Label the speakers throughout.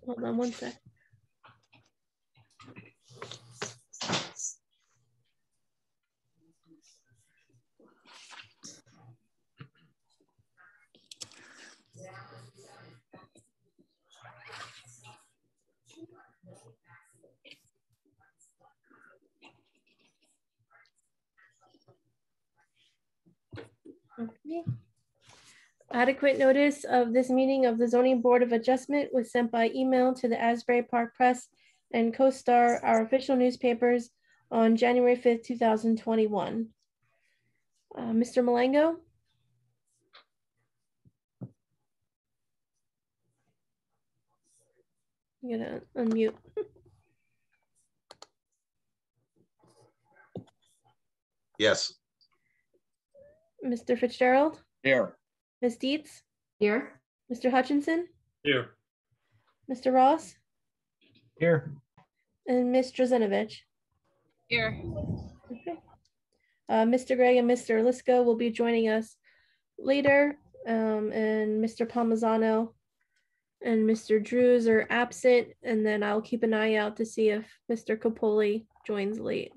Speaker 1: Hold on one sec. Okay. Adequate notice of this meeting of the Zoning Board of Adjustment was sent by email to the Asbury Park Press and CoStar, our official newspapers, on January 5th, 2021. Mr. Malengo? I'm gonna unmute.
Speaker 2: Yes.
Speaker 1: Mr. Fitzgerald?
Speaker 2: Here.
Speaker 1: Ms. Dietz?
Speaker 3: Here.
Speaker 1: Mr. Hutchinson?
Speaker 2: Here.
Speaker 1: Mr. Ross?
Speaker 2: Here.
Speaker 1: And Ms. Drazenovich?
Speaker 3: Here.
Speaker 1: Okay. Mr. Gregg and Mr. Lisko will be joining us later, and Mr. Palmisano and Mr. Drews are absent, and then I'll keep an eye out to see if Mr. Capoli joins late.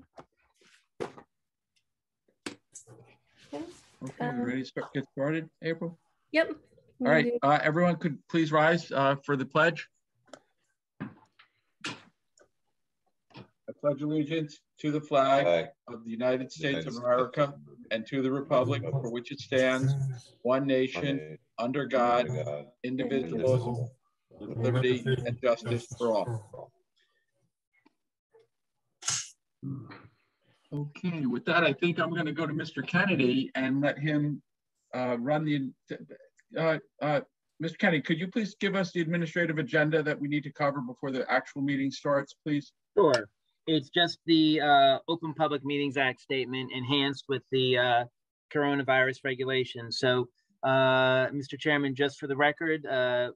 Speaker 1: Okay,
Speaker 4: Okay, we ready to get started, April?
Speaker 1: Yep.
Speaker 4: All right, everyone could please rise for the pledge. I pledge allegiance to the flag of the United States of America and to the republic for which it stands, one nation, under God, indivisible, with liberty and justice for all. Okay, with that, I think I'm going to go to Mr. Kennedy and let him run the. Mr. Kennedy, could you please give us the administrative agenda that we need to cover before the actual meeting starts, please?
Speaker 5: Sure. It's just the Open Public Meetings Act statement enhanced with the coronavirus regulations. So, Mr. Chairman, just for the record,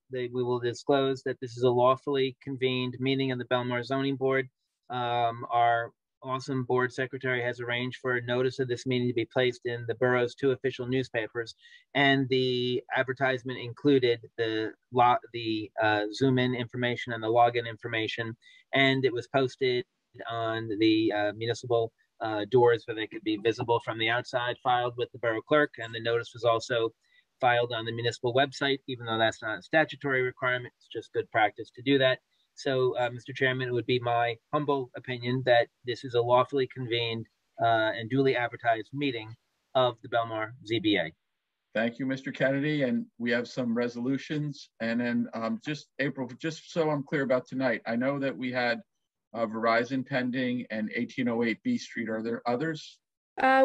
Speaker 5: we will disclose that this is a lawfully convened meeting of the Belmar Zoning Board. Our awesome board secretary has arranged for a notice of this meeting to be placed in the borough's 2 official newspapers, and the advertisement included the Zoom in information and the login information, and it was posted on the municipal doors where they could be visible from the outside, filed with the borough clerk, and the notice was also filed on the municipal website, even though that's not a statutory requirement. It's just good practice to do that. So, Mr. Chairman, it would be my humble opinion that this is a lawfully convened and duly advertised meeting of the Belmar ZBA.
Speaker 4: Thank you, Mr. Kennedy. And we have some resolutions. And then just April, just so I'm clear about tonight, I know that we had Verizon pending and 1808 B Street. Are there others?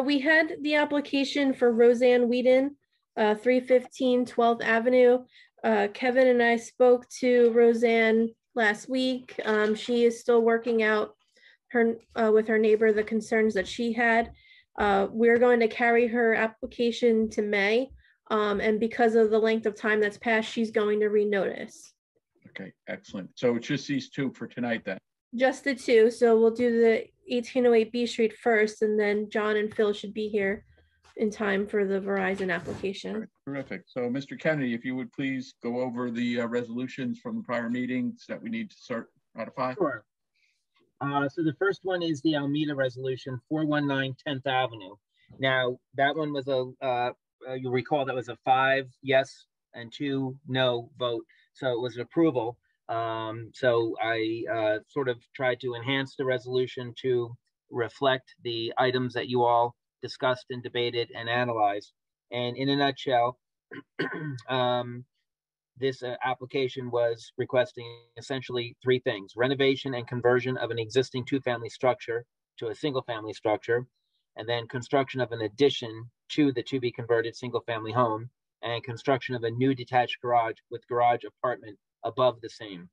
Speaker 1: We had the application for Roseanne Whedon, 315 12th Avenue. Kevin and I spoke to Roseanne last week. She is still working out her with her neighbor the concerns that she had. We're going to carry her application to May, and because of the length of time that's passed, she's going to renotice.
Speaker 4: Okay, excellent. So it's just these 2 for tonight then?
Speaker 1: Just the 2. So we'll do the 1808 B Street first, and then John and Phil should be here in time for the Verizon application.
Speaker 4: Right, terrific. So Mr. Kennedy, if you would please go over the resolutions from the prior meetings that we need to start ratifying.
Speaker 5: Sure. So the first one is the Almeida resolution 419 10th Avenue. Now that one was you'll recall that was a 5 yes and 2 no vote. So it was an approval. So I sort of tried to enhance the resolution to reflect the items that you all discussed and debated and analyzed. And in a nutshell, this application was requesting essentially 3 things: renovation and conversion of an existing 2-family structure to a single-family structure, and then construction of an addition to the to-be-converted single-family home, and construction of a new detached garage with garage apartment above the same.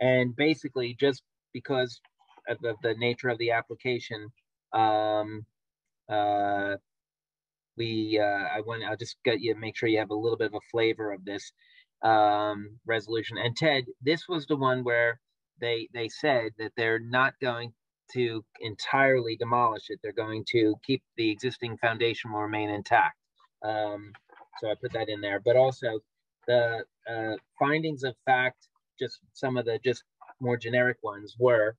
Speaker 5: And basically, just because of the nature of the application, I'll just get you, make sure you have a little bit of a flavor of this resolution. And Ted, this was the one where they said that they're not going to entirely demolish it. They're going to keep the existing foundation will remain intact. So I put that in there, but also the findings of fact just some of the just more generic ones were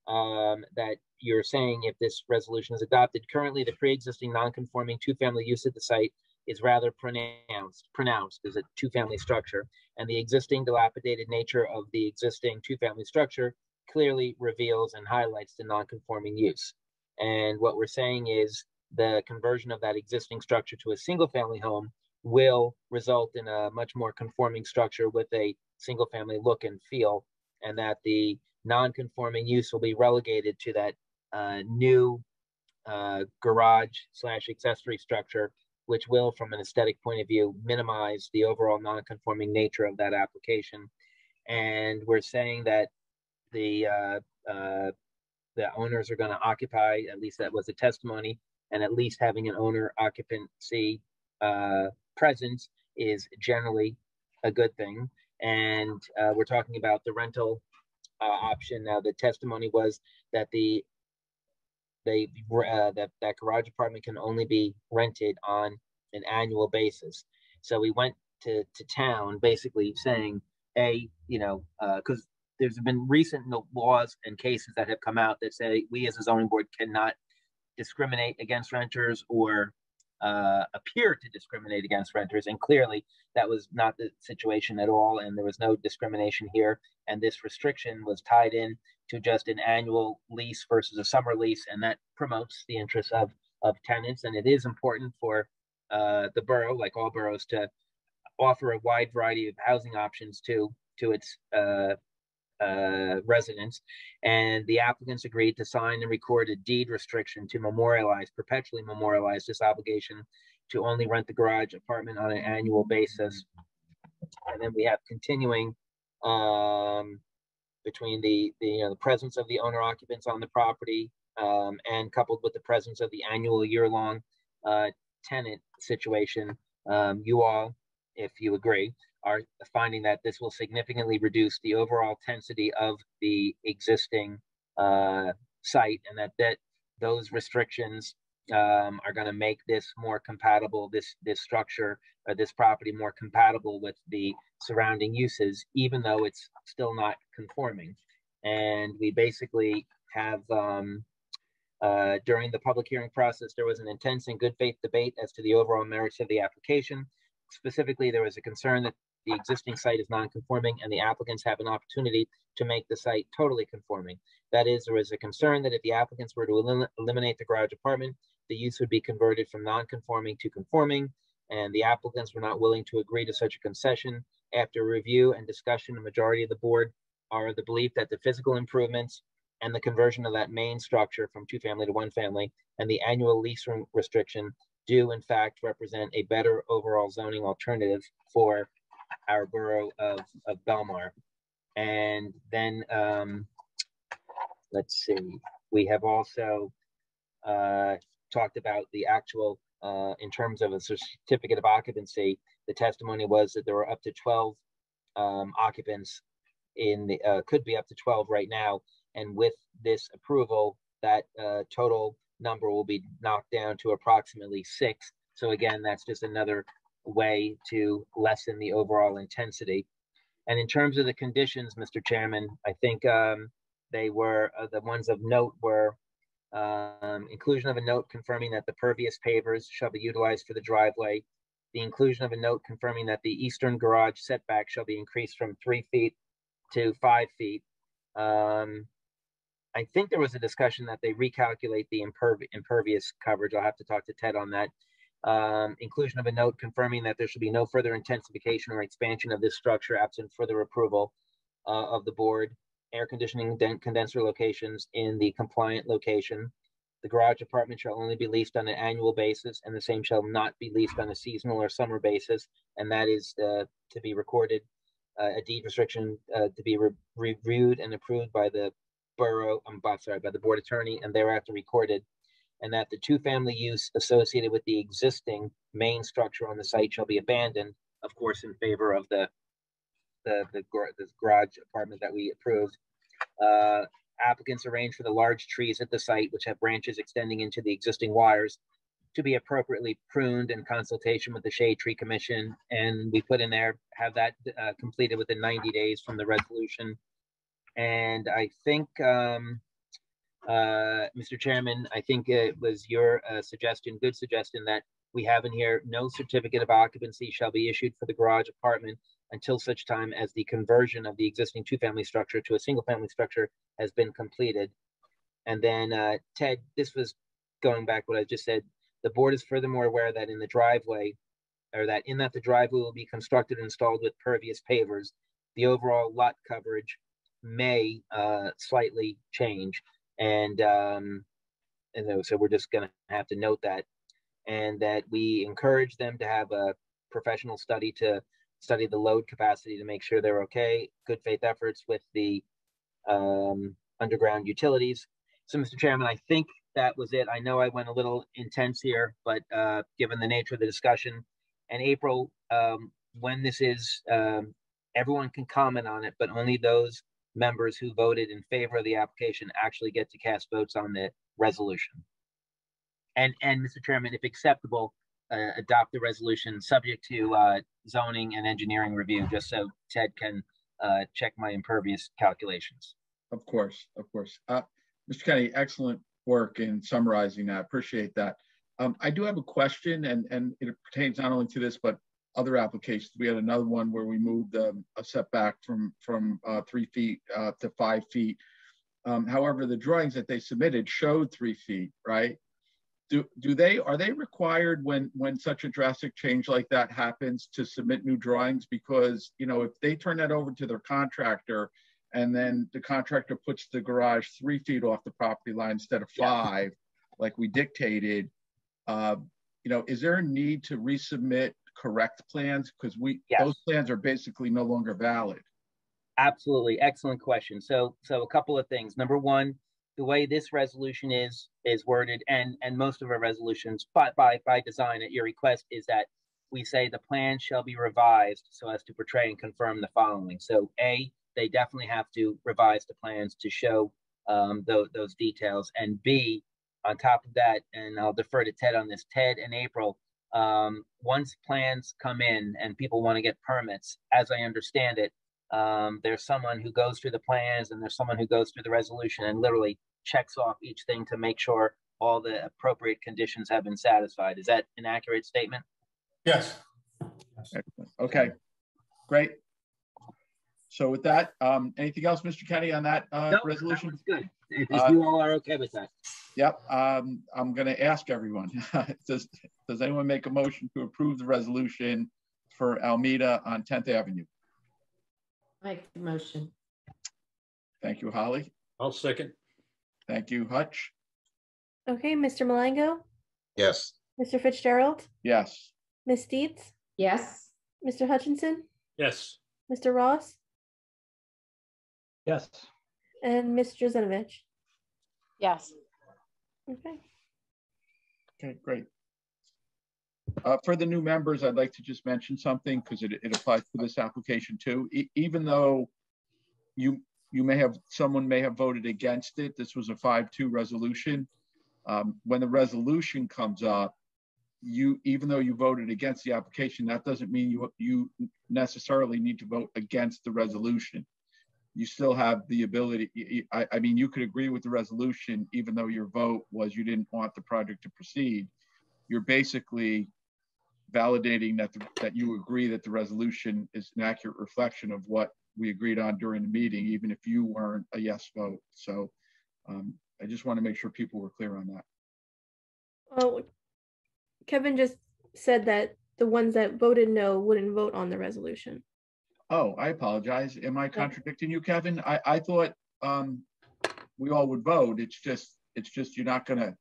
Speaker 5: that you're saying if this resolution is adopted, currently the pre-existing non-conforming two-family use of the site is rather pronounced as a two-family structure, and the existing dilapidated nature of the existing two-family structure clearly reveals and highlights the non-conforming use. And what we're saying is the conversion of that existing structure to a single-family home will result in a much more conforming structure with a single-family look and feel, and that the non-conforming use will be relegated to that new garage / accessory structure, which will, from an aesthetic point of view, minimize the overall non-conforming nature of that application. And we're saying that the owners are going to occupy, at least that was the testimony, and at least having an owner occupancy presence is generally a good thing. And we're talking about the rental option. Now, the testimony was that that garage apartment can only be rented on an annual basis. So we went to town, basically saying, because there's been recent laws and cases that have come out that say we as a zoning board cannot discriminate against renters or appear to discriminate against renters, and clearly that was not the situation at all, and there was no discrimination here, and this restriction was tied in to just an annual lease versus a summer lease, and that promotes the interests of tenants. And it is important for the borough, like all boroughs, to offer a wide variety of housing options to its residents. And the applicants agreed to sign and record a deed restriction to perpetually memorialize this obligation to only rent the garage apartment on an annual basis. And then we have continuing between the presence of the owner occupants on the property and coupled with the presence of the annual year-long tenant situation. You all, if you agree, are finding that this will significantly reduce the overall intensity of the existing site, and that those restrictions are going to make this more compatible, this structure, this property more compatible with the surrounding uses, even though it's still not conforming. And we basically have, during the public hearing process, there was an intense and good faith debate as to the overall merits of the application. Specifically, there was a concern that the existing site is non-conforming and the applicants have an opportunity to make the site totally conforming. That is, there was a concern that if the applicants were to eliminate the garage apartment, the use would be converted from non-conforming to conforming, and the applicants were not willing to agree to such a concession. After review and discussion, the majority of the board are of the belief that the physical improvements and the conversion of that main structure from two-family to one-family and the annual lease restriction do in fact represent a better overall zoning alternative for our borough of Belmar. And then let's see, we have also talked about the actual, in terms of a certificate of occupancy, the testimony was that there were up to 12 occupants in the, could be up to 12 right now. And with this approval, that total number will be knocked down to approximately 6. So again, that's just another way to lessen the overall intensity. And in terms of the conditions, Mr. Chairman, I think they were, the ones of note were inclusion of a note confirming that the pervious pavers shall be utilized for the driveway, the inclusion of a note confirming that the eastern garage setback shall be increased from 3 feet to 5 feet. I think there was a discussion that they recalculate the impervious coverage. I'll have to talk to Ted on that. Inclusion of a note confirming that there should be no further intensification or expansion of this structure absent further approval of the board. Air conditioning condenser locations in the compliant location. The garage apartment shall only be leased on an annual basis, and the same shall not be leased on a seasonal or summer basis. And that is to be recorded, a deed restriction to be reviewed and approved by the borough, by the board attorney, and thereafter recorded. And that the two-family use associated with the existing main structure on the site shall be abandoned, of course, in favor of the garage apartment that we approved. Applicants arrange for the large trees at the site, which have branches extending into the existing wires, to be appropriately pruned in consultation with the Shade Tree Commission. And we put in there, have that completed within 90 days from the resolution. And I think, Mr. Chairman, I think it was your suggestion, good suggestion, that we have in here, no certificate of occupancy shall be issued for the garage apartment until such time as the conversion of the existing two-family structure to a single-family structure has been completed. And then, Ted, this was going back what I just said. The board is furthermore aware that in the driveway, or that in that the driveway will be constructed and installed with pervious pavers, the overall lot coverage may slightly change. And so we're just going to have to note that, and that we encourage them to have a professional study to study the load capacity to make sure they're okay. Good faith efforts with the underground utilities. So, Mr. Chairman, I think that was it. I know I went a little intense here, but given the nature of the discussion, and April, when this is, everyone can comment on it, but only those members who voted in favor of the application actually get to cast votes on the resolution. And Mr. Chairman, if acceptable, adopt the resolution subject to zoning and engineering review, just so Ted can check my impervious calculations.
Speaker 4: Of course, of course. Mr. Kenny, excellent work in summarizing that. Appreciate that. I do have a question, and it pertains not only to this, but other applications. We had another one where we moved a setback from 3 feet to 5 feet. However, the drawings that they submitted showed 3 feet, right? Are they required when such a drastic change like that happens to submit new drawings? Because, you know, if they turn that over to their contractor and then the contractor puts the garage 3 feet off the property line instead of 5, like we dictated, you know, is there a need to resubmit correct plans? Because those plans are basically no longer valid.
Speaker 5: Absolutely. Excellent question. So a couple of things. Number one, the way this resolution is worded, and most of our resolutions by design at your request, is that we say the plan shall be revised so as to portray and confirm the following. So A, they definitely have to revise the plans to show those details. And B, on top of that, and I'll defer to Ted on this, Ted and April, once plans come in and people want to get permits, as I understand it, there's someone who goes through the plans and there's someone who goes through the resolution and literally checks off each thing to make sure all the appropriate conditions have been satisfied. Is that an accurate statement?
Speaker 6: Yes.
Speaker 4: Excellent. Okay, great. So with that, anything else, Mr. Kenny, on that resolution?
Speaker 5: That good. If you all are okay with that.
Speaker 4: Yep. I'm going to ask everyone, does anyone make a motion to approve the resolution for Almeida on 10th Avenue?
Speaker 3: Make the motion.
Speaker 4: Thank you, Holly.
Speaker 6: I'll second.
Speaker 4: Thank you, Hutch.
Speaker 1: Okay, Mr. Malango,
Speaker 2: Yes.
Speaker 1: Mr. Fitzgerald,
Speaker 4: Yes.
Speaker 1: Ms. Dietz,
Speaker 3: Yes.
Speaker 1: Mr. Hutchinson,
Speaker 6: Yes.
Speaker 1: Mr. Ross,
Speaker 6: Yes.
Speaker 1: and Ms. Drazenovich.
Speaker 3: Yes.
Speaker 1: Okay.
Speaker 4: Okay, great. For the new members, I'd like to just mention something because it applies to this application too. Even though someone may have voted against it, this was a 5-2 resolution. When the resolution comes up, even though you voted against the application, that doesn't mean you necessarily need to vote against the resolution. You still have the ability. I mean, you could agree with the resolution even though your vote was you didn't want the project to proceed. You're basically validating that you agree that the resolution is an accurate reflection of what we agreed on during the meeting, even if you weren't a yes vote. So I just want to make sure people were clear on that.
Speaker 1: Well, Kevin just said that the ones that voted no wouldn't vote on the resolution.
Speaker 4: Oh, I apologize. Am I contradicting you, Kevin? I thought we all would vote. It's just you're not gonna.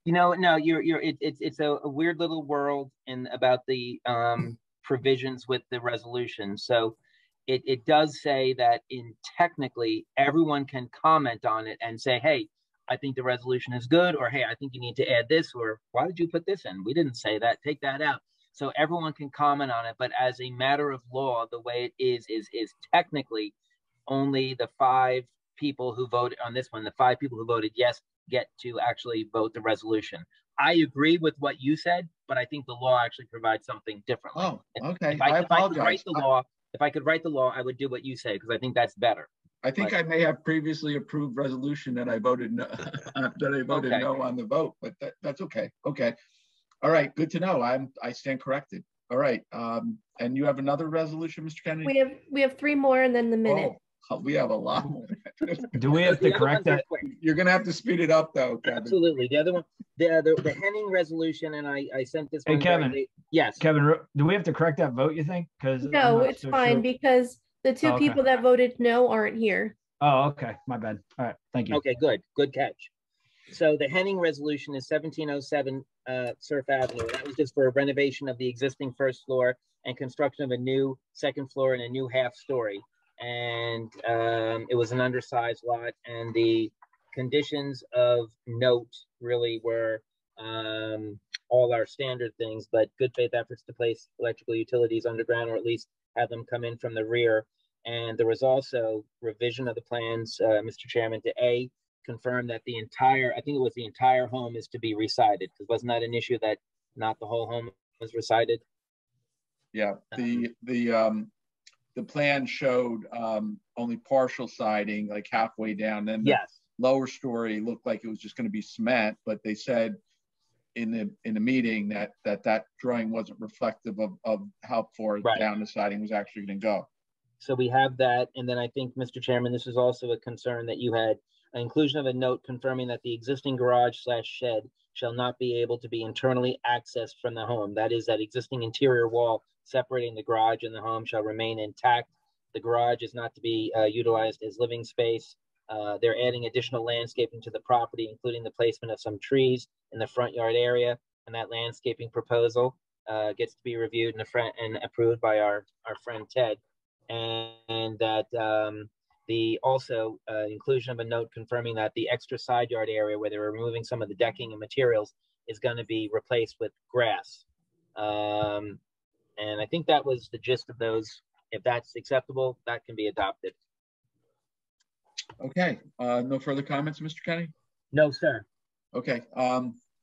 Speaker 5: You know, no, it's a weird little world about the provisions with the resolution. So it does say that technically everyone can comment on it and say, hey, I think the resolution is good, or hey, I think you need to add this, or why did you put this in? We didn't say that, take that out. So everyone can comment on it, but as a matter of law, the way it is technically only the 5 people who voted on this one, the 5 people who voted yes, get to actually vote the resolution. I agree with what you said, but I think the law actually provides something differently.
Speaker 4: Oh, okay.
Speaker 5: If I could
Speaker 4: apologize.
Speaker 5: write the law, if I could write the law, I would do what you say because I think that's better.
Speaker 4: I think
Speaker 5: But-
Speaker 4: I may have previously approved resolution that I voted no,
Speaker 5: Okay.
Speaker 4: no on the vote, but that's okay. Okay. All right. Good to know. I stand corrected. All right. And you have another resolution, Mr. Kennedy?
Speaker 1: We have three more and then the minute.
Speaker 4: Oh, we have a lot more.
Speaker 2: Do we have to
Speaker 5: The other
Speaker 2: correct
Speaker 5: ones are
Speaker 2: that?
Speaker 5: quick.
Speaker 4: You're gonna have to speed it up though, Kevin.
Speaker 5: Absolutely. The other one, the Henning resolution, and I sent this
Speaker 2: Hey,
Speaker 5: one.
Speaker 2: Kevin.
Speaker 5: directly- Yes.
Speaker 2: Kevin, do we have to correct that vote, you think? Because
Speaker 1: No, it's fine because the two
Speaker 2: Oh, okay.
Speaker 1: people that voted no aren't here.
Speaker 2: Oh, okay. My bad. All right. Thank you.
Speaker 5: Okay, good catch. So the Henning resolution is 1707 Surf Avenue. That was just for a renovation of the existing first floor and construction of a new second floor and a new half story. And it was an undersized lot, and the conditions of note really were all our standard things, but good faith efforts to place electrical utilities underground, or at least have them come in from the rear. And there was also revision of the plans, Mr. Chairman, to A, confirm that the entire, I think it was the entire home is to be resided, because wasn't that an issue that not the whole home was resided?
Speaker 4: Yeah, the plan showed only partial siding, like halfway down. Then the
Speaker 5: Yes.
Speaker 4: lower story looked like it was just going to be cement, but they said in the meeting that drawing wasn't reflective of how far
Speaker 5: Right.
Speaker 4: down the siding was actually going to go.
Speaker 5: So we have that. And then I think, Mr. Chairman, this is also a concern that you had, an inclusion of a note confirming that the existing garage/shed shall not be able to be internally accessed from the home. That is, that existing interior wall separating the garage and the home shall remain intact. The garage is not to be utilized as living space. They're adding additional landscaping to the property, including the placement of some trees in the front yard area. And that landscaping proposal gets to be reviewed and approved by our friend Ted. And that the also inclusion of a note confirming that the extra side yard area where they're removing some of the decking and materials is going to be replaced with grass. And I think that was the gist of those. If that's acceptable, that can be adopted.
Speaker 4: Okay, no further comments, Mr. Kenny?
Speaker 5: No, sir.
Speaker 4: Okay,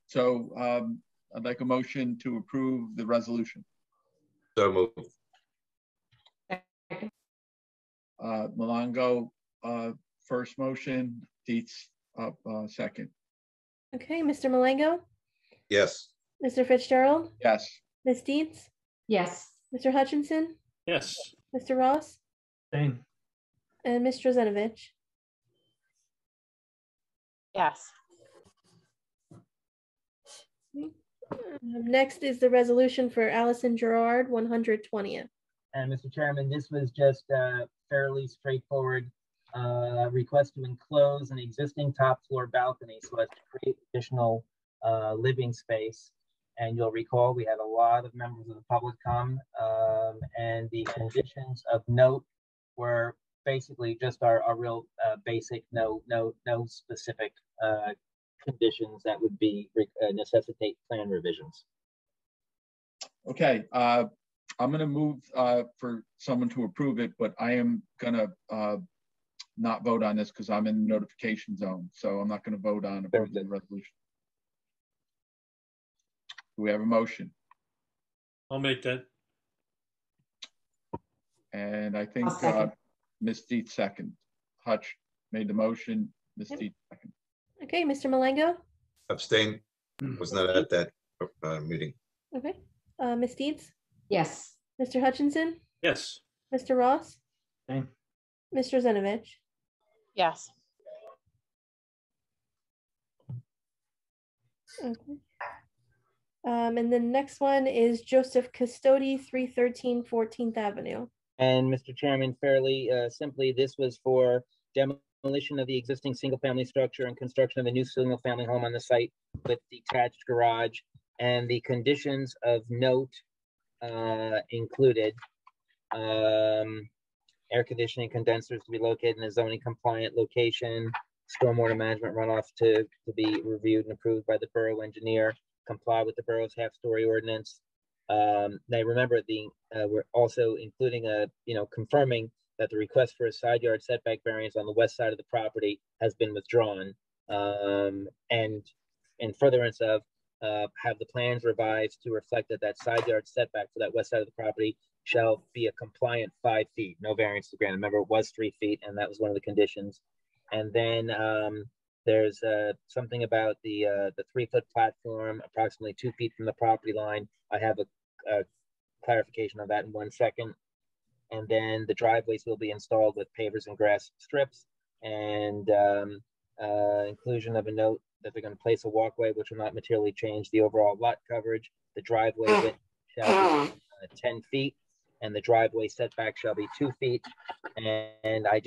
Speaker 4: so I'd like a motion to approve the resolution.
Speaker 2: So moved.
Speaker 4: Malongo, first motion, Dietz, second.
Speaker 1: Okay, Mr. Malengo,
Speaker 2: Yes.
Speaker 1: Mr. Fitzgerald,
Speaker 4: Yes.
Speaker 1: Ms. Dietz,
Speaker 3: Yes.
Speaker 1: Mr. Hutchinson,
Speaker 2: Yes.
Speaker 1: Mr. Ross,
Speaker 2: Same.
Speaker 1: and Ms. Drozenovich.
Speaker 3: Yes.
Speaker 1: Next is the resolution for Allison Gerard, 120th.
Speaker 5: And Mr. Chairman, this was just a fairly straightforward request to enclose an existing top floor balcony so as to create additional living space. And you'll recall we had a lot of members of the public come, and the conditions of note were basically just our real basic, no specific conditions that would be necessitate plan revisions.
Speaker 4: Okay, I'm going to move for someone to approve it, but I am going to not vote on this because I'm in the notification zone. So I'm not going to vote on approving the resolution. Do we have a motion?
Speaker 6: I'll make that.
Speaker 4: And I think
Speaker 3: I'll second.
Speaker 4: Ms. Dietz second. Hutch made the motion, Ms. Dietz second.
Speaker 1: Okay, Mr. Malengo,
Speaker 2: Abstain. Was not at that meeting.
Speaker 1: okay, Ms. Dietz,
Speaker 3: Yes.
Speaker 1: Mr. Hutchinson,
Speaker 6: Yes.
Speaker 1: Mr. Ross,
Speaker 2: Same.
Speaker 1: Ms. Drozenovich.
Speaker 3: Yes.
Speaker 1: Okay. And the next one is Joseph Custodi, 313 14th Avenue.
Speaker 5: And Mr. Chairman, fairly simply, this was for demolition of the existing single-family structure and construction of a new single-family home on the site with detached garage. And the conditions of note included air conditioning condensers to be located in a zoning compliant location, stormwater management runoff to be reviewed and approved by the borough engineer, comply with the borough's half-story ordinance. Now remember, we're also including confirming that the request for a side yard setback variance on the west side of the property has been withdrawn, and in furtherance of have the plans revised to reflect that that side yard setback for that west side of the property shall be a compliant 5 feet, no variance to grant. Remember, it was 3 feet, and that was one of the conditions. And then there's something about the 3-foot platform, approximately 2 feet from the property line. I have a clarification on that in 1 second. And then the driveways will be installed with pavers and grass strips, and inclusion of a note that they're going to place a walkway which will not materially change the overall lot coverage. The driveway width shall be 10 feet, and the driveway setback shall be 2 feet. And I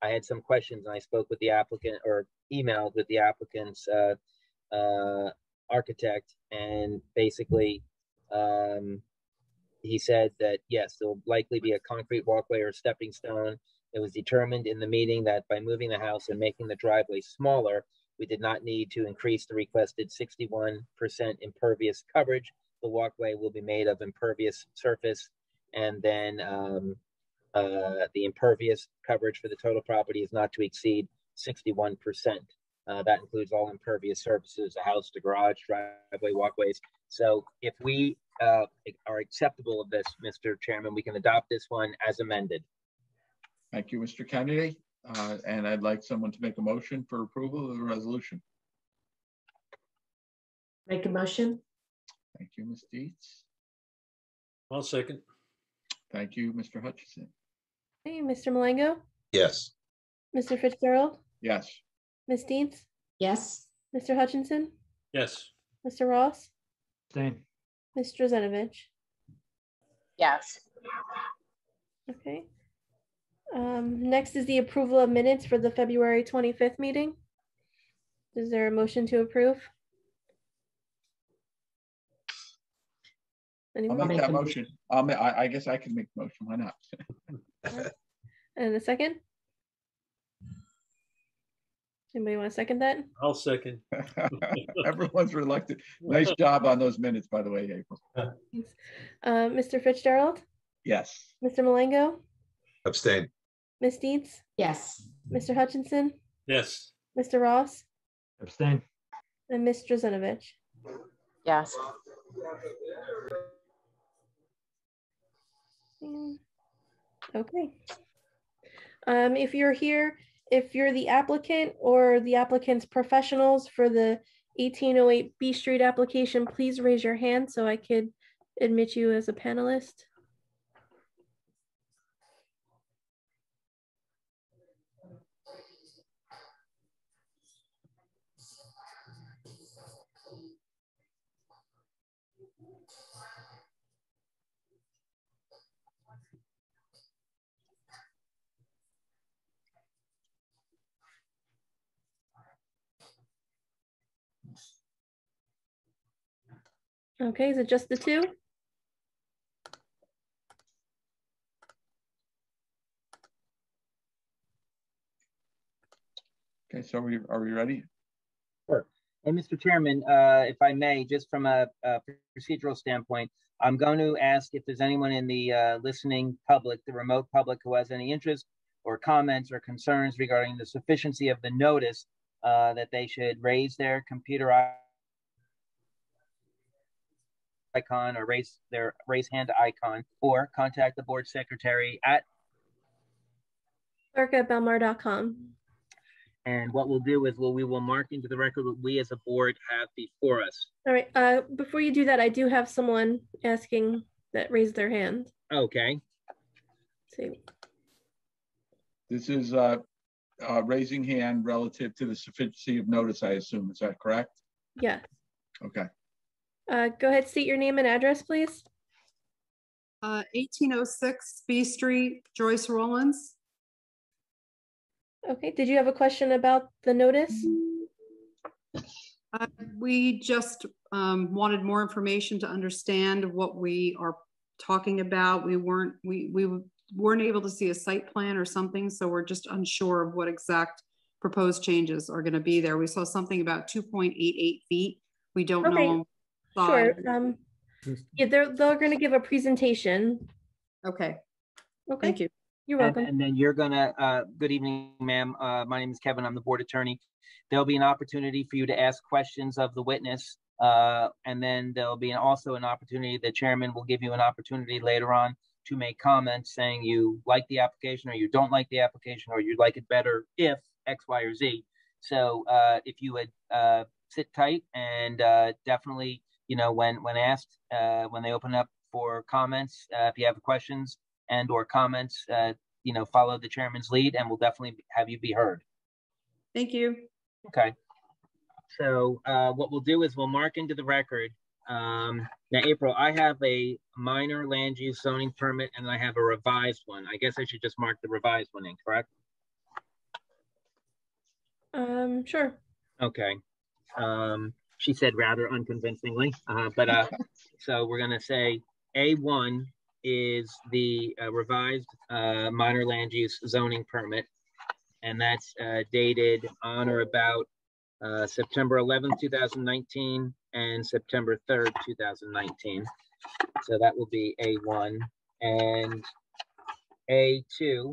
Speaker 5: had some questions, and I spoke with the applicant, or emailed with the applicant's architect, and basically he said that yes, there will likely be a concrete walkway or stepping stone. It was determined in the meeting that by moving the house and making the driveway smaller, we did not need to increase the requested 61% impervious coverage. The walkway will be made of impervious surface, and then the impervious coverage for the total property is not to exceed 61%. That includes all impervious surfaces, a house, the garage, driveway, walkways. So if we are acceptable of this, Mr. Chairman, we can adopt this one as amended.
Speaker 4: Thank you, Mr. Kennedy. And I'd like someone to make a motion for approval of the resolution.
Speaker 3: Make a motion.
Speaker 4: Thank you, Ms. Dietz.
Speaker 6: I'll second.
Speaker 4: Thank you, Mr. Hutchinson.
Speaker 1: Okay, Mr. Malengo,
Speaker 2: Yes.
Speaker 1: Mr. Fitzgerald,
Speaker 4: Yes.
Speaker 1: Ms. Deeds,
Speaker 3: Yes.
Speaker 1: Mr. Hutchinson,
Speaker 6: Yes.
Speaker 1: Mr. Ross,
Speaker 7: Abstain.
Speaker 1: Ms. Drazenovich.
Speaker 3: Yes.
Speaker 1: Okay. Next is the approval of minutes for the February 25th meeting. Is there a motion to approve?
Speaker 4: I'll
Speaker 1: Anyone?
Speaker 4: make that motion. I guess I can make the motion. Why not?
Speaker 1: And a second? Anybody want to second that?
Speaker 6: I'll second.
Speaker 4: Everyone's reluctant. Nice job on those minutes, by the way, April.
Speaker 1: Mr. Fitzgerald,
Speaker 4: Yes.
Speaker 1: Mr. Malengo,
Speaker 2: Abstain.
Speaker 1: Ms. Deeds,
Speaker 3: Yes.
Speaker 1: Mr. Hutchinson,
Speaker 6: Yes.
Speaker 1: Mr. Ross,
Speaker 7: Abstain.
Speaker 1: and Ms. Drazenovich.
Speaker 3: Yes.
Speaker 1: Okay. If you're here, if you're the applicant or the applicant's professionals for the 1808 B Street application, please raise your hand so I could admit you as a panelist. Okay, is it just the two?
Speaker 4: Okay, so are we ready?
Speaker 5: Sure. And Mr. Chairman, if I may, just from a procedural standpoint, I'm going to ask if there's anyone in the listening public, the remote public, who has any interest or comments or concerns regarding the sufficiency of the notice, that they should raise their computer icon or raise hand icon, or contact the board secretary at
Speaker 1: clerk@belmar.com.
Speaker 5: And what we'll do is we will mark into the record what we as a board have before us.
Speaker 1: All right, before you do that, I do have someone asking that raised their hand.
Speaker 5: Okay.
Speaker 1: Let's see.
Speaker 4: This is raising hand relative to the sufficiency of notice, I assume. Is that correct?
Speaker 1: Yes.
Speaker 4: Okay.
Speaker 1: Go ahead, state your name and address, please.
Speaker 8: 1806 B Street, Joyce Rollins.
Speaker 1: Okay, did you have a question about the notice?
Speaker 8: We just wanted more information to understand what we are talking about. We weren't able to see a site plan or something, so we're just unsure of what exact proposed changes are going to be there. We saw something about 2.88 feet. We don't know.
Speaker 1: Sure. Yeah, they're going to give a presentation.
Speaker 8: Okay.
Speaker 1: Okay.
Speaker 8: Thank you.
Speaker 1: You're welcome.
Speaker 5: And then you're gonna, good evening, ma'am. My name is Kevin. I'm the board attorney. There'll be an opportunity for you to ask questions of the witness And then there'll be also an opportunity, the chairman will give you an opportunity later on to make comments saying you like the application or you don't like the application or you'd like it better if X, Y, or Z. So if you would sit tight and definitely, you know, when asked, when they open up for comments, if you have questions and or comments, you know, follow the chairman's lead and we'll definitely have you be heard.
Speaker 8: Thank you.
Speaker 5: Okay. So what we'll do is we'll mark into the record. Now, April, I have a minor land use zoning permit and I have a revised one. I guess I should just mark the revised one in, correct?
Speaker 1: Sure.
Speaker 5: Okay. She said rather unconvincingly, so we're gonna say A1 is the revised minor land use zoning permit, and that's dated on or about September 11th, 2019 and September 3rd, 2019. So that will be A1, and A2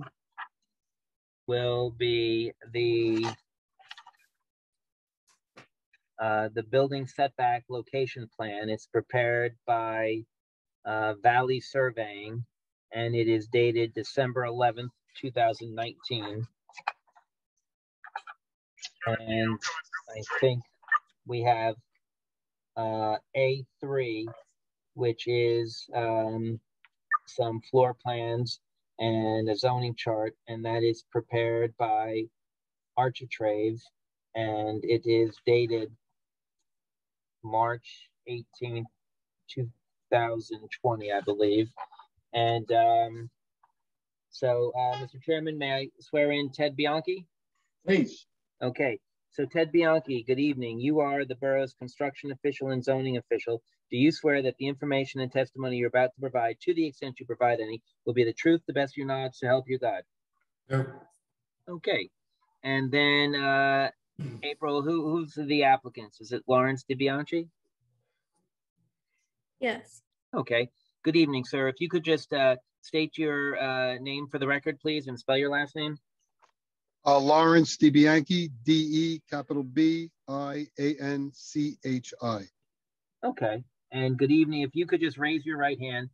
Speaker 5: will be the building setback location plan. It's prepared by Valley Surveying, and it is dated December 11th, 2019. And I think we have A3, which is some floor plans and a zoning chart, and that is prepared by Architrave, and it is dated March 18th, 2020, I believe. And so, Mr. Chairman, may I swear in Ted Bianchi?
Speaker 4: Please.
Speaker 5: Okay, so Ted Bianchi, good evening. You are the borough's construction official and zoning official. Do you swear that the information and testimony you're about to provide, to the extent you provide any, will be the truth, the best of your knowledge, to help you God?
Speaker 6: No.
Speaker 5: Okay, and then April, who's the applicants? Is it Lawrence DiBianchi?
Speaker 1: Yes.
Speaker 5: Okay, good evening, sir. If you could just state your name for the record, please, and spell your last name.
Speaker 7: Lawrence DiBianchi, D-E capital B-I-A-N-C-H-I.
Speaker 5: Okay, and good evening. If you could just raise your right hand,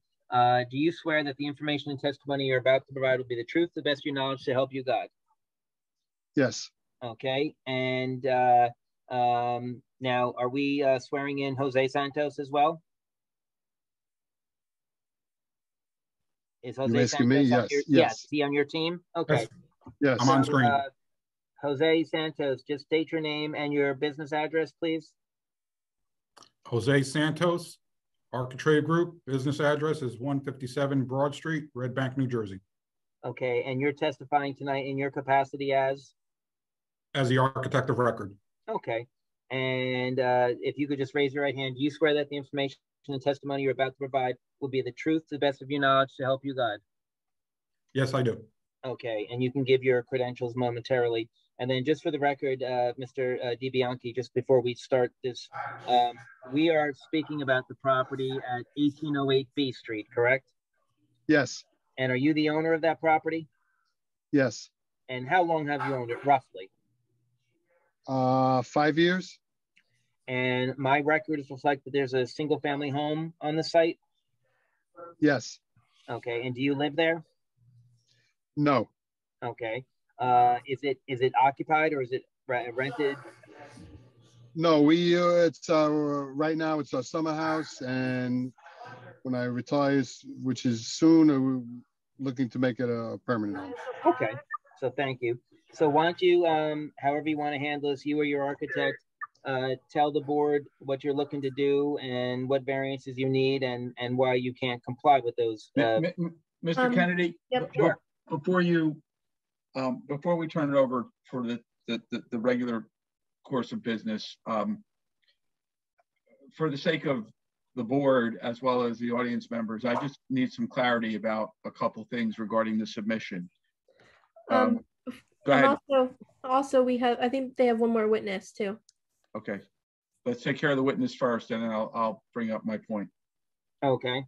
Speaker 5: do you swear that the information and testimony you're about to provide will be the truth, the best of your knowledge, to help you God?
Speaker 7: Yes.
Speaker 5: Okay, and now are we swearing in Jose Santos as well? Is Jose
Speaker 7: You asking me?
Speaker 5: Santos
Speaker 7: Yes.
Speaker 5: yes. Is he on your team? Okay.
Speaker 7: Yes.
Speaker 9: I'm on screen.
Speaker 5: Jose Santos, just state your name and your business address, please.
Speaker 9: Jose Santos, Architrave Group. Business address is 157 Broad Street, Red Bank, New Jersey.
Speaker 5: Okay, and you're testifying tonight in your capacity as?
Speaker 9: As the architect of record.
Speaker 5: Okay, and if you could just raise your right hand, do you swear that the information and testimony you're about to provide will be the truth, to the best of your knowledge, to help you God?
Speaker 9: Yes, I do.
Speaker 5: Okay, and you can give your credentials momentarily. And then just for the record, Mr. DiBianchi, just before we start this, we are speaking about the property at 1808 B Street, correct?
Speaker 7: Yes.
Speaker 5: And are you the owner of that property?
Speaker 7: Yes.
Speaker 5: And how long have you owned it, roughly?
Speaker 7: 5 years.
Speaker 5: And my records reflect that there's a single family home on the site?
Speaker 7: Yes.
Speaker 5: Okay, and do you live there?
Speaker 7: No.
Speaker 5: Okay. Is it occupied or is it rented?
Speaker 7: No, it's right now it's a summer house, and when I retire, which is soon, we're looking to make it a permanent home.
Speaker 5: Okay, so thank you. So why don't you, however you want to handle this, you or your architect, tell the board what you're looking to do and what variances you need and why you can't comply with those.
Speaker 4: Mr. Kennedy,
Speaker 1: Yep.
Speaker 5: Sure.
Speaker 4: Before we turn it over for the regular course of business, for the sake of the board as well as the audience members, I just need some clarity about a couple things regarding the submission. Go ahead.
Speaker 1: Also we have, I think they have one more witness too.
Speaker 4: Okay, let's take care of the witness first, and then I'll bring up my point.
Speaker 5: Okay.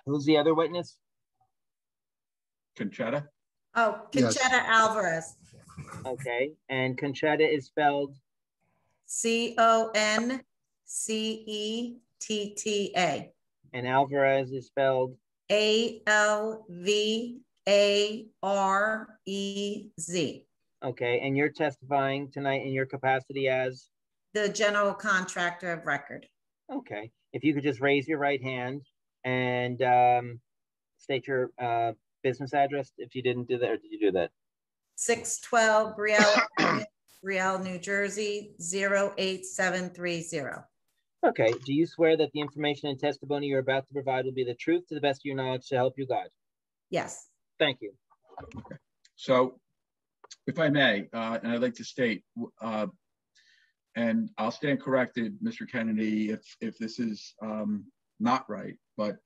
Speaker 5: Who's the other witness?
Speaker 4: Conchetta?
Speaker 10: Oh,
Speaker 7: Yes.
Speaker 10: Conchetta Alvarez.
Speaker 5: Okay, and Conchetta is spelled?
Speaker 10: C-O-N-C-H-E-T-T-A.
Speaker 3: And
Speaker 5: Alvarez is spelled
Speaker 3: Alvarez.
Speaker 5: Okay, and you're testifying tonight in your capacity as?
Speaker 3: The general contractor of record.
Speaker 5: Okay, if you could just raise your right hand and state your business address if you didn't do that, or did you do that?
Speaker 3: 612 Brielle Avenue, Brielle, New Jersey, 08730.
Speaker 5: Okay, do you swear that the information and testimony you're about to provide will be the truth to the best of your knowledge to help you God?
Speaker 3: Yes.
Speaker 5: Thank you.
Speaker 4: Okay. So, if I may, and I'd like to state, and I'll stand corrected, Mr. Kennedy, if this is not right, but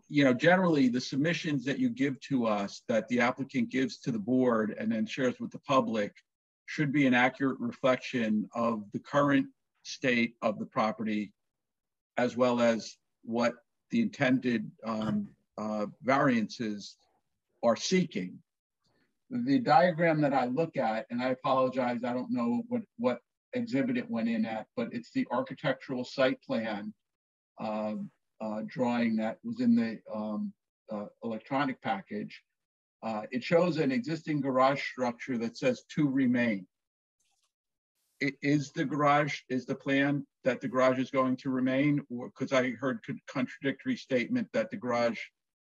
Speaker 4: you know, generally the submissions that you give to us, that the applicant gives to the board and then shares with the public, should be an accurate reflection of the current state of the property, as well as what the intended variances are seeking. The diagram that I look at, and I apologize, I don't know what exhibit it went in at, but it's the architectural site plan drawing that was in the electronic package. It shows an existing garage structure that says to remain. Is the plan that the garage is going to remain, or because I heard contradictory statement that the garage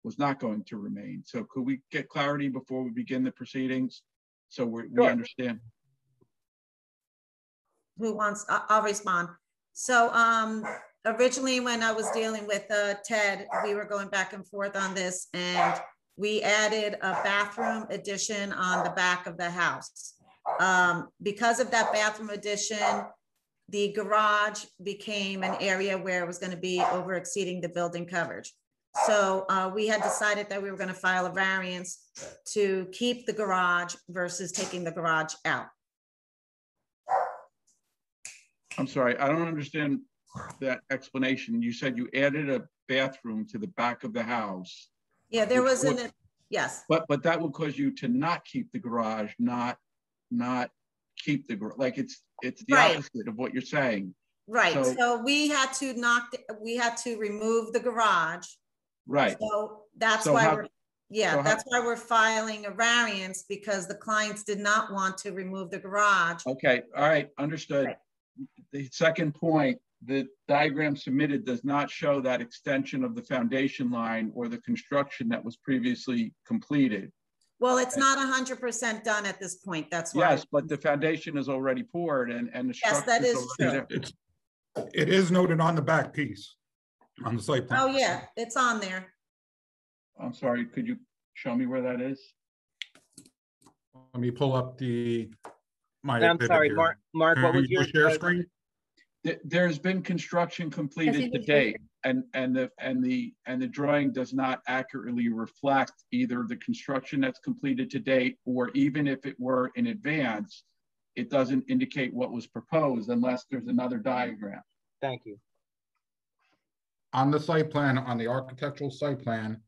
Speaker 4: was not going to remain? So could we get clarity before we begin the proceedings, so we understand?
Speaker 3: Who wants? I'll respond. So originally, when I was dealing with Ted, we were going back and forth on this, and we added a bathroom addition on the back of the house. Because of that bathroom addition, the garage became an area where it was going to be over exceeding the building coverage. So we had decided that we were going to file a variance to keep the garage versus taking the garage out.
Speaker 4: I'm sorry, I don't understand that explanation. You said you added a bathroom to the back of the house.
Speaker 3: Yeah, there was yes.
Speaker 4: But that would cause you to not keep the garage, not keep the garage. Like it's the opposite of what you're saying.
Speaker 3: Right. So we had to remove the garage.
Speaker 4: Right.
Speaker 3: So that's why that's why we're filing a variance, because the clients did not want to remove the garage.
Speaker 4: Okay. All right. Understood. Right. The second point, the diagram submitted does not show that extension of the foundation line or the construction that was previously completed.
Speaker 3: Well, it's not 100% done at this point. That's why.
Speaker 4: Yes, but the foundation is already poured and the structure.
Speaker 3: Yes, that is true.
Speaker 9: It is noted on the back piece on the site plan.
Speaker 3: Oh yeah, it's on there.
Speaker 4: I'm sorry, could you show me where that is?
Speaker 9: Let me pull up
Speaker 5: I'm sorry, here. Mark, what was your
Speaker 9: share screen?
Speaker 4: There's been construction completed to date, and the drawing does not accurately reflect either the construction that's completed to date, or even if it were in advance, it doesn't indicate what was proposed unless there's another diagram.
Speaker 5: Thank you.
Speaker 9: On the site plan, on the architectural site plan,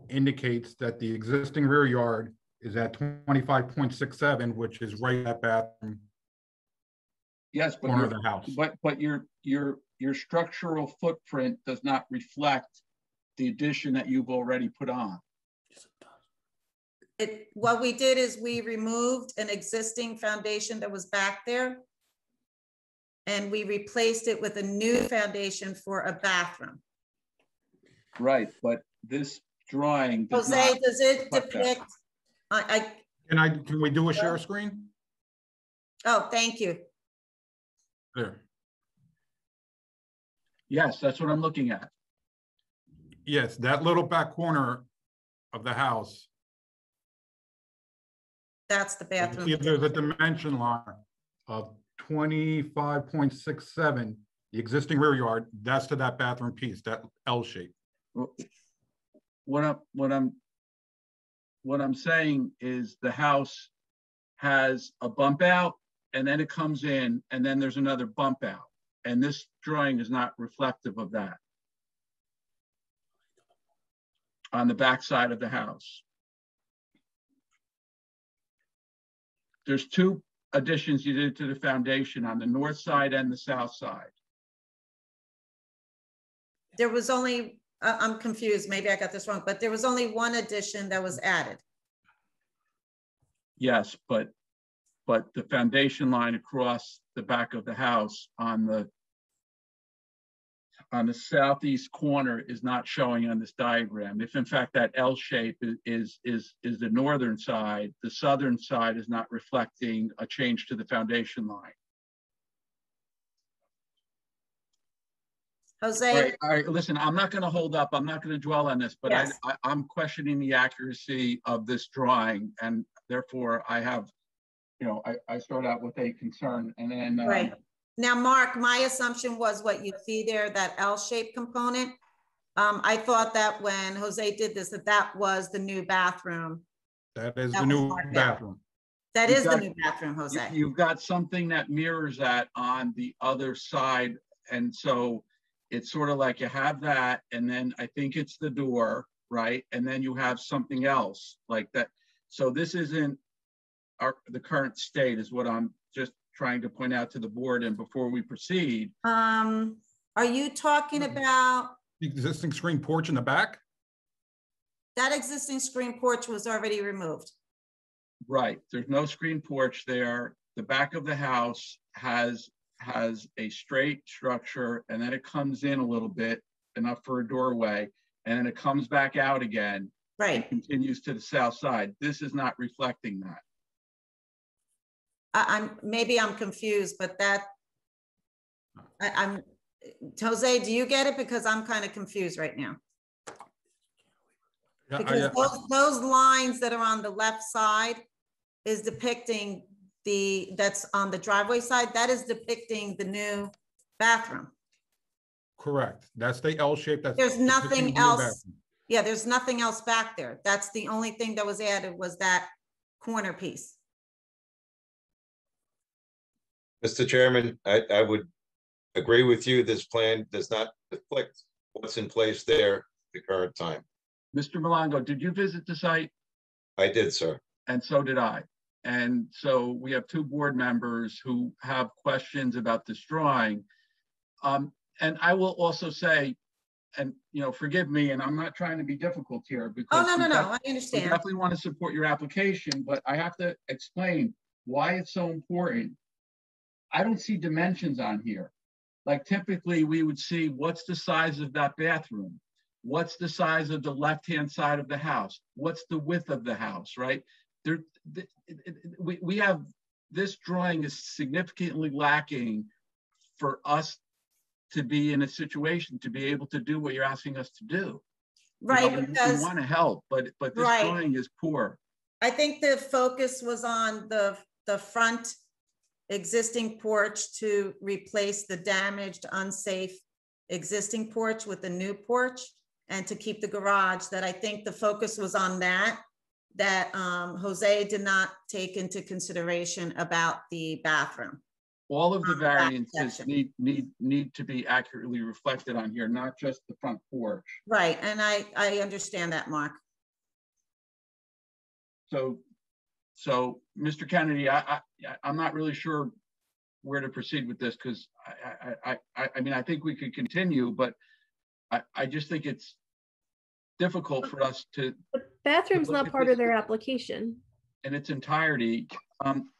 Speaker 9: indicates that the existing rear yard is at 25.67, which is right at bathroom.
Speaker 4: Yes, but
Speaker 9: corner of the house.
Speaker 4: But your structural footprint does not reflect the addition that you've already put on.
Speaker 3: What we did is we removed an existing foundation that was back there, and we replaced it with a new foundation for a bathroom.
Speaker 4: Right, but this drawing does
Speaker 3: Jose,
Speaker 4: not
Speaker 3: does it depict?
Speaker 9: Can we do a share screen?
Speaker 3: Oh, thank you.
Speaker 9: There.
Speaker 4: Yes, that's what I'm looking at.
Speaker 9: Yes, that little back corner of the house.
Speaker 3: That's the bathroom.
Speaker 9: There's a dimension line of 25.67. The existing rear yard, that's to that bathroom piece, that L shape.
Speaker 4: What I'm saying is the house has a bump out, and then it comes in, and then there's another bump out. And this drawing is not reflective of that on the back side of the house. There's two additions you did to the foundation on the north side and the south side?
Speaker 3: There was only, I'm confused, maybe I got this wrong, but there was only one addition that was added.
Speaker 4: Yes, but the foundation line across the back of the house on the southeast corner is not showing on this diagram. If in fact that L shape is the northern side, the southern side is not reflecting a change to the foundation line.
Speaker 3: Jose?
Speaker 4: All right, listen, I'm not going to hold up. I'm not going to dwell on this, but yes. I'm questioning the accuracy of this drawing, and therefore I have, I start out with a concern, and then
Speaker 3: right. Now, Mark, my assumption was what you see there, that L-shaped component. I thought that when Jose did this, that was the new bathroom.
Speaker 9: That is the new bathroom.
Speaker 3: That is the new bathroom, Jose.
Speaker 4: You've got something that mirrors that on the other side, and so it's sort of like you have that, and then I think it's the door, right? And then you have something else like that. So this isn't the current state, is what I'm just trying to point out to the board. And before we proceed,
Speaker 3: are you talking about
Speaker 9: the existing screen porch in the back? That
Speaker 3: existing screen porch was already removed.
Speaker 4: Right. There's no screen porch there. The back of the house has a straight structure, and then it comes in a little bit, enough for a doorway, and then it comes back out again.
Speaker 3: Right.
Speaker 4: And continues to the south side. This is not reflecting that.
Speaker 3: Maybe I'm confused, but Jose, do you get it? Because I'm kind of confused right now. Yeah, because those lines that are on the left side is depicting that's on the driveway side, that is depicting the new bathroom.
Speaker 9: Correct. That's the L shape.
Speaker 3: There's nothing else. Yeah, there's nothing else back there. That's the only thing that was added, was that corner piece.
Speaker 2: Mr. Chairman, I would agree with you. This plan does not reflect what's in place there at the current time.
Speaker 4: Mr. Malongo, did you visit the site?
Speaker 2: I did, sir.
Speaker 4: And so did I. And so we have two board members who have questions about this drawing. And I will also say, and forgive me, and I'm not trying to be difficult here, because
Speaker 3: no, I understand.
Speaker 4: We definitely want to support your application, but I have to explain why it's so important. I don't see dimensions on here. Like typically we would see, what's the size of that bathroom? What's the size of the left-hand side of the house? What's the width of the house, right? We have, this drawing is significantly lacking for us to be in a situation to be able to do what you're asking us to do.
Speaker 3: Right,
Speaker 4: because we want to help, but this drawing is poor.
Speaker 3: I think the focus was on the front existing porch to replace the damaged, unsafe existing porch with the new porch, and to keep the garage. That I think the focus was on that Jose did not take into consideration about the bathroom.
Speaker 4: All of the variances need to be accurately reflected on here, not just the front porch.
Speaker 3: Right, and I understand that, Mark.
Speaker 4: So Mr. Kennedy, I'm not really sure where to proceed with this, because I mean, I think we could continue, but I just think it's difficult for us to.
Speaker 1: The bathroom's not part of their application
Speaker 4: in its entirety.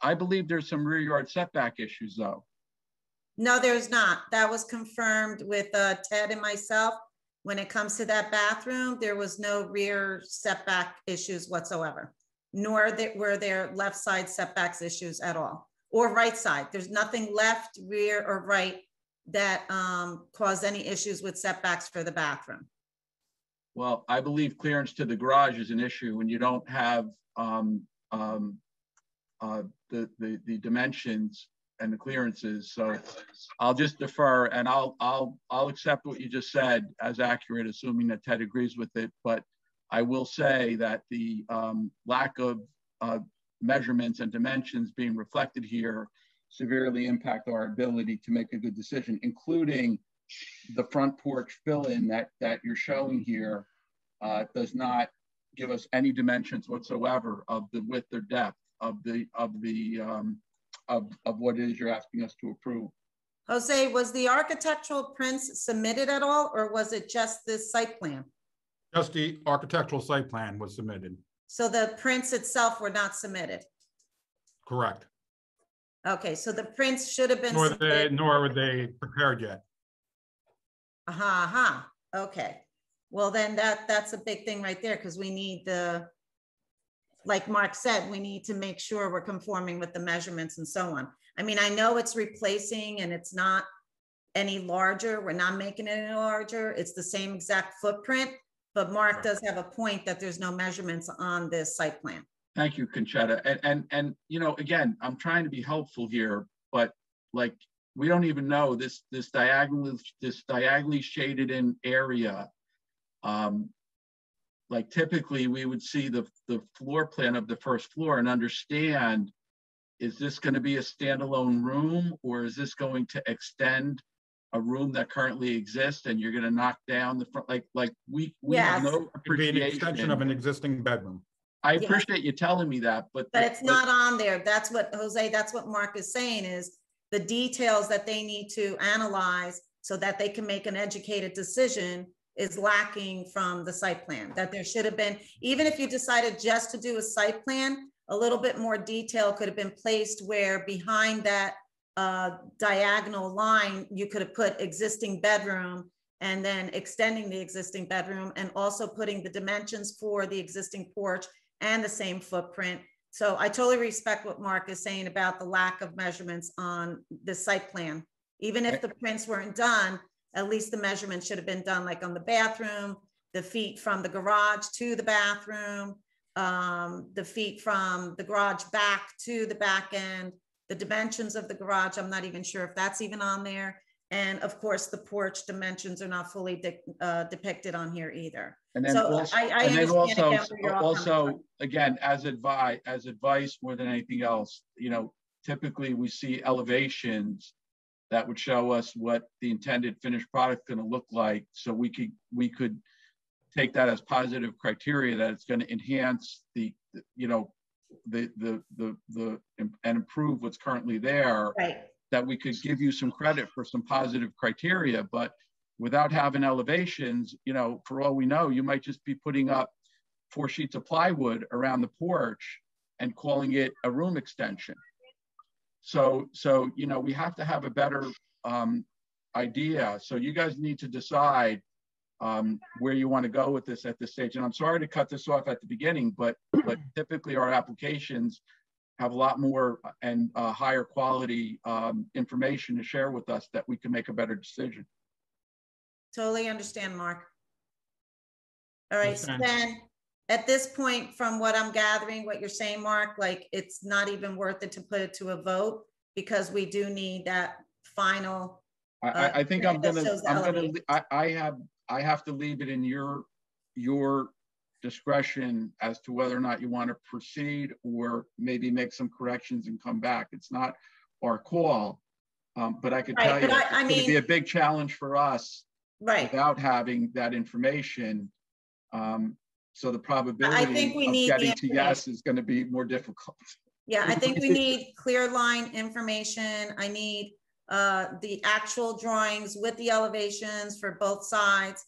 Speaker 4: I believe there's some rear yard setback issues, though.
Speaker 3: No, there's not. That was confirmed with Ted and myself. When it comes to that bathroom, there was no rear setback issues whatsoever, nor were there left side setbacks issues at all, or right side. There's nothing left, rear, or right that caused any issues with setbacks for the bathroom.
Speaker 4: Well, I believe clearance to the garage is an issue when you don't have the dimensions and the clearances. So I'll just defer, and I'll accept what you just said as accurate, assuming that Ted agrees with it. But I will say that the lack of measurements and dimensions being reflected here severely impact our ability to make a good decision, including the front porch fill-in that you're showing here does not give us any dimensions whatsoever of the width or depth of the of what it is you're asking us to approve.
Speaker 3: Jose, was the architectural prints submitted at all, or was it just this site plan?
Speaker 9: Just the architectural site plan was submitted.
Speaker 3: So the prints itself were not submitted?
Speaker 9: Correct.
Speaker 3: Okay, so the prints should have been
Speaker 9: nor were they prepared yet.
Speaker 3: Okay. Well, then that's a big thing right there, because we need like Mark said, we need to make sure we're conforming with the measurements and so on. I mean, I know it's replacing and it's not any larger. We're not making it any larger. It's the same exact footprint, but Mark does have a point that there's no measurements on this site plan.
Speaker 4: Thank you, Conchetta. And you know, again, I'm trying to be helpful here, but like, we don't even know this diagonally shaded in area. Like typically we would see the floor plan of the first floor and understand, is this going to be a standalone room, or is this going to extend a room that currently exists and you're going to knock down the front? Like we have no appreciation.
Speaker 9: It'd be an extension of an existing bedroom.
Speaker 4: I appreciate you telling me that, but
Speaker 3: it's not on there. That's what Jose, that's what Mark is saying, is the details that they need to analyze so that they can make an educated decision is lacking from the site plan. That there should have been, even if you decided just to do a site plan, a little bit more detail could have been placed where behind that diagonal line, you could have put existing bedroom and then extending the existing bedroom and also putting the dimensions for the existing porch and the same footprint. So I totally respect what Mark is saying about the lack of measurements on the site plan. Even if the prints weren't done, at least the measurements should have been done, like on the bathroom, the feet from the garage to the bathroom, the feet from the garage back to the back end, the dimensions of the garage. I'm not even sure if that's even on there. And of course, the porch dimensions are not fully depicted on here either.
Speaker 4: And then
Speaker 3: so
Speaker 4: also, again, as advice more than anything else, you know, typically we see elevations that would show us what the intended finished product is going to look like. So we could take that as positive criteria that it's going to enhance the and improve what's currently there.
Speaker 3: Right.
Speaker 4: That we could give you some credit for some positive criteria, but without having elevations, you know, for all we know, you might just be putting up 4 sheets of plywood around the porch and calling it a room extension. So you know, we have to have a better idea. So you guys need to decide where you want to go with this at this stage. And I'm sorry to cut this off at the beginning, but typically our applications have a lot more and higher quality information to share with us that we can make a better decision.
Speaker 3: Totally understand, Mark. All right, so then at this point, from what I'm gathering, what you're saying, Mark, like it's not even worth it to put it to a vote because we do need that final.
Speaker 4: I think I have to leave it in your discretion as to whether or not you want to proceed or maybe make some corrections and come back. It's not our call, but I can tell you it's going to be a big challenge for us without having that information. So the probability of getting to yes is going to be more difficult.
Speaker 3: Yeah, I think we need clear line information. I need the actual drawings with the elevations for both sides.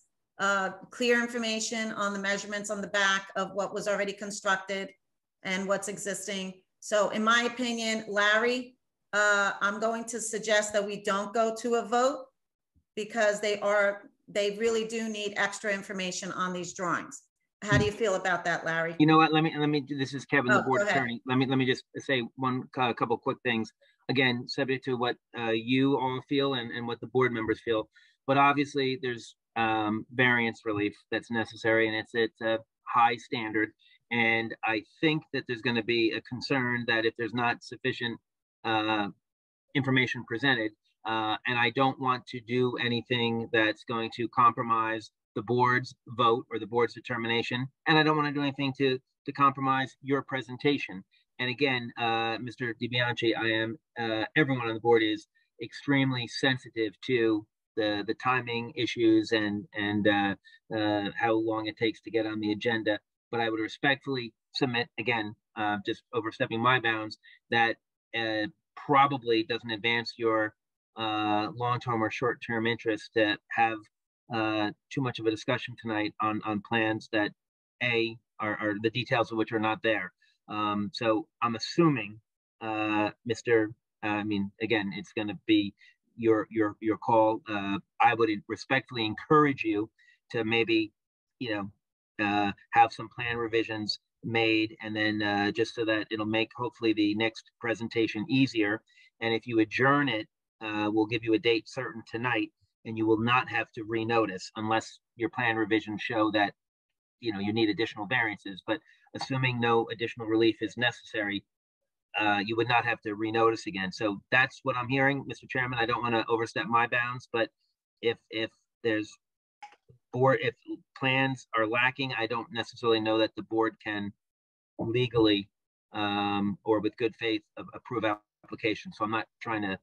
Speaker 3: Clear information on the measurements on the back of what was already constructed and what's existing. So in my opinion, Larry, I'm going to suggest that we don't go to a vote because they really do need extra information on these drawings. How do you feel about that, Larry?
Speaker 5: You know what, let me, this is Kevin, the board attorney. Let me just say a couple quick things. Again, subject to what you all feel and what the board members feel. But obviously there's variance relief that's necessary, and it's a high standard. And I think that there's going to be a concern that if there's not sufficient information presented, and I don't want to do anything that's going to compromise the board's vote or the board's determination, and I don't want to do anything to compromise your presentation. And again, Mr. DiBianchi, I am everyone on the board is extremely sensitive to the timing issues and how long it takes to get on the agenda. But I would respectfully submit, again, just overstepping my bounds, that probably doesn't advance your long-term or short-term interest to have too much of a discussion tonight on plans that are the details of which are not there. So I'm assuming, again, it's going to be your call. I would respectfully encourage you to maybe, have some plan revisions made, and then just so that it'll make hopefully the next presentation easier. And if you adjourn it, we'll give you a date certain tonight, and you will not have to renotice unless your plan revisions show that you need additional variances. But assuming no additional relief is necessary, you would not have to renotice again. So that's what I'm hearing, Mr. Chairman. I don't want to overstep my bounds, but if there's if plans are lacking, I don't necessarily know that the board can legally or with good faith approve application. So I'm not trying to,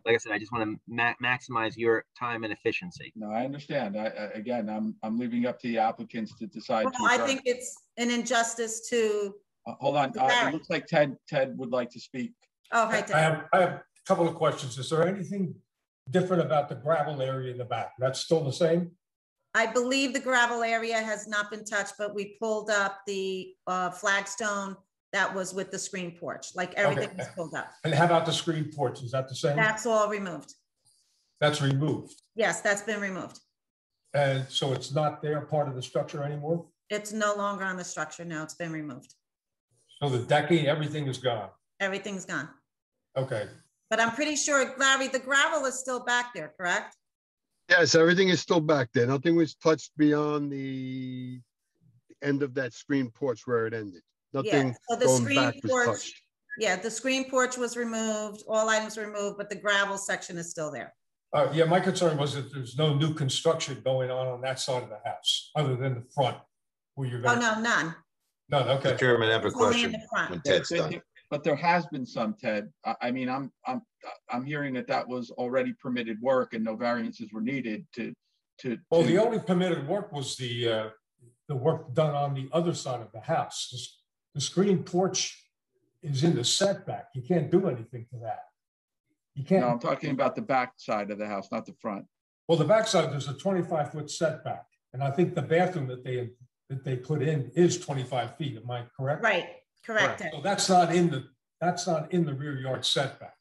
Speaker 5: like I said, I just want to maximize your time and efficiency.
Speaker 4: No, I understand. Again, I'm leaving up to the applicants to decide.
Speaker 3: Well, I think it's an injustice to.
Speaker 4: Hold on. It looks like Ted would like to speak.
Speaker 3: Oh, hi, Ted.
Speaker 10: I have a couple of questions. Is there anything different about the gravel area in the back? That's still the same?
Speaker 3: I believe the gravel area has not been touched, but we pulled up the flagstone that was with the screen porch, like everything was pulled up.
Speaker 10: And how about the screen porch? Is that the same?
Speaker 3: That's all removed.
Speaker 10: That's removed?
Speaker 3: Yes, that's been removed.
Speaker 10: And so it's not there, part of the structure anymore?
Speaker 3: It's no longer on the structure. No, it's been removed.
Speaker 10: So the decking, everything is gone?
Speaker 3: Everything's gone.
Speaker 10: Okay.
Speaker 3: But I'm pretty sure, Larry, the gravel is still back there, correct?
Speaker 7: Yes, everything is still back there. Nothing was touched beyond the end of that screen porch where it ended. Nothing
Speaker 3: so the
Speaker 7: going
Speaker 3: screen
Speaker 7: back was
Speaker 3: porch,
Speaker 7: touched.
Speaker 3: yeah, the screen porch was removed, all items were removed, but the gravel section is still there.
Speaker 10: Yeah, my concern was that there's no new construction going on that side of the house, other than the front where you're going.
Speaker 3: Oh, no, none.
Speaker 10: None, okay.
Speaker 2: Mr. Chairman, I have a
Speaker 3: It's only
Speaker 2: question
Speaker 3: in the front.
Speaker 2: when Ted's done.
Speaker 4: But there has been some, Ted. I mean, I'm hearing that was already permitted work and no variances were needed to.
Speaker 10: Well, the only permitted work was the work done on the other side of the house. The screen porch is in the setback. You can't do anything to that. You can't.
Speaker 4: No, I'm talking about the back side of the house, not the front.
Speaker 10: Well, the back side, there's a 25-foot setback. And I think the bathroom that they put in is 25 feet. Am I correct?
Speaker 3: Right, correct.
Speaker 10: So that's not in the rear yard setback.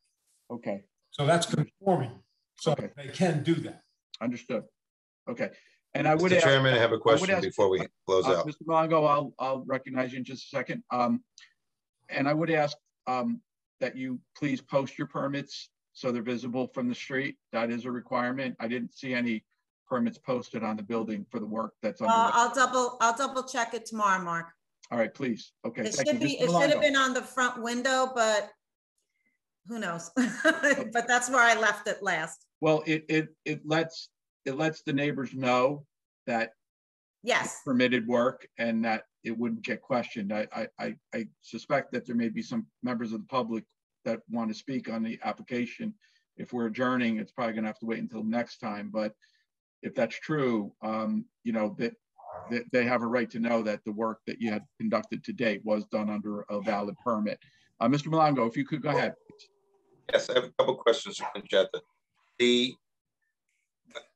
Speaker 4: Okay.
Speaker 10: So that's conforming. So
Speaker 4: okay.
Speaker 10: They can do that.
Speaker 4: Understood. Okay. And I would
Speaker 2: Mr. Chairman, I have a question before we close out.
Speaker 4: Mr. Malongo, I'll recognize you in just a second. And I would ask that you please post your permits so they're visible from the street. That is a requirement. I didn't see any permits posted on the building for the work that's underway.
Speaker 3: I'll double check it tomorrow, Mark.
Speaker 4: All right, please. Okay.
Speaker 3: It should have been on the front window, but who knows? But that's where I left it last.
Speaker 4: Well, it lets the neighbors know that
Speaker 3: yes,
Speaker 4: permitted work and that it wouldn't get questioned. I suspect that there may be some members of the public that want to speak on the application. If we're adjourning, it's probably going to have to wait until next time. But if that's true, that they have a right to know that the work that you had conducted to date was done under a valid permit. Mr. Malongo, if you could go ahead.
Speaker 2: Yes, I have a couple questions for Conchetta.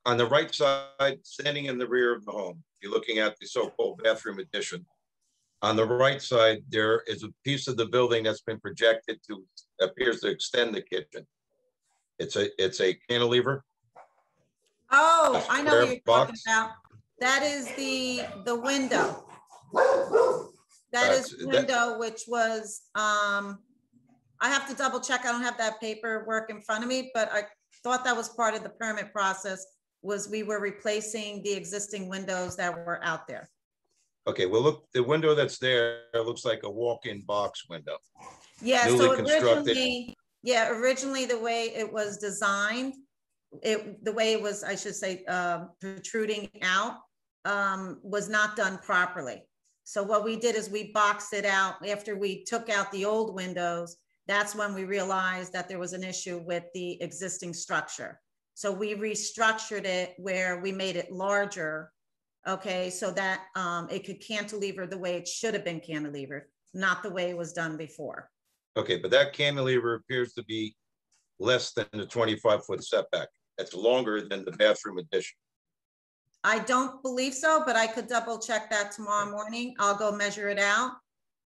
Speaker 2: On the right side, standing in the rear of the home, you're looking at the so-called bathroom addition. On the right side, there is a piece of the building that's been projected to appears to extend the kitchen. It's a cantilever.
Speaker 3: Oh, I know what you're talking about. That is the window. That is window, which was I have to double check. I don't have that paperwork in front of me, but I thought that was part of the permit process. Was we were replacing the existing windows that were out there.
Speaker 2: Okay, well, look, the window that's there looks like a walk-in box window.
Speaker 3: Yeah, so originally the way it was designed, the way it was, I should say, protruding out, was not done properly. So what we did is we boxed it out. After we took out the old windows, that's when we realized that there was an issue with the existing structure. So we restructured it where we made it larger, okay, so that it could cantilever the way it should have been cantilevered, not the way it was done before.
Speaker 2: Okay, but that cantilever appears to be less than the 25-foot setback. That's longer than the bathroom addition.
Speaker 3: I don't believe so, but I could double check that tomorrow morning. I'll go measure it out.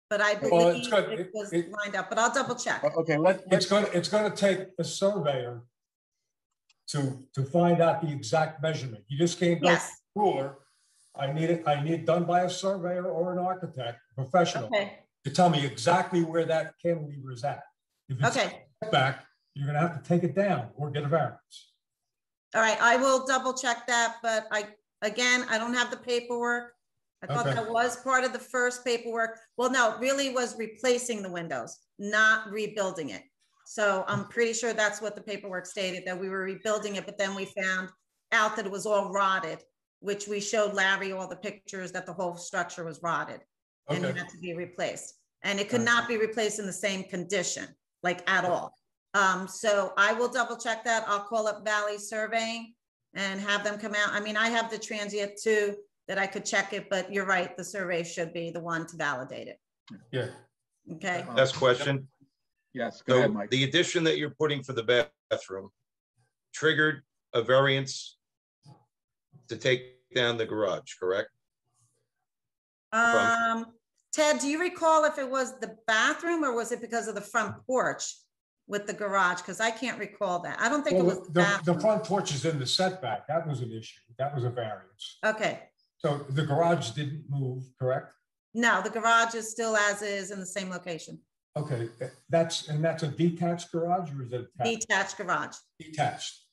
Speaker 3: But I believe it was lined up, but I'll double check.
Speaker 4: Okay,
Speaker 10: it's going to take a surveyor to find out the exact measurement. You just can't go ruler. I need it done by a surveyor or an architect, professional, to tell me exactly where that cantilever is at. If it's back, you're going to have to take it down or get a variance.
Speaker 3: All right, I will double check that, but I don't have the paperwork. I thought that was part of the first paperwork. Well, no, it really was replacing the windows, not rebuilding it. So I'm pretty sure that's what the paperwork stated, that we were rebuilding it, but then we found out that it was all rotted, which we showed Larry all the pictures that the whole structure was rotted and it had to be replaced. And it could not be replaced in the same condition, like at all. So I will double check that. I'll call up Valley Surveying and have them come out. I mean, I have the transient too, that I could check it, but you're right, the survey should be the one to validate it.
Speaker 10: Yeah.
Speaker 3: Okay.
Speaker 2: Last question.
Speaker 4: Yes, go ahead, Mike.
Speaker 2: The addition that you're putting for the bathroom triggered a variance to take down the garage, correct?
Speaker 3: Ted, do you recall if it was the bathroom or was it because of the front porch with the garage? Because I can't recall that. I don't think it was
Speaker 10: the front porch is in the setback. That was an issue. That was a variance.
Speaker 3: Okay.
Speaker 10: So the garage didn't move, correct?
Speaker 3: No, the garage is still as is in the same location.
Speaker 10: Okay, that's a detached garage or is it attached?
Speaker 3: Detached garage.
Speaker 10: Detached.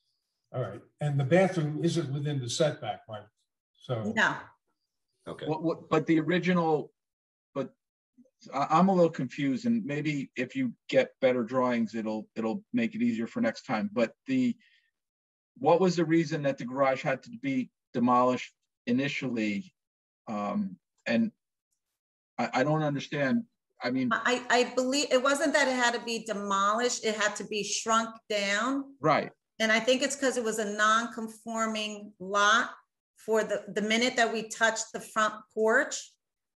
Speaker 10: All right, and the bathroom isn't within the setback, right? So
Speaker 3: no.
Speaker 2: Okay.
Speaker 4: But the original, but I'm a little confused, and maybe if you get better drawings, it'll make it easier for next time. But what was the reason that the garage had to be demolished initially? And I don't understand. I mean,
Speaker 3: I believe it wasn't that it had to be demolished, it had to be shrunk down.
Speaker 4: Right.
Speaker 3: And I think it's because it was a non-conforming lot. For the minute that we touched the front porch,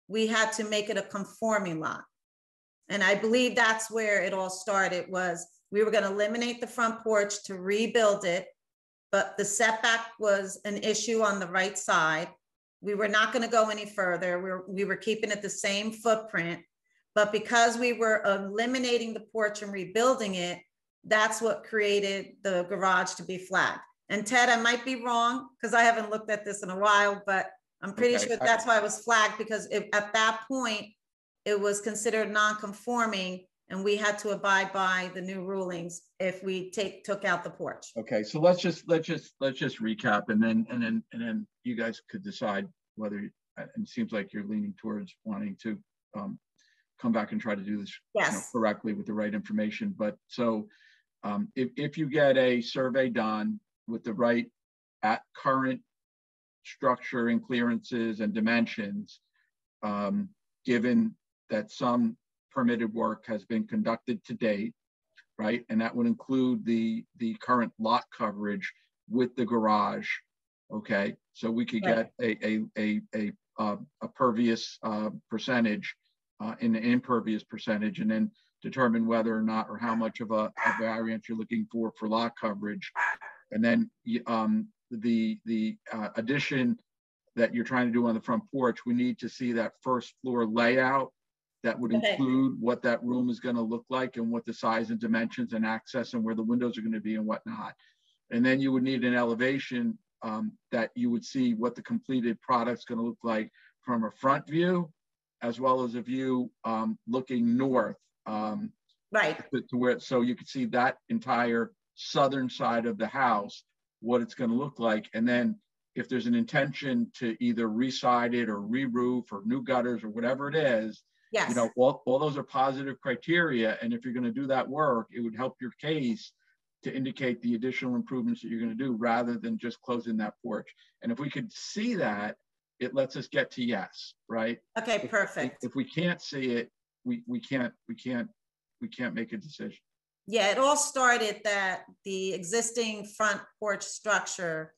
Speaker 3: we had to make it a conforming lot. And I believe that's where it all started, was we were going to eliminate the front porch to rebuild it, but the setback was an issue on the right side. We were not going to go any further. We were keeping it the same footprint, but because we were eliminating the porch and rebuilding it, that's what created the garage to be flagged. And Ted, I might be wrong because I haven't looked at this in a while, but I'm pretty sure that's why it was flagged, because at that point it was considered non-conforming and we had to abide by the new rulings if we took out the porch.
Speaker 4: Okay, so let's just recap, and then you guys could decide whether, and it seems like you're leaning towards wanting to come back and try to do this correctly with the right information. But so if you get a survey done with the right at current structure and clearances and dimensions, given that some permitted work has been conducted to date, right? And that would include the current lot coverage with the garage, okay? So we could get a pervious percentage, an impervious percentage, and then determine whether or not, or how much of a variance you're looking for lot coverage. And then the addition that you're trying to do on the front porch, we need to see that first floor layout that would include what that room is going to look like and what the size and dimensions and access and where the windows are going to be and whatnot. And then you would need an elevation that you would see what the completed product's going to look like from a front view, as well as a view looking north.
Speaker 3: Right.
Speaker 4: To where, so you could see that entire southern side of the house, what it's going to look like. And then if there's an intention to either re-side it or re-roof or new gutters or whatever it is,
Speaker 3: yes,
Speaker 4: you know, all those are positive criteria. And if you're going to do that work, it would help your case to indicate the additional improvements that you're going to do rather than just closing that porch. And if we could see that, it lets us get to yes, right?
Speaker 3: Okay, perfect.
Speaker 4: If we can't see it, we can't make a decision.
Speaker 3: Yeah, it all started that the existing front porch structure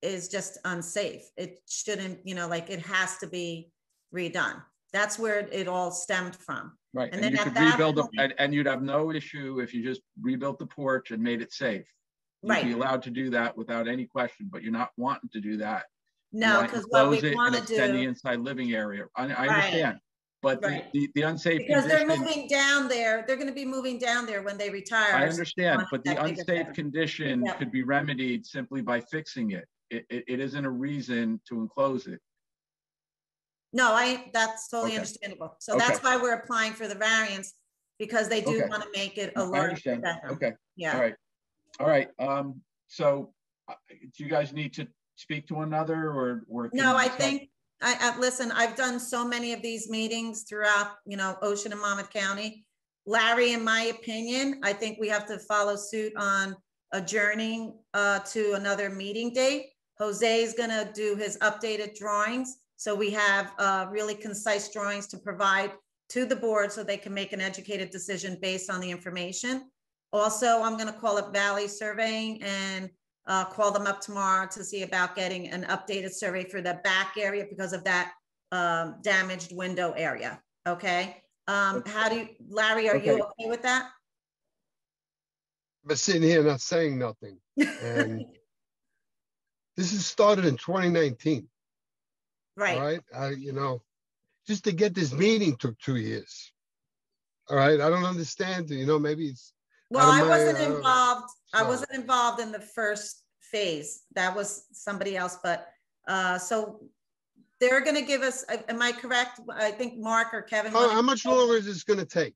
Speaker 3: is just unsafe. It shouldn't, you know, like it has to be redone. That's where it all stemmed from.
Speaker 4: Right,
Speaker 3: And
Speaker 4: and
Speaker 3: then
Speaker 4: you
Speaker 3: at
Speaker 4: could
Speaker 3: that
Speaker 4: rebuild,
Speaker 3: point-
Speaker 4: and you'd have no issue if you just rebuilt the porch and made it safe. You'd be
Speaker 3: Right.
Speaker 4: allowed to do that without any question, but you're not wanting to do that.
Speaker 3: No, because what we
Speaker 4: Close it
Speaker 3: want
Speaker 4: and
Speaker 3: to
Speaker 4: extend the
Speaker 3: do,
Speaker 4: inside living area. I
Speaker 3: Right.
Speaker 4: understand, but
Speaker 3: Right.
Speaker 4: the unsafe
Speaker 3: because they're
Speaker 4: condition,
Speaker 3: moving down there, they're going to be moving down there when they retire.
Speaker 4: I
Speaker 3: so
Speaker 4: understand,
Speaker 3: want
Speaker 4: but the
Speaker 3: that bigger
Speaker 4: unsafe
Speaker 3: bedroom.
Speaker 4: condition
Speaker 3: Yep.
Speaker 4: could be remedied simply by fixing it. It isn't a reason to enclose it.
Speaker 3: No, that's totally
Speaker 4: Okay.
Speaker 3: understandable. So
Speaker 4: Okay.
Speaker 3: that's why we're applying for the variance, because they do
Speaker 4: Okay.
Speaker 3: want to make it a
Speaker 4: I
Speaker 3: larger
Speaker 4: understand.
Speaker 3: bedroom.
Speaker 4: Okay,
Speaker 3: Yeah.
Speaker 4: all right. So do you guys need to speak to one another or? can
Speaker 3: No,
Speaker 4: you
Speaker 3: I
Speaker 4: just help?
Speaker 3: think, listen, I've done so many of these meetings throughout, Ocean and Monmouth County. Larry, in my opinion, I think we have to follow suit on adjourning to another meeting date. Jose is gonna do his updated drawings. So we have really concise drawings to provide to the board so they can make an educated decision based on the information. Also, I'm gonna call up Valley Surveying and call them up tomorrow to see about getting an updated survey for the back area because of that damaged window area. Okay. How do you, Larry, are you okay with that?
Speaker 7: But sitting here not saying nothing. And this is started in 2019.
Speaker 3: Right.
Speaker 7: All right. Just to get this meeting took 2 years. All right. I don't understand. Maybe it's.
Speaker 3: Well, I wasn't involved. I
Speaker 7: so-
Speaker 3: wasn't involved in the first phase. That was somebody else. But so they're going to give us, am I correct? I think Mark or Kevin.
Speaker 7: How much longer is this going to take?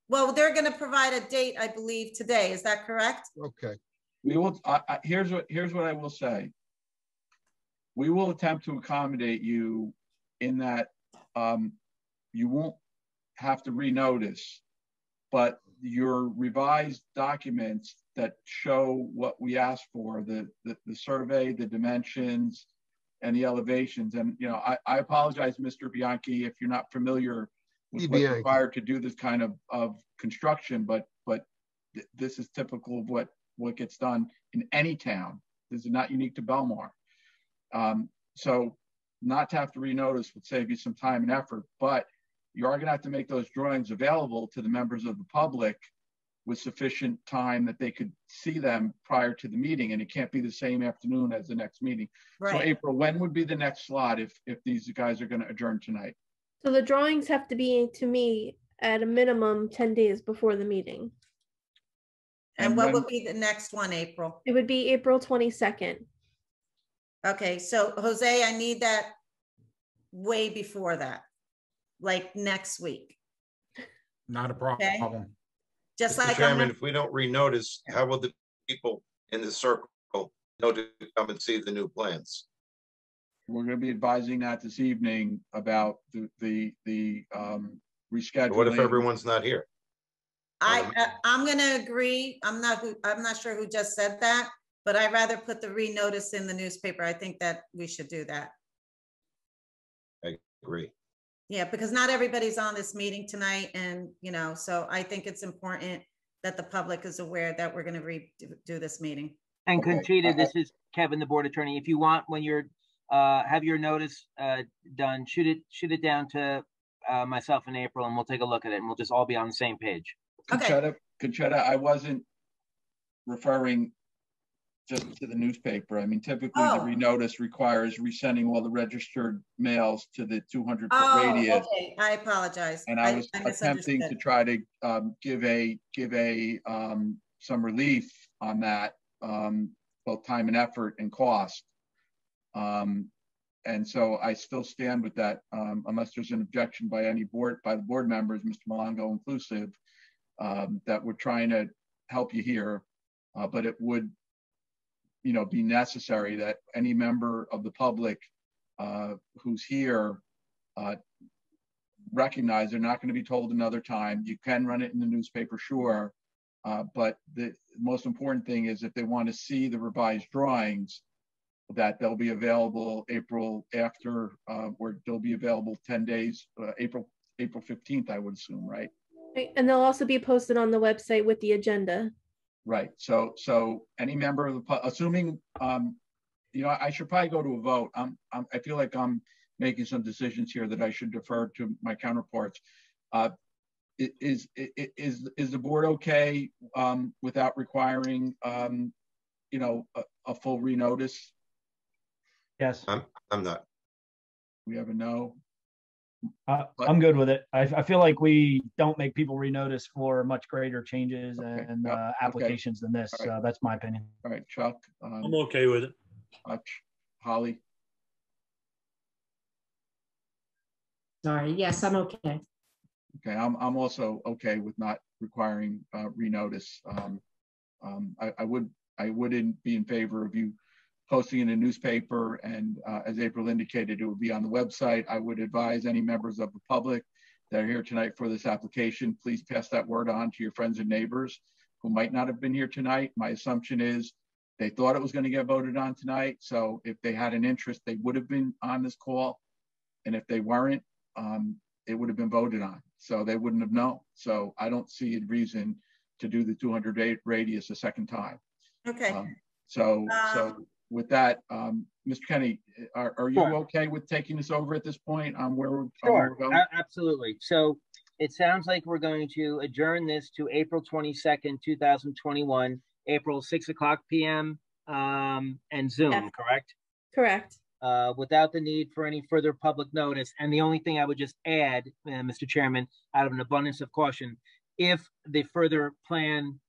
Speaker 3: Well, they're going to provide a date, I believe, today. Is that correct?
Speaker 7: Okay.
Speaker 4: We will, here's what I will say. We will attempt to accommodate you in that you won't have to renotice, but your revised documents that show what we asked for, the survey, the dimensions, and the elevations. And, I apologize, Mr. Bianchi, if you're not familiar with what's required to do this kind of construction, but this is typical of what gets done in any town. This is not unique to Belmar. So not to have to renotice would save you some time and effort, but you are going to have to make those drawings available to the members of the public with sufficient time that they could see them prior to the meeting. And it can't be the same afternoon as the next meeting. Right. So April, when would be the next slot if these guys are going to adjourn tonight?
Speaker 1: So the drawings have to be to me at a minimum 10 days before the meeting.
Speaker 3: And what would be the next one, April?
Speaker 1: It would be April 22nd.
Speaker 3: Okay, so Jose, I need that way before that, like next week.
Speaker 9: Not a problem.
Speaker 3: Okay. Just
Speaker 2: Mr.
Speaker 3: like
Speaker 2: Chairman, if we don't renotice, how will the people in the circle know to come and see the new plans?
Speaker 4: We're going to be advising that this evening about the rescheduling.
Speaker 2: What if everyone's not here?
Speaker 3: I'm going to agree. I'm not sure who just said that, but I'd rather put the renotice in the newspaper. I think that we should do that.
Speaker 2: I agree.
Speaker 3: Yeah, because not everybody's on this meeting tonight. And, so I think it's important that the public is aware that we're going to redo this meeting.
Speaker 5: And Conchita, this is Kevin, the board attorney. If you want, when you're have your notice done, shoot it down to myself in April, and we'll take a look at it, and we'll just all be on the same page.
Speaker 4: Conchita, I wasn't referring just to the newspaper. I mean, typically the renotice requires resending all the registered mails to the 200-foot radius.
Speaker 3: Okay, I apologize.
Speaker 4: And I was attempting to try to give some relief on that, both time and effort and cost. And so I still stand with that, unless there's an objection by the board members, Mr. Malongo inclusive, that we're trying to help you here, but it would, be necessary that any member of the public who's here recognize they're not going to be told another time. You can run it in the newspaper, sure, but the most important thing is if they want to see the revised drawings, that they'll be available April after, or they'll be available 10 days, April 15th, I would assume, right?
Speaker 1: And they'll also be posted on the website with the agenda.
Speaker 4: Right. So any member of the, assuming, I should probably go to a vote. I feel like I'm making some decisions here that I should defer to my counterparts. Is the board okay without requiring, you know, a full renotice?
Speaker 11: Yes.
Speaker 2: I'm not.
Speaker 4: We have a no.
Speaker 11: I'm good with it. I feel like we don't make people renotice for much greater changes and applications than this.
Speaker 4: Right.
Speaker 11: That's my opinion.
Speaker 4: All right, Chuck.
Speaker 6: I'm okay with it.
Speaker 4: Holly.
Speaker 12: Sorry. Yes, I'm okay.
Speaker 4: Okay, I'm also okay with not requiring renotice. I wouldn't be in favor of you posting in a newspaper, and as April indicated, it would be on the website. I would advise any members of the public that are here tonight for this application, please pass that word on to your friends and neighbors who might not have been here tonight. My assumption is they thought it was going to get voted on tonight, so if they had an interest, they would have been on this call, and if they weren't, it would have been voted on, so they wouldn't have known. So I don't see a reason to do the 200 radius a second time.
Speaker 3: Okay.
Speaker 4: So with that, Mr. Kenny, are you okay with taking this over at this point on where we're going?
Speaker 5: Absolutely. So it sounds like we're going to adjourn this to April 22nd, 2021, April 6:00 p.m. And Zoom,
Speaker 1: Yes.
Speaker 5: correct?
Speaker 1: Correct.
Speaker 5: Without the need for any further public notice. And the only thing I would just add, Mr. Chairman, out of an abundance of caution, if the further plan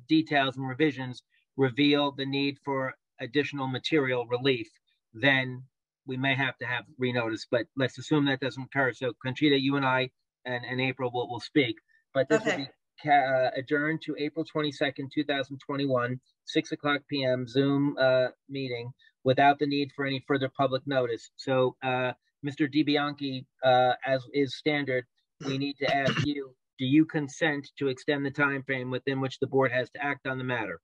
Speaker 5: details and revisions reveal the need for additional material relief, then we may have to have renotice, but let's assume that doesn't occur. So Conchita, you and I and April will speak, but this will be adjourned to April 22nd, 2021, 6:00 p.m. Zoom meeting without the need for any further public notice. So Mr. DiBianchi, as is standard, we need to ask you, do you consent to extend the time frame within which the board has to act on the matter?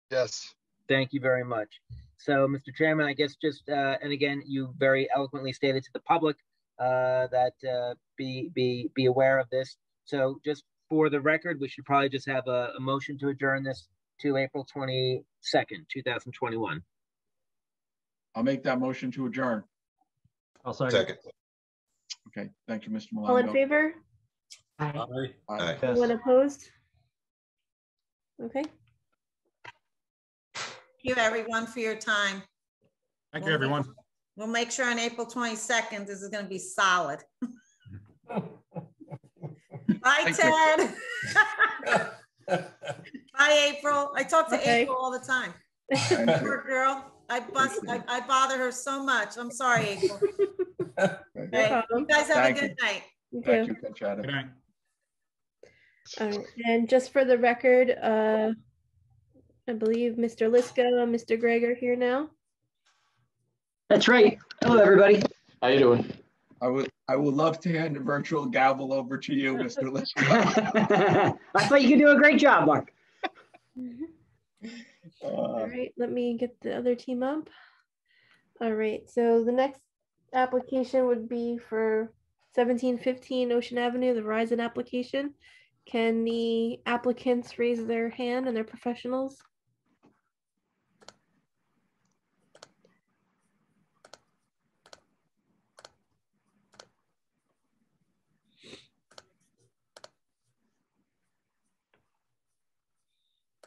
Speaker 7: Yes.
Speaker 5: Thank you very much. So, Mr. Chairman, I guess just, and again, you very eloquently stated to the public that be aware of this. So just for the record, we should probably just have a motion to adjourn this to April 22nd, 2021.
Speaker 4: I'll make that motion to adjourn.
Speaker 11: I'll second.
Speaker 4: Okay, thank you, Mr. Milano.
Speaker 1: All in favor?
Speaker 12: Aye.
Speaker 6: Aye.
Speaker 1: Anyone opposed? Okay.
Speaker 3: Thank you, everyone, for your time.
Speaker 9: Thank you, everyone.
Speaker 3: We'll make sure on April 22nd, this is going to be solid. Bye, Ted. Bye, April. I talk to April all the time. Poor girl. I bother her so much. I'm sorry, April. Okay. You guys have a good night.
Speaker 4: Thank you, Conchita.
Speaker 9: Good night.
Speaker 1: And just for the record, I believe Mr. Liska and Mr. Gregg are here now.
Speaker 13: That's right. Hello, everybody. How you doing?
Speaker 4: I would love to hand the virtual gavel over to you, Mr. Liska.
Speaker 13: I thought you could do a great job, Mark.
Speaker 1: All right, let me get the other team up. All right, so the next application would be for 1715 Ocean Avenue, the Verizon application. Can the applicants raise their hand and their professionals?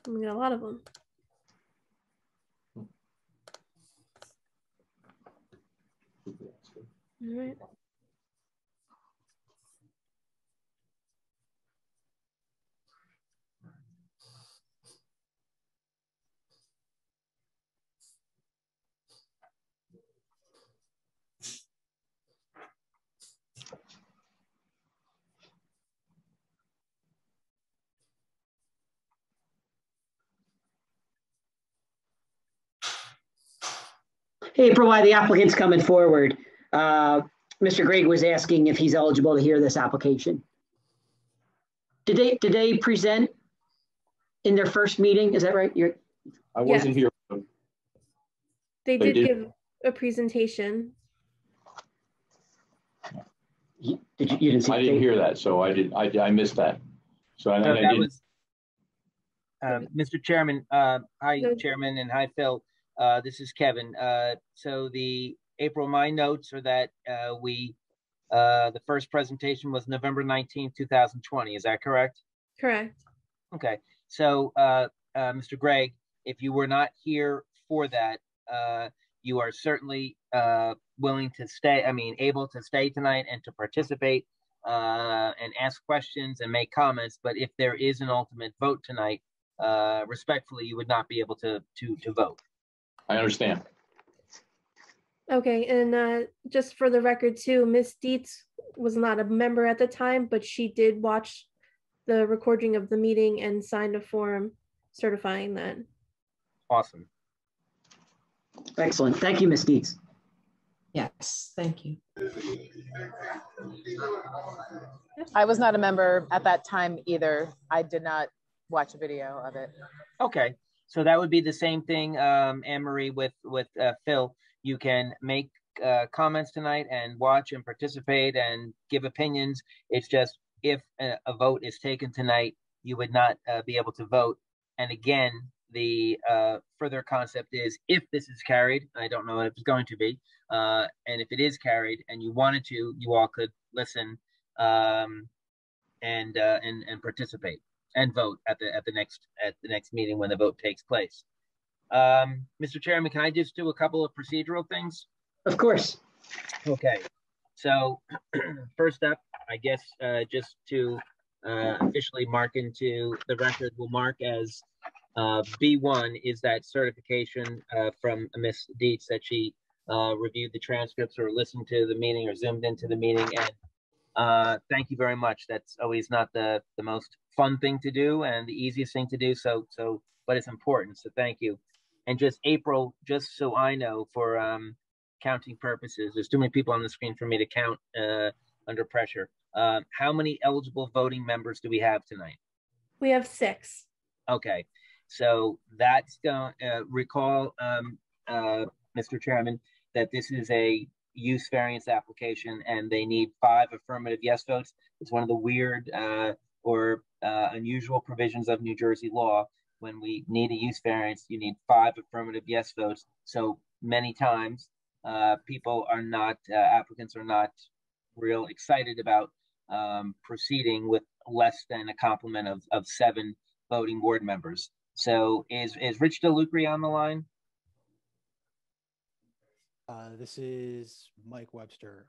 Speaker 1: We got a lot of them. All right.
Speaker 13: Hey, April, while the applicant's coming forward, Mr. Gregg was asking if he's eligible to hear this application. Did they present in their first meeting? Is that right?
Speaker 14: I wasn't here.
Speaker 1: They did give a presentation.
Speaker 13: You didn't see?
Speaker 14: I didn't hear that, so I missed that. So I didn't.
Speaker 5: Mr. Chairman, hi, Chairman, and hi, Phil. This is Kevin. So the April, my notes are that the first presentation was November 19th, 2020. Is that correct?
Speaker 1: Correct.
Speaker 5: Okay. So, Mr. Gregg, if you were not here for that, you are certainly willing to stay, able to stay tonight and to participate and ask questions and make comments. But if there is an ultimate vote tonight, respectfully, you would not be able to vote.
Speaker 14: I understand.
Speaker 1: Okay, and just for the record too, Miss Dietz was not a member at the time, but she did watch the recording of the meeting and signed a form certifying that.
Speaker 5: Awesome.
Speaker 13: Excellent. Thank you, Ms. Dietz.
Speaker 12: Yes, thank you.
Speaker 15: I was not a member at that time either. I did not watch a video of it.
Speaker 5: Okay, so that would be the same thing, Anne-Marie, with Phil. You can make comments tonight and watch and participate and give opinions. It's just if a vote is taken tonight, you would not be able to vote. And again, the further concept is if this is carried, I don't know if it's going to be, and if it is carried and you wanted to, you all could listen and participate and vote at the next meeting when the vote takes place. Mr. Chairman, can I just do a couple of procedural things?
Speaker 13: Of course.
Speaker 5: Okay. So first up, I guess just to officially mark into the record, we'll mark as B1 is that certification from Ms. Dietz that she reviewed the transcripts or listened to the meeting or zoomed into the meeting. And thank you very much. That's always not the most fun thing to do and the easiest thing to do. But it's important. So thank you. And just April, just so I know for counting purposes, there's too many people on the screen for me to count under pressure. How many eligible voting members do we have tonight?
Speaker 1: We have 6.
Speaker 5: Okay, so that's going recall, Mr. Chairman, that this is a use variance application and they need 5 affirmative yes votes. It's one of the weird or unusual provisions of New Jersey law. When we need a use variance, you need 5 affirmative yes votes. So many times people are not, applicants are not real excited about proceeding with less than a complement of 7 voting board members. So is Rich DeLucri on the line?
Speaker 16: This is Mike Webster.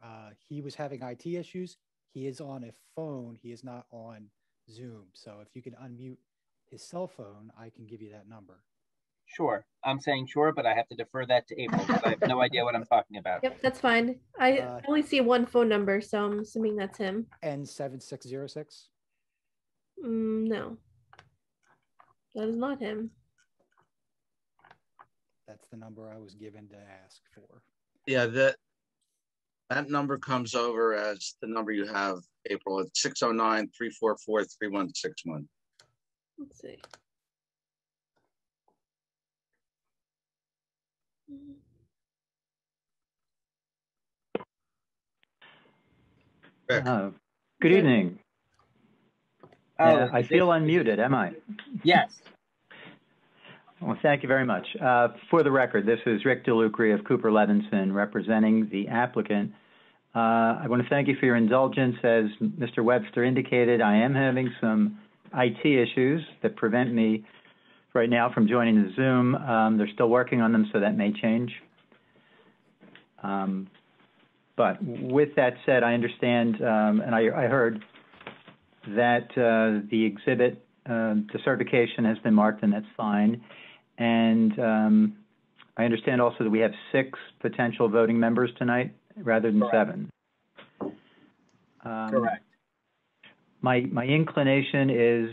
Speaker 16: He was having IT issues. He is on a phone. He is not on Zoom. So if you can unmute his cell phone, I can give you that number.
Speaker 5: Sure. I'm saying sure, but I have to defer that to April because I have no idea what I'm talking about.
Speaker 1: Yep, that's fine. I only see one phone number, so I'm assuming that's him.
Speaker 16: N7606?
Speaker 1: No. That is not him.
Speaker 16: That's the number I was given to ask for.
Speaker 17: Yeah, that number comes over as the number you have, April. It's 609-344-3161.
Speaker 1: Let's see.
Speaker 18: Good evening. I feel unmuted, am I?
Speaker 5: Yes.
Speaker 18: Well, thank you very much. For the record, this is Rick DeLucri of Cooper Levinson representing the applicant. I want to thank you for your indulgence. As Mr. Webster indicated, I am having some IT issues that prevent me right now from joining the Zoom. They're still working on them, so that may change. But with that said, I understand, and I heard that the exhibit, the certification has been marked, and that's fine. And I understand also that we have 6 potential voting members tonight rather than
Speaker 5: Correct.
Speaker 18: 7.
Speaker 5: Correct.
Speaker 18: My inclination is,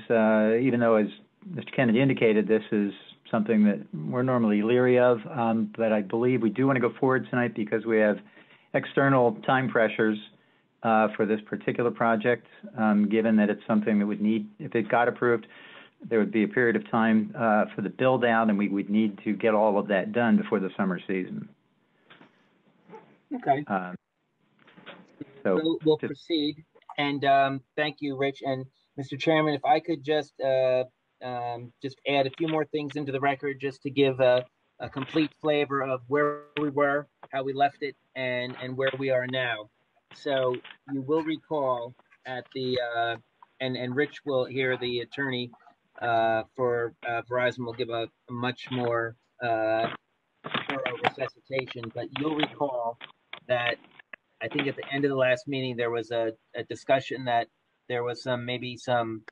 Speaker 18: even though, as Mr. Kennedy indicated, this is something that we're normally leery of, but I believe we do want to go forward tonight because we have external time pressures for this particular project, given that it's something that would need, if it got approved, there would be a period of time for the build out, and we would need to get all of that done before the summer season.
Speaker 5: Okay. So we'll proceed. And thank you, Rich. And Mr. Chairman, if I could just add a few more things into the record just to give a complete flavor of where we were how we left it and where we are now. So you will recall at the and Rich will hear the attorney for Verizon will give a much more thorough resuscitation, but you'll recall that I think at the end of the last meeting there was a discussion that there was maybe some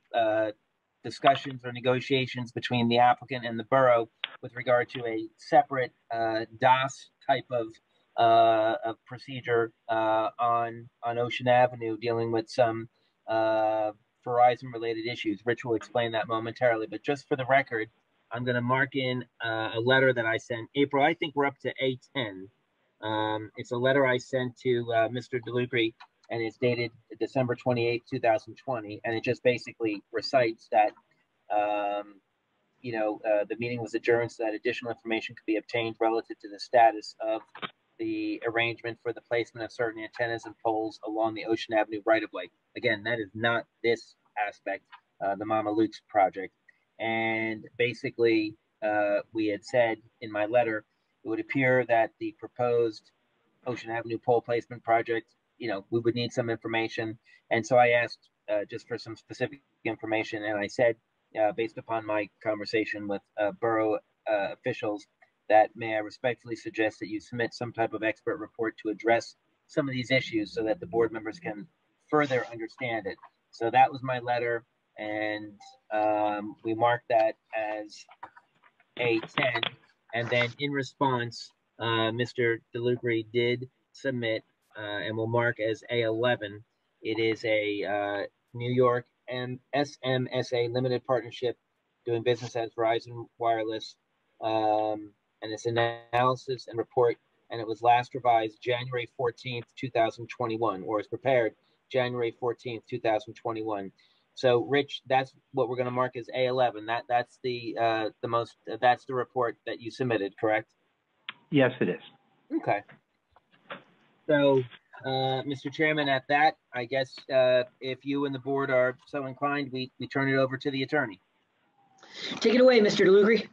Speaker 5: discussions or negotiations between the applicant and the borough with regard to a separate DOS type of procedure on Ocean Avenue dealing with some Verizon related issues. Rich will explain that momentarily, but just for the record, I'm going to mark in a letter that I sent April. I think we're up to A10. It's a letter I sent to Mr. DeLugri, and it's dated December 28, 2020. And it just basically recites that, the meeting was adjourned so that additional information could be obtained relative to the status of the arrangement for the placement of certain antennas and poles along the Ocean Avenue right-of-way. Again, that is not this aspect, the Mama Luke's project. And basically, we had said in my letter, it would appear that the proposed Ocean Avenue pole placement project, we would need some information. And so I asked just for some specific information. And I said, based upon my conversation with borough officials, that may I respectfully suggest that you submit some type of expert report to address some of these issues so that the board members can further understand it. So that was my letter. And we marked that as A10. And then in response, Mr. DeLugri did submit, and we'll mark as A11. It is a New York SMSA limited partnership doing business as Verizon Wireless. And it's an analysis and report, and it was last revised January 14th, 2021, or is prepared January 14th, 2021. So, Rich, that's what we're going to mark as A11. That's that's the report that you submitted, correct?
Speaker 18: Yes, it is.
Speaker 5: Okay. So, Mr. Chairman, at that, I guess if you and the board are so inclined, we turn it over to the attorney.
Speaker 13: Take it away, Mr. DeLugri.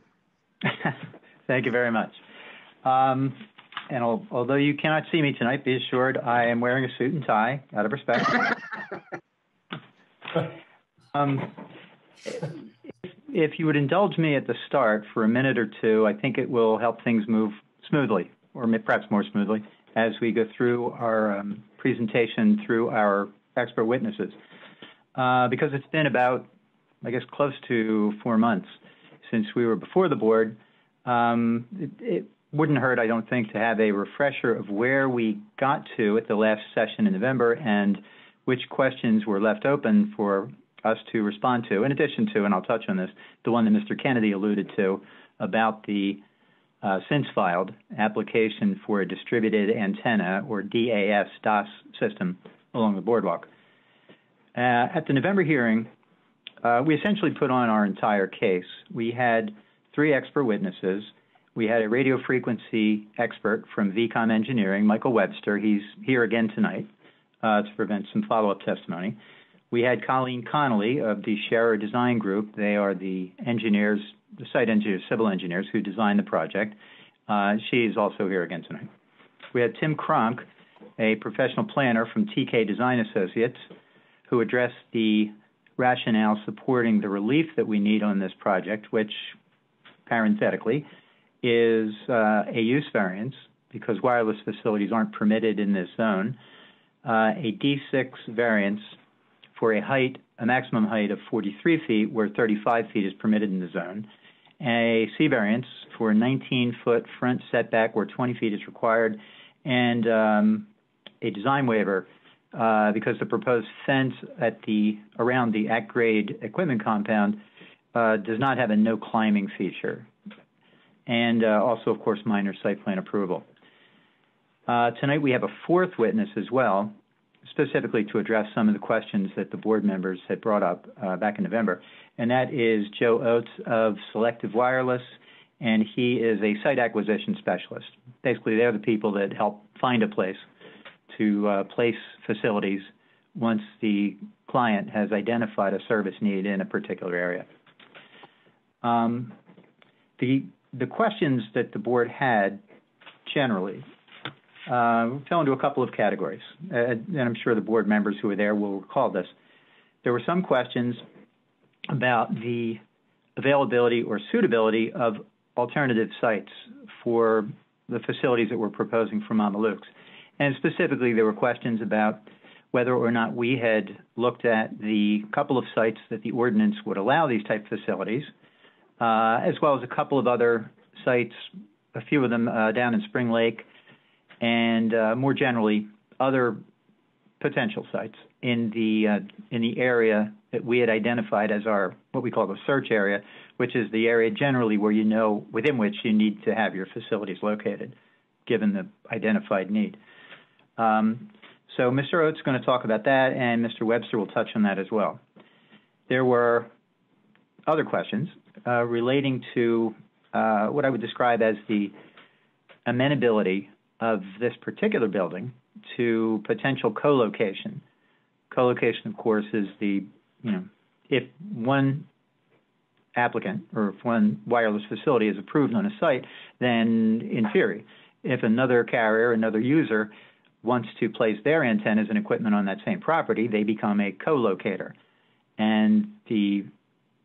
Speaker 18: Thank you very much. And although you cannot see me tonight, be assured I am wearing a suit and tie out of respect. If you would indulge me at the start for a minute or two, I think it will help things move smoothly, or perhaps more smoothly, as we go through our presentation through our expert witnesses. Because it's been about, I guess, close to 4 months since we were before the board. It wouldn't hurt, I don't think, to have a refresher of where we got to at the last session in November and which questions were left open for us to respond to, in addition to, and I'll touch on this, the one that Mr. Kennedy alluded to about the since filed application for a distributed antenna, or DAS system along the boardwalk. At the November hearing, we essentially put on our entire case. We had 3 expert witnesses. We had a radio frequency expert from VCOM Engineering, Michael Webster. He's here again tonight to prevent some follow-up testimony. We had Colleen Connolly of the Scherer Design Group. They are the engineers, the site engineers, civil engineers who designed the project. She's also here again tonight. We had Tim Kronk, a professional planner from TK Design Associates, who addressed the rationale supporting the relief that we need on this project, which parenthetically is a use variance because wireless facilities aren't permitted in this zone, a D6 variance for a maximum height of 43 feet where 35 feet is permitted in the zone, a C variance for a 19-foot front setback where 20 feet is required, and a design waiver because the proposed fence around the at-grade equipment compound does not have a no climbing feature, and also, of course, minor site plan approval. Tonight we have a 4th witness as well, specifically to address some of the questions that the board members had brought up back in November, and that is Joe Oates of Selective Wireless, and he is a site acquisition specialist. Basically, they're the people that help find a place to place facilities once the client has identified a service need in a particular area. The questions that the board had generally fell into a couple of categories, and I'm sure the board members who were there will recall this. There were some questions about the availability or suitability of alternative sites for the facilities that we're proposing for Mama Luke's. And specifically, there were questions about whether or not we had looked at the couple of sites that the ordinance would allow these type facilities, as well as a couple of other sites, a few of them down in Spring Lake, and more generally, other potential sites in the area that we had identified as our, what we call the search area, which is the area generally where you know within which you need to have your facilities located, given the identified need. So Mr. Oates is going to talk about that, and Mr. Webster will touch on that as well. There were other questions relating to what I would describe as the amenability of this particular building to potential co-location. Co-location, of course, is the, if one applicant or if one wireless facility is approved on a site, then in theory, if another carrier, another user wants to place their antennas and equipment on that same property, they become a co-locator. And the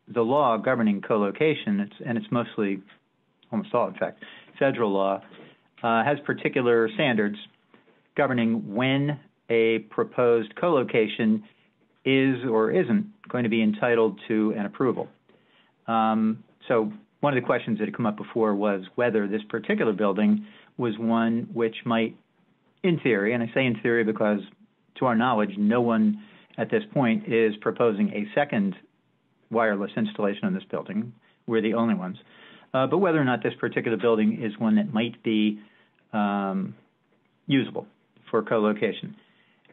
Speaker 18: law governing co-location, and it's mostly, almost all in fact, federal law, has particular standards governing when a proposed co-location is or isn't going to be entitled to an approval. So one of the questions that had come up before was whether this particular building was one which might, in theory, and I say in theory because to our knowledge, no one at this point is proposing a second wireless installation on this building. We're the only ones. But whether or not this particular building is one that might be usable for co-location.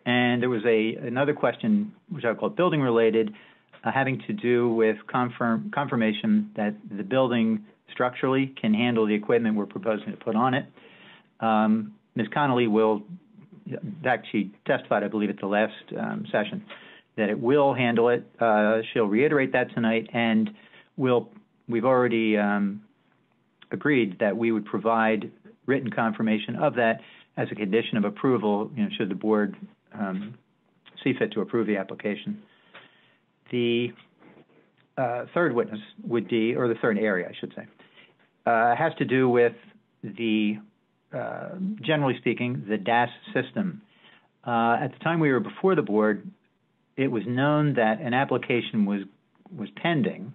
Speaker 18: And there was another question, which I would call building related, having to do with confirmation that the building structurally can handle the equipment we're proposing to put on it. Ms. Connolly will, in fact, she testified, I believe, at the last session, that it will handle it. She'll reiterate that tonight, and we've already agreed that we would provide written confirmation of that as a condition of approval, should the board see fit to approve the application. The third witness would be, or the third area, I should say, has to do with the, generally speaking, the DAS system. At the time we were before the board, it was known that an application was pending,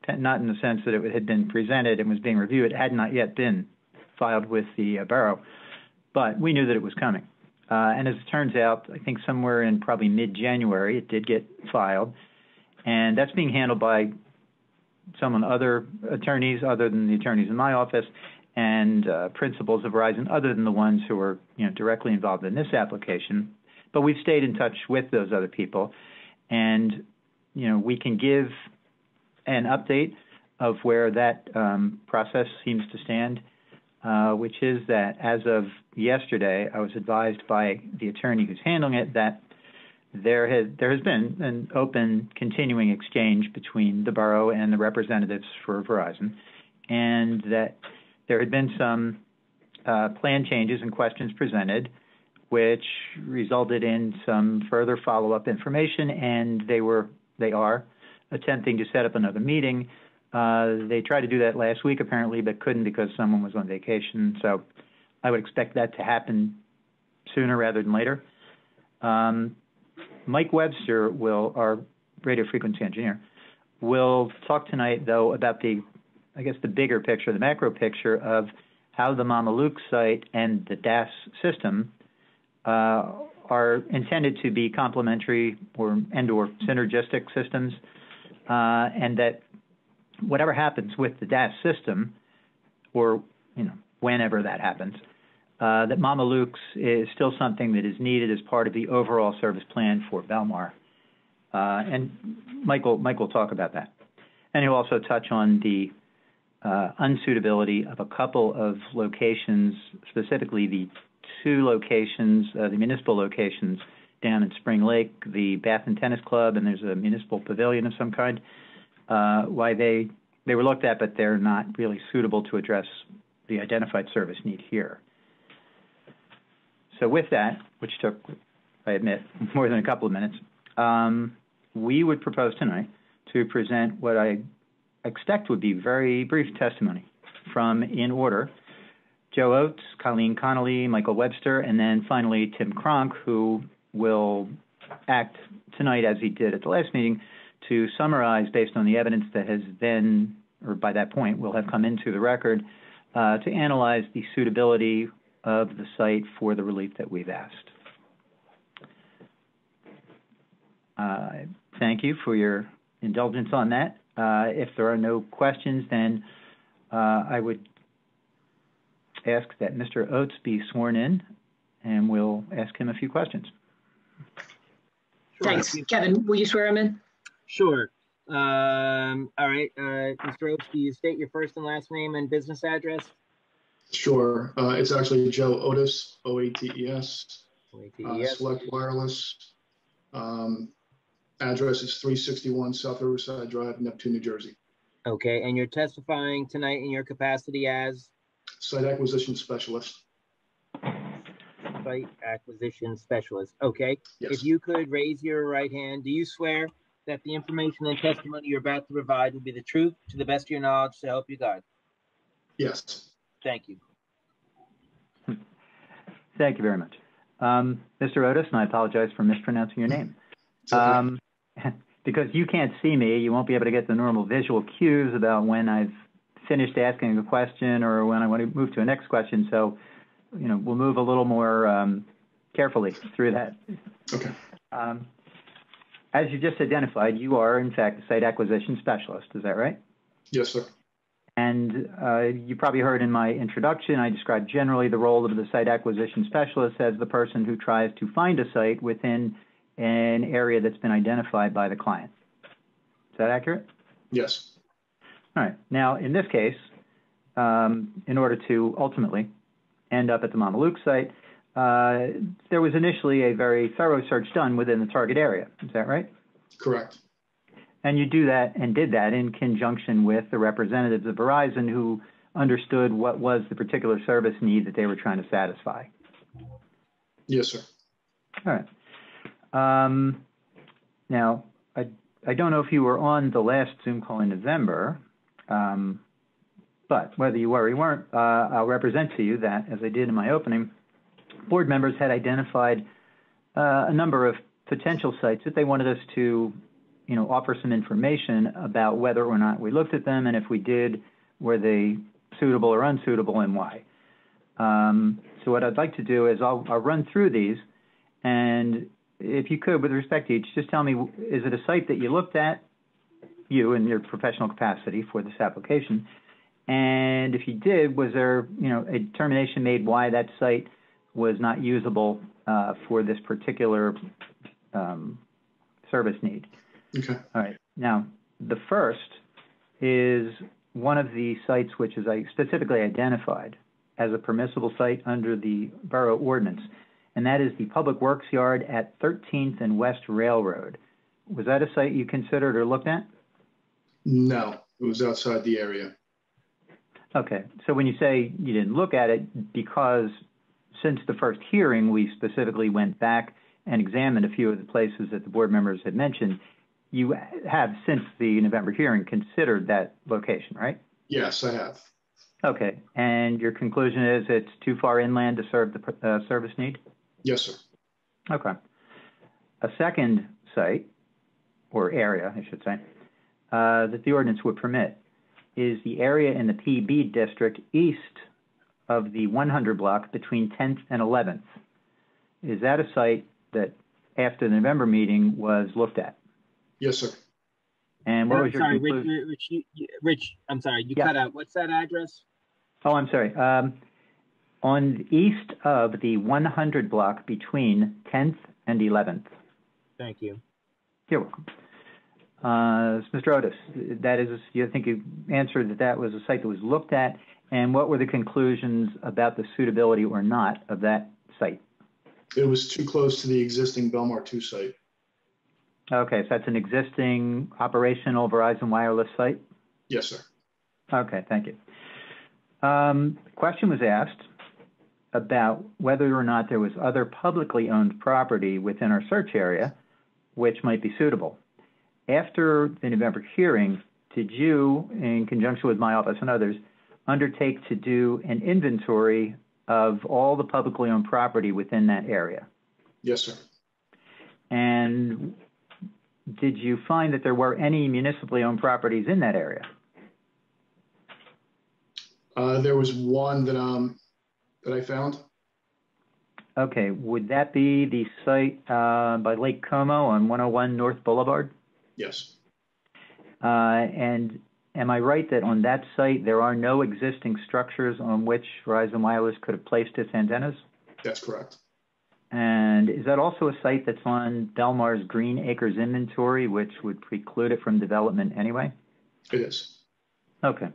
Speaker 18: not in the sense that it had been presented and was being reviewed. It had not yet been filed with the borough, but we knew that it was coming. And as it turns out, I think somewhere in probably mid-January, it did get filed. And that's being handled by other attorneys other than the attorneys in my office and principals of Verizon other than the ones who are directly involved in this application. But we've stayed in touch with those other people. And, we can give an update of where that process seems to stand, which is that as of yesterday, I was advised by the attorney who's handling it that there has been an open, continuing exchange between the borough and the representatives for Verizon, and that there had been some plan changes and questions presented, which resulted in some further follow-up information, and they are attempting to set up another meeting. They tried to do that last week, apparently, but couldn't because someone was on vacation. So I would expect that to happen sooner rather than later. Mike Webster our radio frequency engineer, will talk tonight, though, about the bigger picture, the macro picture of how the Mama Luke site and the DAS system are intended to be complementary or synergistic systems, and that whatever happens with the DAS system, or whenever that happens, that Mama Luke's is still something that is needed as part of the overall service plan for Belmar. And Mike will talk about that. And he'll also touch on the unsuitability of a couple of locations, specifically the two locations, the municipal locations down in Spring Lake, the Bath and Tennis Club, and there's a municipal pavilion of some kind. Why they were looked at, but they're not really suitable to address the identified service need here. So with that, which took, I admit, more than a couple of minutes, we would propose tonight to present what I expect would be very brief testimony from, in order, Joe Oates, Colleen Connolly, Michael Webster, and then finally Tim Cronk, who will act tonight as he did at the last meeting to summarize based on the evidence that has then, or by that point, will have come into the record to analyze the suitability of the site for the relief that we've asked. Thank you for your indulgence on that. If there are no questions, then I would ask that Mr. Oates be sworn in, and we'll ask him a few questions.
Speaker 13: Sure. Thanks. Kevin, will you swear him in?
Speaker 5: Sure. All right. Mr. Oates, do you state your first and last name and business address?
Speaker 19: Sure. It's actually Joe Otis, O-A-T-E-S.
Speaker 5: O-A-T-E-S.
Speaker 19: Select Wireless. Address is 361 South Riverside Drive, Neptune, New Jersey.
Speaker 5: Okay, and you're testifying tonight in your capacity as?
Speaker 19: Site Acquisition Specialist.
Speaker 5: Site Acquisition Specialist. Okay.
Speaker 19: Yes.
Speaker 5: If you could raise your right hand, do you swear that the information and testimony you're about to provide will be the truth, to the best of your knowledge, to help you God?
Speaker 19: Yes.
Speaker 5: Thank you.
Speaker 18: Thank you very much. Mr. Otis, and I apologize for mispronouncing your name. Okay. Because you can't see me, you won't be able to get the normal visual cues about when I've finished asking a question or when I want to move to a next question. So, you know, we'll move a little more carefully through that.
Speaker 19: Okay.
Speaker 18: As you just identified, you are, in fact, a site acquisition specialist. Is that right?
Speaker 19: Yes, sir.
Speaker 18: And you probably heard in my introduction, I described generally the role of the site acquisition specialist as the person who tries to find a site within an area that's been identified by the client. Is that accurate?
Speaker 19: Yes.
Speaker 18: All right. Now, in this case, in order to ultimately end up at the Mama Luke site, there was initially a very thorough search done within the target area. Is that right?
Speaker 19: Correct.
Speaker 18: And you do that and did that in conjunction with the representatives of Verizon who understood what was the particular service need that they were trying to satisfy.
Speaker 19: Yes, sir.
Speaker 18: All right. Now, I don't know if you were on the last Zoom call in November, but whether you were or you weren't, I'll represent to you that, as I did in my opening, board members had identified a number of potential sites that they wanted us to, you know, offer some information about whether or not we looked at them, and if we did, were they suitable or unsuitable, and why. So what I'd like to do is I'll run through these, and if you could, with respect to each, just tell me, is it a site that you looked at, you in your professional capacity for this application? And if you did, was there, you know, a determination made why that site was not usable for this particular service need?
Speaker 19: Okay.
Speaker 18: All right. Now, the first is one of the sites which is specifically identified as a permissible site under the borough ordinance, and that is the Public Works Yard at 13th and West Railroad. Was that a site you considered or looked at?
Speaker 19: No, it was outside the area.
Speaker 18: Okay. So when you say you didn't look at it, because since the first hearing, we specifically went back and examined a few of the places that the board members had mentioned, you have, since the November hearing, considered that location, right?
Speaker 19: Yes, I have.
Speaker 18: Okay. And your conclusion is it's too far inland to serve the service need?
Speaker 19: Yes, sir.
Speaker 18: Okay. A second site, or area, I should say, that the ordinance would permit is the area in the PB district east of the 100 block between 10th and 11th. Is that a site that, after the November meeting, was looked at?
Speaker 19: Yes, sir.
Speaker 18: And what was your conclusion?
Speaker 5: Rich, I'm sorry, you cut out. What's that address?
Speaker 18: Oh, I'm sorry. On east of the 100 block between 10th and 11th.
Speaker 5: Thank you.
Speaker 18: You're welcome. Mr. Otis, that is, I think you answered that that was a site that was looked at, and what were the conclusions about the suitability or not of that site?
Speaker 19: It was too close to the existing Belmar 2 site.
Speaker 18: Okay, so that's an existing operational Verizon wireless site?
Speaker 19: Yes, sir.
Speaker 18: Okay, thank you. Question was asked about whether or not there was other publicly owned property within our search area which might be suitable. After the November hearing, did you, in conjunction with my office and others, undertake to do an inventory of all the publicly owned property within that area?
Speaker 19: Yes, sir.
Speaker 18: And did you find that there were any municipally owned properties in that area?
Speaker 19: There was one that I found.
Speaker 18: Okay, would that be the site by Lake Como on 101 North Boulevard?
Speaker 19: Yes.
Speaker 18: And am I right that on that site there are no existing structures on which Verizon Wireless could have placed its antennas?
Speaker 19: That's correct.
Speaker 18: And is that also a site that's on Belmar's Green Acres inventory, which would preclude it from development anyway?
Speaker 19: It is.
Speaker 18: Okay.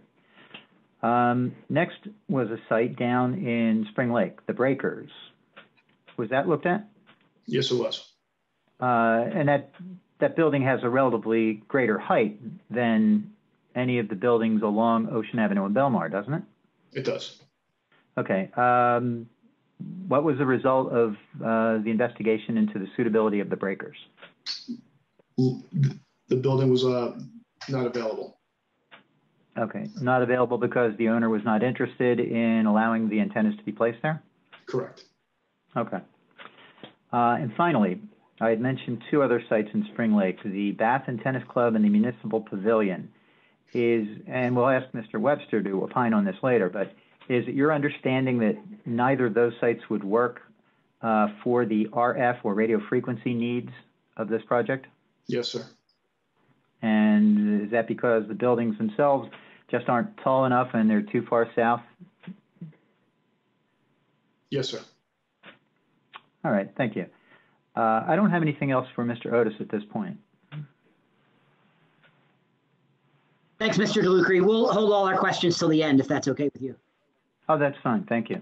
Speaker 18: Next was a site down in Spring Lake, the Breakers. Was that looked at?
Speaker 19: Yes, it was.
Speaker 18: And that building has a relatively greater height than any of the buildings along Ocean Avenue in Belmar, doesn't it?
Speaker 19: It does.
Speaker 18: Okay. What was the result of the investigation into the suitability of the breakers?
Speaker 19: The building was not available.
Speaker 18: Okay. Not available because the owner was not interested in allowing the antennas to be placed there?
Speaker 19: Correct.
Speaker 18: Okay. And finally, I had mentioned two other sites in Spring Lake, the Bath and Tennis Club and the Municipal Pavilion. And we'll ask Mr. Webster to opine on this later, but is it your understanding that neither of those sites would work for the RF or radio frequency needs of this project?
Speaker 19: Yes, sir.
Speaker 18: And is that because the buildings themselves just aren't tall enough and they're too far south?
Speaker 19: Yes, sir.
Speaker 18: All right, thank you. I don't have anything else for Mr. Otis at this point.
Speaker 13: Thanks, Mr. DeLucre. We'll hold all our questions till the end, if that's okay with you.
Speaker 18: Oh, that's fine. Thank you.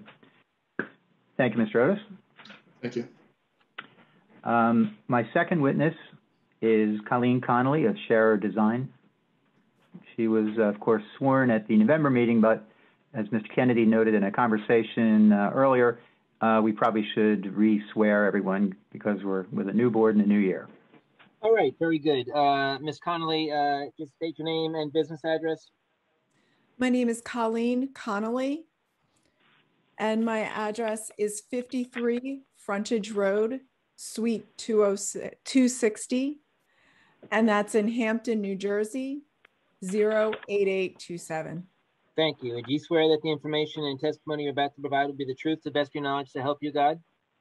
Speaker 18: Thank you, Mr. Otis.
Speaker 19: Thank you.
Speaker 18: My second witness is Colleen Connolly of Scherer Design. She was, of course, sworn at the November meeting, but as Mr. Kennedy noted in a conversation earlier, we probably should re-swear everyone because we're with a new board and a new year.
Speaker 5: All right, very good. Ms. Connolly, just state your name and business address.
Speaker 20: My name is Colleen Connolly, and my address is 53 Frontage Road, Suite 260, and that's in Hampton, New Jersey, 08827.
Speaker 5: Thank you. Do you swear that the information and testimony you're about to provide will be the truth, to the best of your knowledge, to help you God?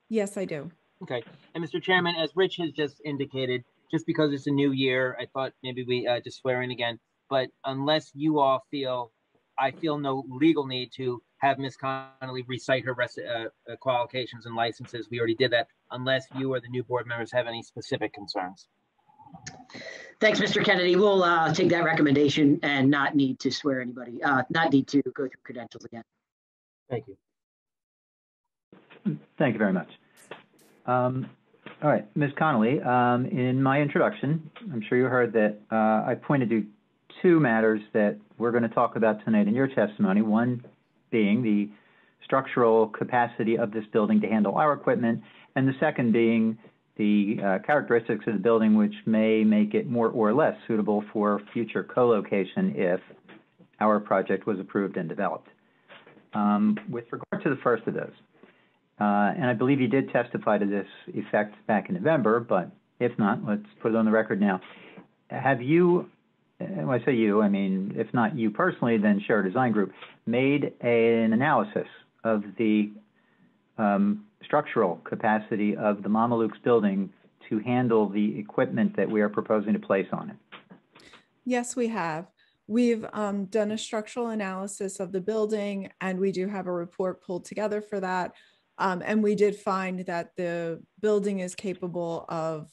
Speaker 20: Yes, I do.
Speaker 5: Okay. And Mr. Chairman, as Rich has just indicated, just because it's a new year, I thought maybe we just swear in again. But unless you all feel, I feel no legal need to have Ms. Connolly recite her qualifications and licenses. We already did that, unless you or the new board members have any specific concerns.
Speaker 13: Thanks, Mr. Kennedy. We'll take that recommendation and not need to swear anybody, not need to go through credentials again.
Speaker 5: Thank you.
Speaker 18: Thank you very much. All right, Ms. Connolly, in my introduction, I'm sure you heard that I pointed to two matters that we're going to talk about tonight in your testimony, one being the structural capacity of this building to handle our equipment, and the second being the characteristics of the building which may make it more or less suitable for future co-location if our project was approved and developed. With regard to the first of those, and I believe you did testify to this effect back in November, but if not, let's put it on the record now. Have you, when I say you, I mean, if not you personally, then Scherer Design Group, made an analysis of the structural capacity of the Mama Luke's building to handle the equipment that we are proposing to place on it?
Speaker 20: Yes, we have. We've done a structural analysis of the building, and we do have a report pulled together for that. And we did find that the building is capable of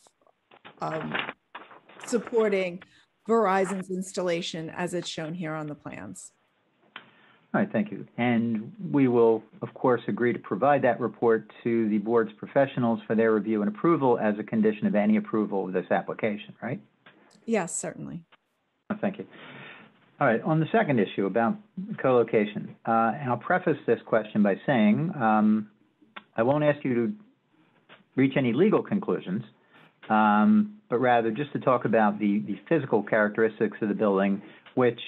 Speaker 20: supporting Verizon's installation as it's shown here on the plans.
Speaker 18: All right, thank you. And we will, of course, agree to provide that report to the board's professionals for their review and approval as a condition of any approval of this application, right?
Speaker 20: Yes, certainly.
Speaker 18: Thank you. All right, on the second issue about co-location, and I'll preface this question by saying I won't ask you to reach any legal conclusions, but rather just to talk about the physical characteristics of the building, which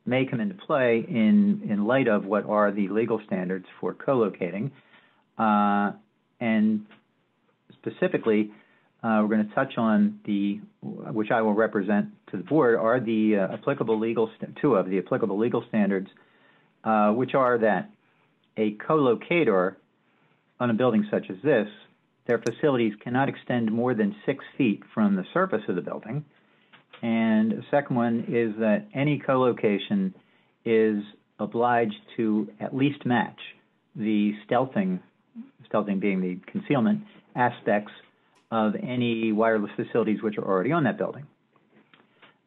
Speaker 18: may come into play in light of what are the legal standards for co-locating. And specifically, we're going to touch on which I will represent to the board, are the two of the applicable legal standards, which are that a co-locator on a building such as this, their facilities cannot extend more than 6 feet from the surface of the building. And the second one is that any co-location is obliged to at least match the stealthing being the concealment aspects of any wireless facilities which are already on that building.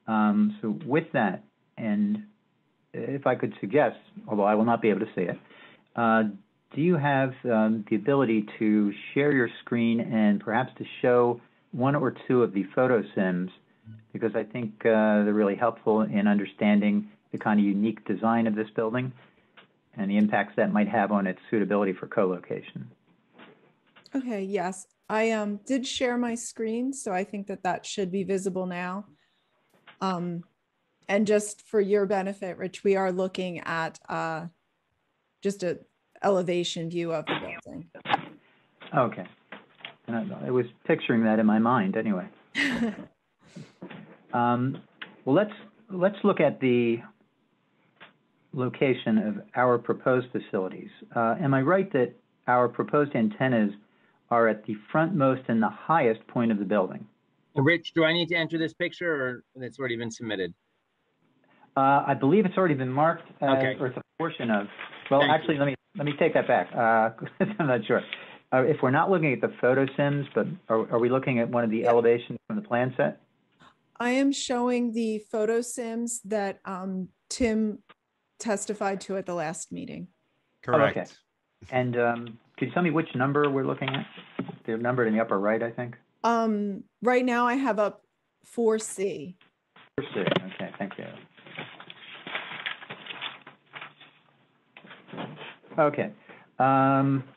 Speaker 18: So with that, and if I could suggest, although I will not be able to see it, do you have the ability to share your screen and perhaps to show one or two of the photo sims, because I think they're really helpful in understanding the kind of unique design of this building and the impacts that might have on its suitability for co-location.
Speaker 20: Okay, yes. I did share my screen, so I think that should be visible now. And just for your benefit, Rich, we are looking at just an elevation view of the building.
Speaker 18: Okay. And I was picturing that in my mind anyway. Well, let's look at the location of our proposed facilities. Am I right that our proposed antennas are at the frontmost and the highest point of the building?
Speaker 5: Rich, do I need to enter this picture, or it's already been submitted?
Speaker 18: I believe it's already been marked as,
Speaker 5: okay.
Speaker 18: Or it's a portion of. Well,
Speaker 5: Thank
Speaker 18: actually,
Speaker 5: you.
Speaker 18: let me take that back. I'm not sure. If we're not looking at the photo sims, but are we looking at one of the elevations from the plan set?
Speaker 20: I am showing the photo sims that Tim testified to at the last meeting.
Speaker 18: Correct. Oh, okay. And could you tell me which number we're looking at? They're numbered in the upper right, I think.
Speaker 20: Right now I have up 4C.
Speaker 18: 4C. Okay, thank you. Okay.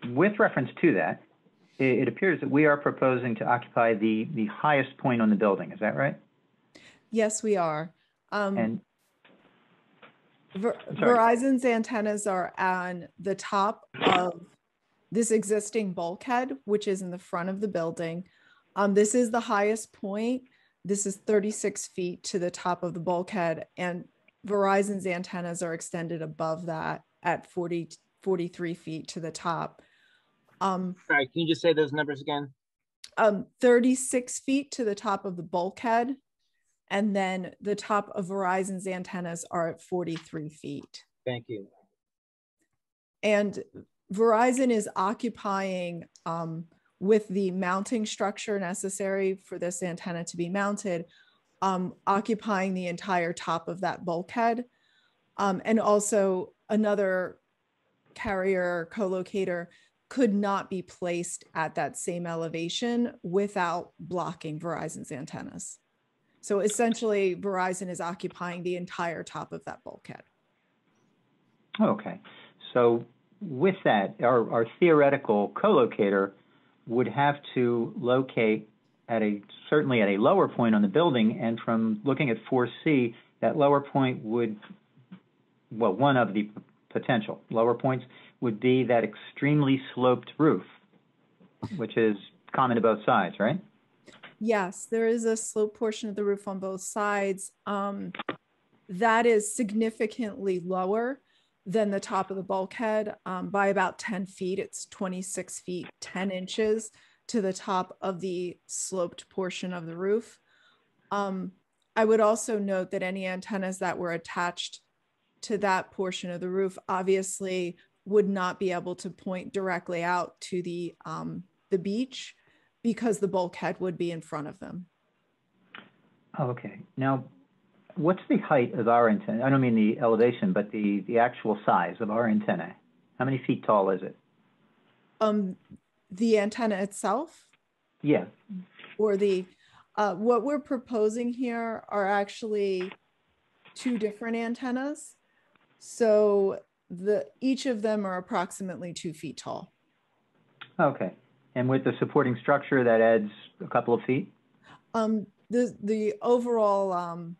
Speaker 18: With reference to that, it appears that we are proposing to occupy the highest point on the building. Is that right?
Speaker 20: Yes, we are.
Speaker 18: And
Speaker 20: Verizon's antennas are on the top of this existing bulkhead, which is in the front of the building. This is the highest point. This is 36 feet to the top of the bulkhead, and Verizon's antennas are extended above that at 43 feet to the top.
Speaker 5: Sorry, can you just say those numbers again?
Speaker 20: 36 feet to the top of the bulkhead, and then the top of Verizon's antennas are at 43 feet.
Speaker 5: Thank you.
Speaker 20: And Verizon is occupying, with the mounting structure necessary for this antenna to be mounted, occupying the entire top of that bulkhead. And also another carrier co-locator could not be placed at that same elevation without blocking Verizon's antennas. So essentially, Verizon is occupying the entire top of that bulkhead.
Speaker 18: Okay. So with that, our theoretical co-locator would have to locate certainly at a lower point on the building, and from looking at 4C, that lower point would, well, one of the potential lower points would be that extremely sloped roof, which is common to both sides, right?
Speaker 20: Yes, there is a sloped portion of the roof on both sides. That is significantly lower than the top of the bulkhead by about 10 feet. It's 26 feet, 10 inches to the top of the sloped portion of the roof. I would also note that any antennas that were attached to that portion of the roof obviously would not be able to point directly out to the beach, because the bulkhead would be in front of them.
Speaker 18: Oh, okay. Now, what's the height of our antenna? I don't mean the elevation, but the actual size of our antenna. How many feet tall is it?
Speaker 20: The antenna itself?
Speaker 18: Yeah.
Speaker 20: Or the, what we're proposing here are actually two different antennas. So each of them are approximately 2 feet tall.
Speaker 18: Okay. And with the supporting structure, that adds a couple of feet?
Speaker 20: The overall,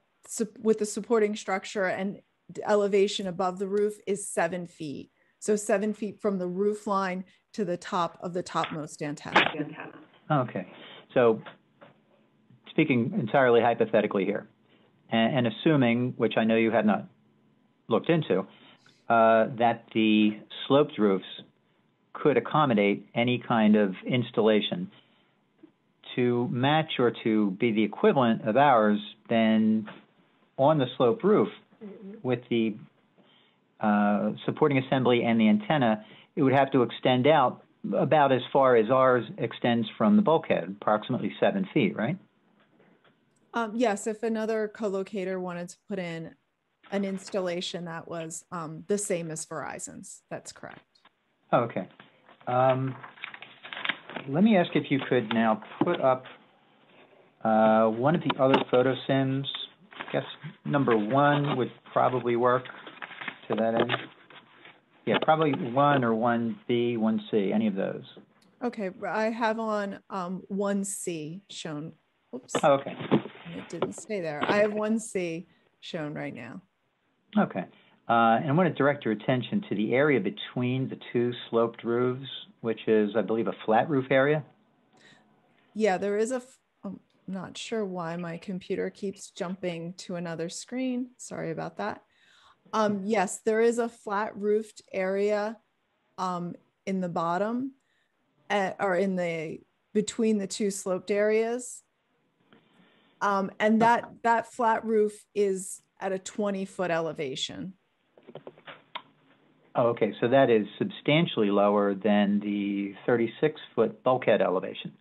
Speaker 20: with the supporting structure and elevation above the roof is 7 feet. So 7 feet from the roof line to the top of the topmost antenna.
Speaker 18: Okay. So speaking entirely hypothetically here, and assuming, which I know you had not looked into, that the sloped roofs could accommodate any kind of installation to match or to be the equivalent of ours, then on the sloped roof with the supporting assembly and the antenna, it would have to extend out about as far as ours extends from the bulkhead, approximately 7 feet, right?
Speaker 20: Yes, if another co-locator wanted to put in an installation that was the same as Verizon's, that's correct.
Speaker 18: Okay. Let me ask if you could now put up one of the other photo sims. I guess number 1 would probably work to that end. Yeah, probably 1 or 1B, 1C, any of those.
Speaker 20: Okay, I have on 1C shown. Oops.
Speaker 18: Oh, okay.
Speaker 20: It didn't stay there. I have 1C shown right now.
Speaker 18: Okay. And I want to direct your attention to the area between the 2 sloped roofs, which is, I believe, a flat roof area.
Speaker 20: Yeah, there is I'm not sure why my computer keeps jumping to another screen. Sorry about that. Yes, there is a flat roofed area in the bottom or in the between the 2 sloped areas. And that flat roof is at a 20-foot elevation.
Speaker 18: Oh, okay, so that is substantially lower than the 36-foot bulkhead elevation.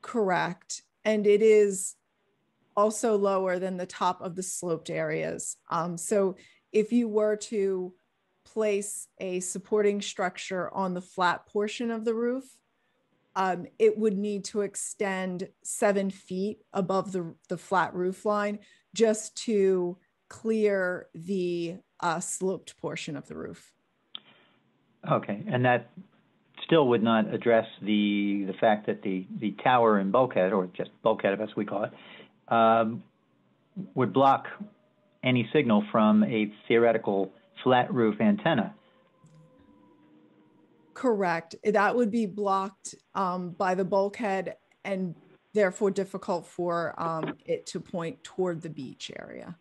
Speaker 20: Correct. And it is also lower than the top of the sloped areas. So if you were to place a supporting structure on the flat portion of the roof, it would need to extend 7 feet above the flat roof line just to clear the sloped portion of the roof. Okay, and that still would not address the fact that the tower and bulkhead, or just bulkhead as we call it, would block any signal from a theoretical flat roof antenna. Correct. That would be blocked by the bulkhead and therefore difficult for it to point toward the beach area.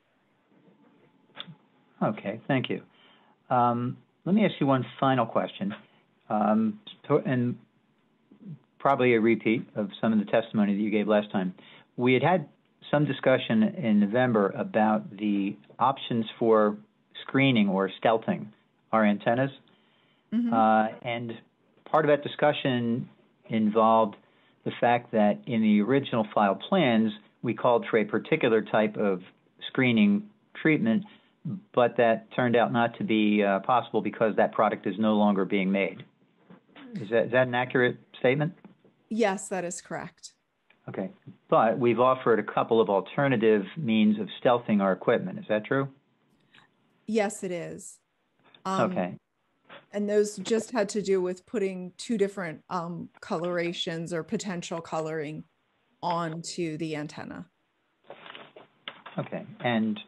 Speaker 18: Okay, thank you. Let me ask you one final question, and probably a repeat of some of the testimony that you gave last time. We had some discussion in November about the options for screening or stealthing our antennas. Mm-hmm. And part of that discussion involved the fact that in the original file plans, we called for a particular type of screening treatment, but that turned out not to be possible because that product is no longer being made. Is that an accurate statement?
Speaker 20: Yes, that is correct.
Speaker 18: Okay, but we've offered a couple of alternative means of stealthing our equipment. Is that true?
Speaker 20: Yes, it is.
Speaker 18: Okay.
Speaker 20: And those just had to do with putting 2 different colorations or potential coloring onto the antenna.
Speaker 18: Okay, and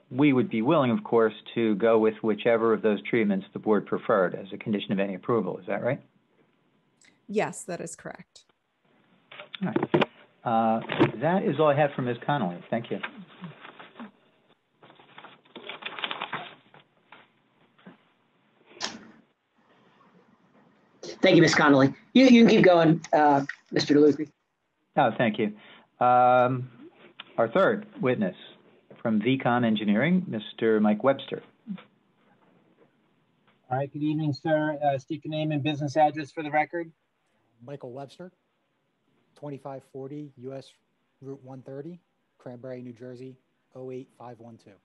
Speaker 18: we would be willing, of course, to go with whichever of those treatments the board preferred as a condition of any approval. Is that right?
Speaker 20: Yes, that is correct.
Speaker 18: All right. That is all I have from Ms. Connolly. Thank you.
Speaker 13: Thank you, Ms. Connolly. You can keep going, Mr. DeLucre.
Speaker 18: Oh, thank you. Our third witness from VCOM Engineering, Mr. Mike Webster.
Speaker 5: All right, good evening, sir. State your name and business address for the record.
Speaker 16: Michael Webster, 2540 US Route 130, Cranberry, New Jersey, 08512.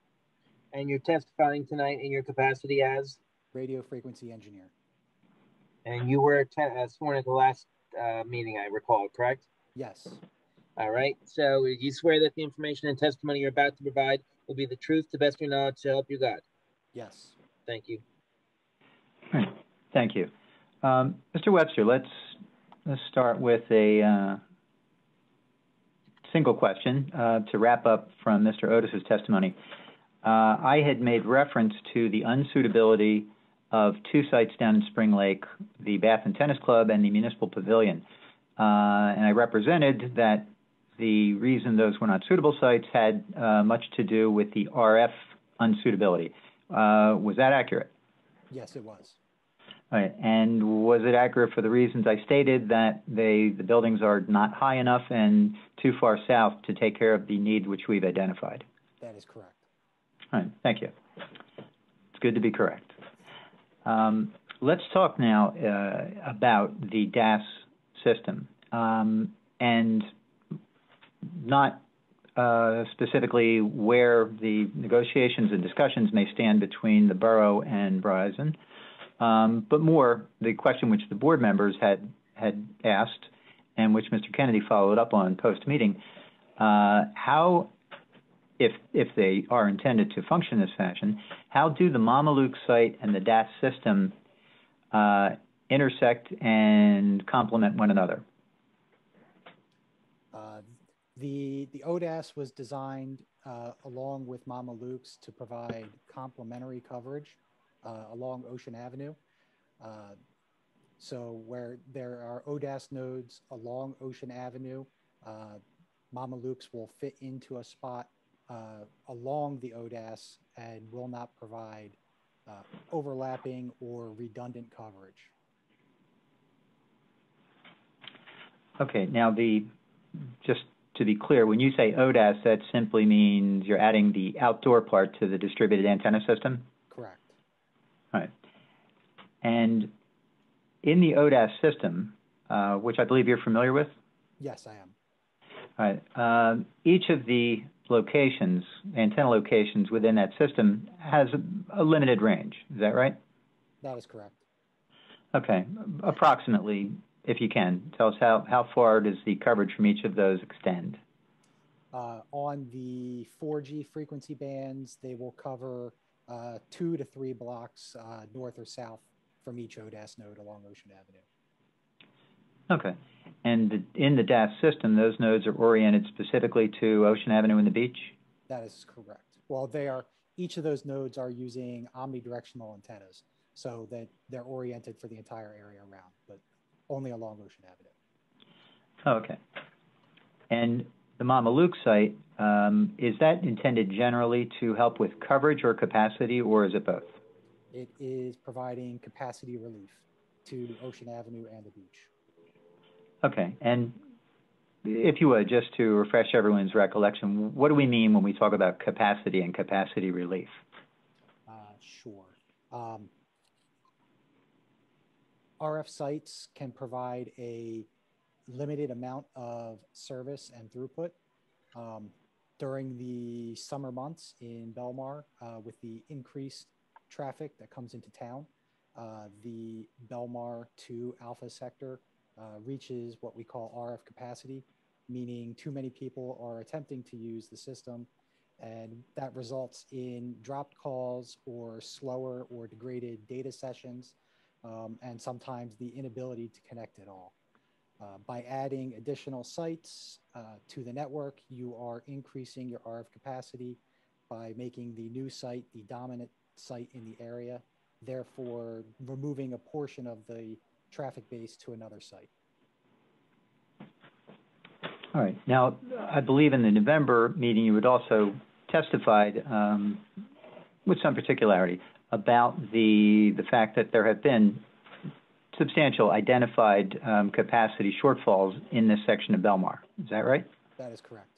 Speaker 5: And you're testifying tonight in your capacity as?
Speaker 16: Radio frequency engineer.
Speaker 5: And you were sworn at the last meeting, I recall, correct?
Speaker 16: Yes.
Speaker 5: All right. So you swear that the information and testimony you're about to provide will be the truth to best of your knowledge to help you God?
Speaker 16: Yes.
Speaker 5: Thank you.
Speaker 18: Thank you. Mr. Webster, let's let's start with a single question to wrap up from Mr. Otis's testimony. I had made reference to the unsuitability of two sites down in Spring Lake, the Bath and Tennis Club and the Municipal Pavilion. And I represented that the reason those were not suitable sites had much to do with the RF unsuitability. Was that accurate?
Speaker 16: Yes, it was.
Speaker 18: All right. And was it accurate for the reasons I stated, that the buildings are not high enough and too far south to take care of the need which we've identified?
Speaker 16: That is correct.
Speaker 18: All right. Thank you. It's good to be correct. Let's talk now about the DAS system, and not specifically where the negotiations and discussions may stand between the borough and Verizon, but more the question which the board members had asked and which Mr. Kennedy followed up on post-meeting. How, if they are intended to function in this fashion, how do the Mamaluke site and the DAS system intersect and complement one another?
Speaker 16: The ODAS was designed along with Mamaluke's to provide complementary coverage along Ocean Avenue. So where there are ODAS nodes along Ocean Avenue, Mamaluke's will fit into a spot along the ODAS and will not provide overlapping or redundant coverage.
Speaker 18: Okay, now just to be clear, when you say ODAS, that simply means you're adding the outdoor part to the distributed antenna system?
Speaker 16: Correct.
Speaker 18: All right. And in the ODAS system, which I believe you're familiar with?
Speaker 16: Yes, I am.
Speaker 18: All right. Each of the locations, antenna locations within that system has a limited range. Is that right?
Speaker 16: That is correct.
Speaker 18: Okay. Approximately, if you can, tell us how far does the coverage from each of those extend?
Speaker 16: On the 4G frequency bands, they will cover 2 to 3 blocks north or south from each ODAS node along Ocean Avenue.
Speaker 18: Okay. And in the DAS system, those nodes are oriented specifically to Ocean Avenue and the beach?
Speaker 16: That is correct. Well, each of those nodes are using omnidirectional antennas, so that they're oriented for the entire area around, but only along Ocean Avenue.
Speaker 18: Okay. And the Mamaluke site, is that intended generally to help with coverage or capacity, or is it both?
Speaker 16: It is providing capacity relief to Ocean Avenue and the beach.
Speaker 18: Okay. And if you would, just to refresh everyone's recollection, what do we mean when we talk about capacity and capacity relief?
Speaker 16: Sure. RF sites can provide a limited amount of service and throughput. During the summer months in Belmar, with the increased traffic that comes into town, the Belmar to Alpha sector reaches what we call RF capacity, meaning too many people are attempting to use the system, and that results in dropped calls or slower or degraded data sessions, and sometimes the inability to connect at all. By adding additional sites to the network, you are increasing your RF capacity by making the new site the dominant site in the area, therefore removing a portion of the traffic base to another site.
Speaker 18: All right. Now, I believe in the November meeting, you had also testified with some particularity about the fact that there have been substantial identified capacity shortfalls in this section of Belmar. Is that right?
Speaker 16: That is correct.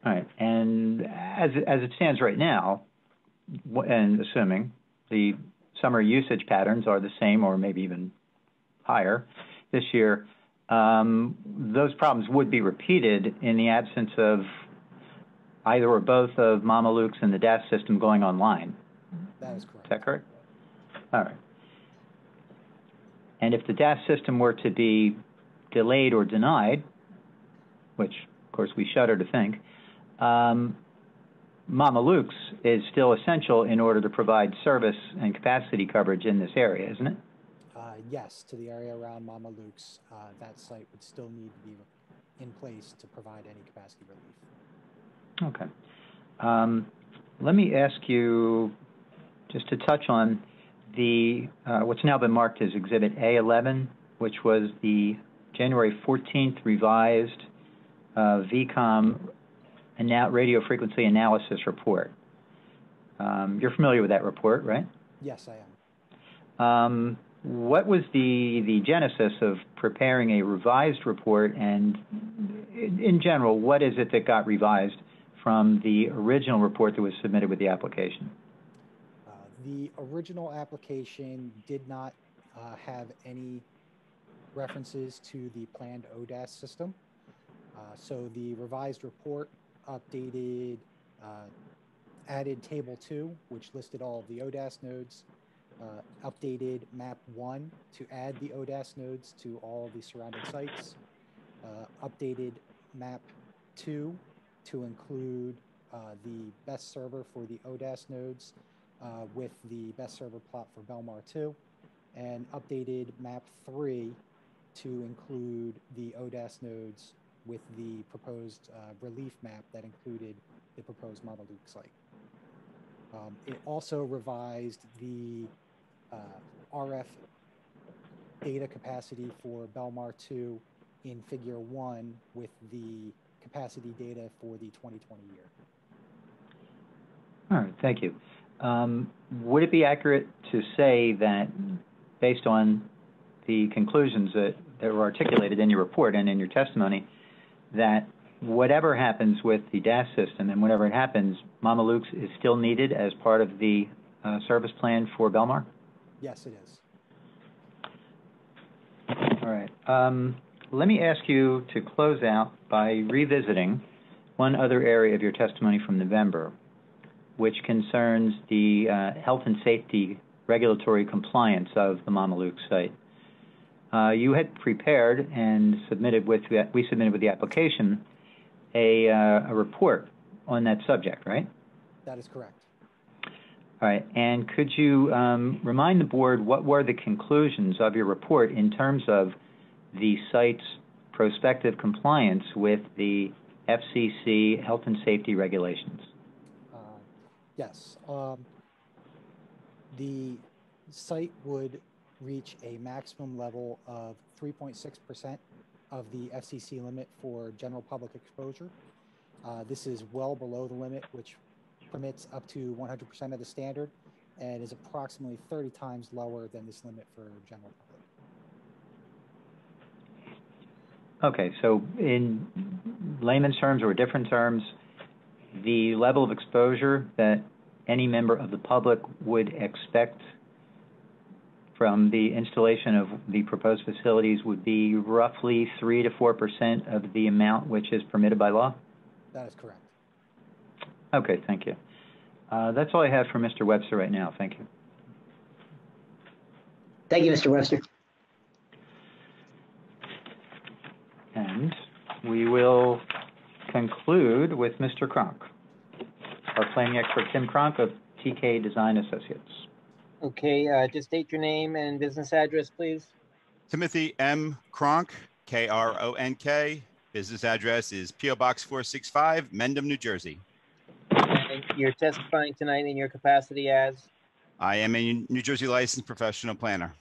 Speaker 18: All right. And as it stands right now, and assuming the summer usage patterns are the same or maybe even higher this year, those problems would be repeated in the absence of either or both of Mamaluke's and the DAS system going online.
Speaker 16: That is correct.
Speaker 18: Is that correct? All right. And if the DAS system were to be delayed or denied, which, of course, we shudder to think, Mamaluke's is still essential in order to provide service and capacity coverage in this area, isn't it?
Speaker 16: yes, to the area around Mama Luke's, that site would still need to be in place to provide any capacity relief.
Speaker 18: Okay. Let me ask you just to touch on the what's now been marked as Exhibit A11, which was the January 14th revised VCOM radio frequency analysis report. You're familiar with that report, right?
Speaker 16: Yes, I am.
Speaker 18: What was the genesis of preparing a revised report, and in general, what is it that got revised from the original report that was submitted with the application?
Speaker 16: The original application did not have any references to the planned ODAS system. So the revised report updated, added Table 2, which listed all of the ODAS nodes, updated Map 1 to add the ODAS nodes to all of the surrounding sites, updated Map 2 to include the best server for the ODAS nodes with the best server plot for Belmar 2, and updated Map 3 to include the ODAS nodes with the proposed relief map that included the proposed Mama Luke site. It also revised the RF data capacity for Belmar 2 in Figure 1 with the capacity data for the 2020 year.
Speaker 18: All right, thank you. Would it be accurate to say that based on the conclusions that were articulated in your report and in your testimony, that whatever happens with the DAS system and whatever it happens, Mama Luke's is still needed as part of the service plan for Belmar?
Speaker 16: Yes, it is.
Speaker 18: All right. Let me ask you to close out by revisiting one other area of your testimony from November, which concerns the health and safety regulatory compliance of the Mama Luke site. You had prepared and we submitted with the application a report on that subject, right?
Speaker 16: That is correct.
Speaker 18: All right, and could you remind the board what were the conclusions of your report in terms of the site's prospective compliance with the FCC health and safety regulations?
Speaker 16: Yes. The site would reach a maximum level of 3.6% of the FCC limit for general public exposure. This is well below the limit, which permits up to 100% of the standard and is approximately 30 times lower than this limit for general public.
Speaker 18: Okay, so in layman's terms or different terms, the level of exposure that any member of the public would expect from the installation of the proposed facilities would be roughly 3 to 4% of the amount which is permitted by law?
Speaker 16: That is correct.
Speaker 18: Okay, thank you. That's all I have for Mr. Webster right now. Thank you.
Speaker 13: Thank you, Mr. Webster.
Speaker 18: And we will conclude with Mr. Kronk, our planning expert, Tim Kronk of TK Design Associates.
Speaker 5: Okay, just state your name and business address, please.
Speaker 21: Timothy M. Kronk, K-R-O-N-K. Business address is P.O. Box 465, Mendham, New Jersey.
Speaker 5: And you're testifying tonight in your capacity as?
Speaker 21: I am a New Jersey licensed professional planner.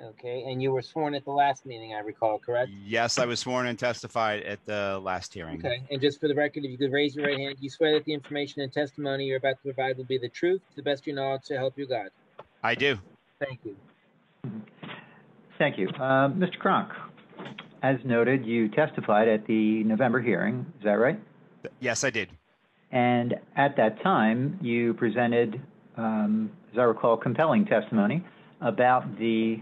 Speaker 5: Okay, and you were sworn at the last meeting, I recall, correct?
Speaker 21: Yes, I was sworn and testified at the last hearing.
Speaker 5: Okay, and just for the record, if you could raise your right hand, you swear that the information and testimony you're about to provide will be the truth, to the best of your knowledge, to help you God.
Speaker 21: I do.
Speaker 5: Thank you.
Speaker 18: Thank you. Mr. Kronk, as noted, you testified at the November hearing. Is that right?
Speaker 21: Yes, I did.
Speaker 18: And at that time, you presented, as I recall, compelling testimony about the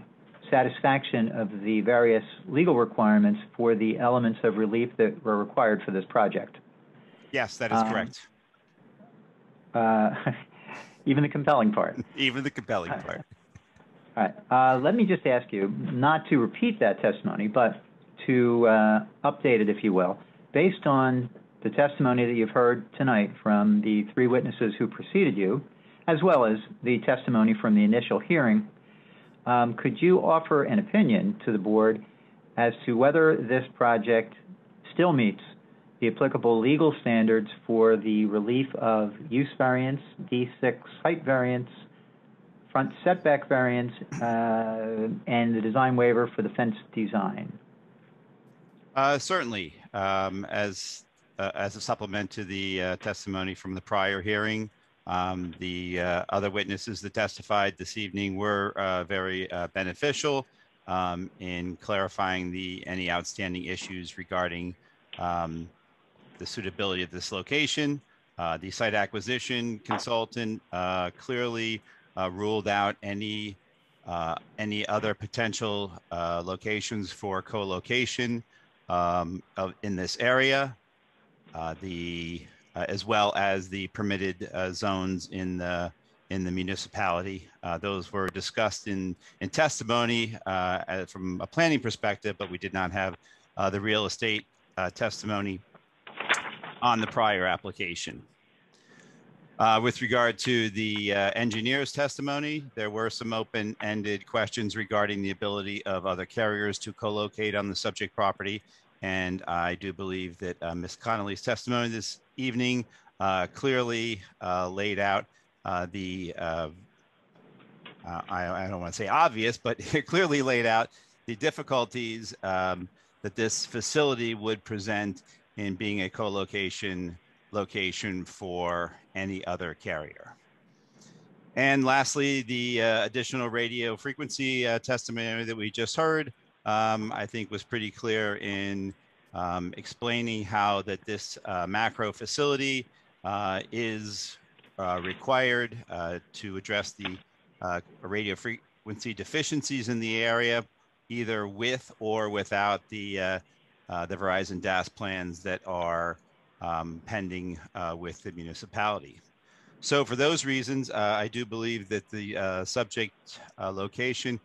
Speaker 18: satisfaction of the various legal requirements for the elements of relief that were required for this project.
Speaker 21: Yes, that is correct.
Speaker 18: Even the compelling part.
Speaker 21: Even the compelling part.
Speaker 18: All right. Let me just ask you not to repeat that testimony, but to update it, if you will, based on the testimony that you've heard tonight from the 3 witnesses who preceded you, as well as the testimony from the initial hearing. could you offer an opinion to the board as to whether this project still meets the applicable legal standards for the relief of use variance, D6 height variance, front setback variance, and the design waiver for the fence design?
Speaker 21: Certainly. As a supplement to the testimony from the prior hearing, the other witnesses that testified this evening were very beneficial in clarifying any outstanding issues regarding the suitability of this location. The site acquisition consultant clearly ruled out any other potential locations for co-location in this area, as well as the permitted zones in the municipality. Those were discussed in testimony from a planning perspective, but we did not have the real estate testimony on the prior application. With regard to the engineer's testimony, there were some open-ended questions regarding the ability of other carriers to co-locate on the subject property. And I do believe that Ms. Connolly's testimony this evening clearly laid out I don't want to say obvious, but it clearly laid out the difficulties that this facility would present in being a co-location location for any other carrier. And lastly, the additional radio frequency testimony that we just heard, I think was pretty clear in explaining how that this macro facility is required to address the radio frequency deficiencies in the area, either with or without the Verizon DAS plans that are pending with the municipality. So for those reasons, I do believe that the subject location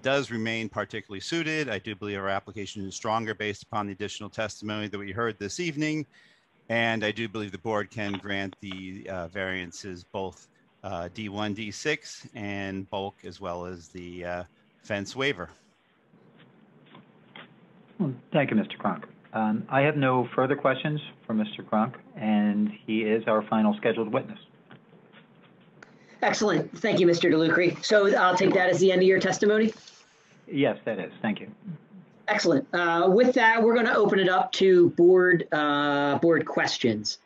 Speaker 21: does remain particularly suited. I do believe our application is stronger based upon the additional testimony that we heard this evening. And I do believe the board can grant the variances, both D1, D6, and bulk, as well as the fence waiver.
Speaker 18: Well, thank you, Mr. Cronk. I have no further questions for Mr. Cronk, and he is our final scheduled witness.
Speaker 13: Excellent. Thank you, Mr. DeLucre. So I'll take that as the end of your testimony?
Speaker 18: Yes, that is. Thank you.
Speaker 13: Excellent. With that, we're going to open it up to board questions.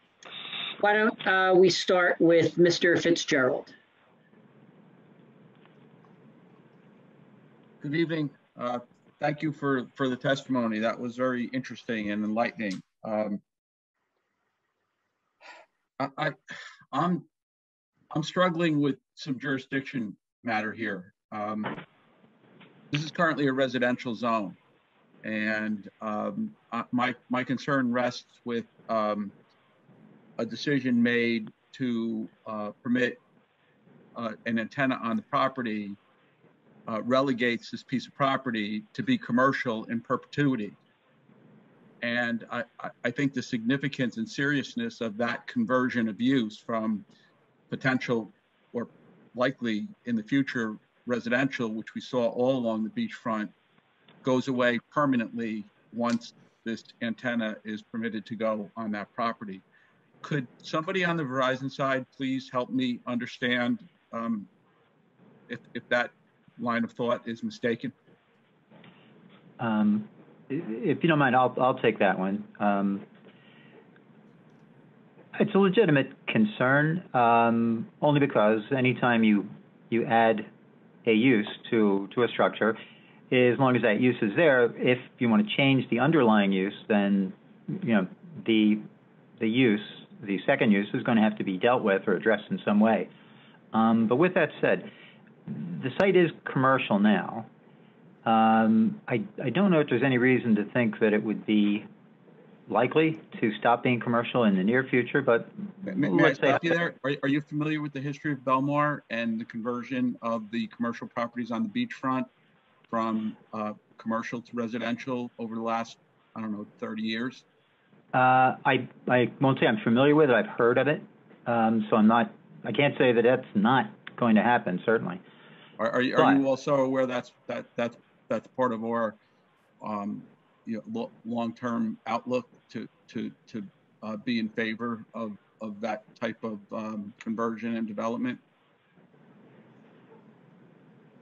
Speaker 13: Why don't we start with Mr. Fitzgerald?
Speaker 4: Good evening. Thank you for the testimony. That was very interesting and enlightening. I'm struggling with some jurisdiction matter here. This is currently a residential zone, and my concern rests with a decision made to permit an antenna on the property relegates this piece of property to be commercial in perpetuity. And I think the significance and seriousness of that conversion of use from potential or likely in the future residential, which we saw all along the beachfront, goes away permanently once this antenna is permitted to go on that property. Could somebody on the Verizon side please help me understand if that line of thought is mistaken?
Speaker 18: If you don't mind, I'll take that one. It's a legitimate concern, only because anytime you add a use to a structure, as long as that use is there, if you want to change the underlying use, then the use, the second use, is going to have to be dealt with or addressed in some way. But with that said, the site is commercial now. I don't know if there's any reason to think that it would be likely to stop being commercial in the near future, but
Speaker 4: may I stop you there? Are you familiar with the history of Belmar and the conversion of the commercial properties on the beachfront from commercial to residential over the last, I don't know, 30 years?
Speaker 18: I won't say I'm familiar with it. I've heard of it. So I can't say that that's not going to happen, certainly.
Speaker 4: Are you also aware that's part of our long-term outlook to be in favor of that type of conversion and development?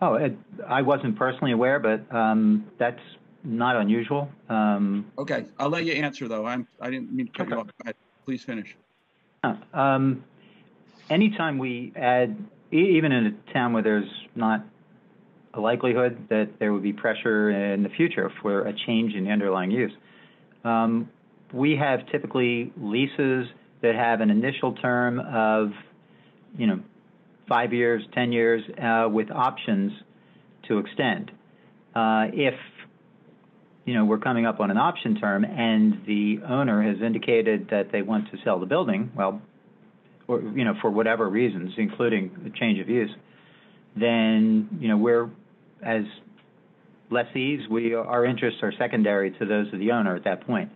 Speaker 18: Oh, I wasn't personally aware, but that's not unusual.
Speaker 4: Okay, I'll let you answer though. I didn't mean to cut you off. Please finish.
Speaker 18: Anytime we add, even in a town where there's not a likelihood that there would be pressure in the future for a change in the underlying use, we have typically leases that have an initial term of, 5 years, 10 years, with options to extend. If we're coming up on an option term and the owner has indicated that they want to sell the building, well, or, for whatever reasons, including the change of use, then, we're, as lessees, our interests are secondary to those of the owner at that point.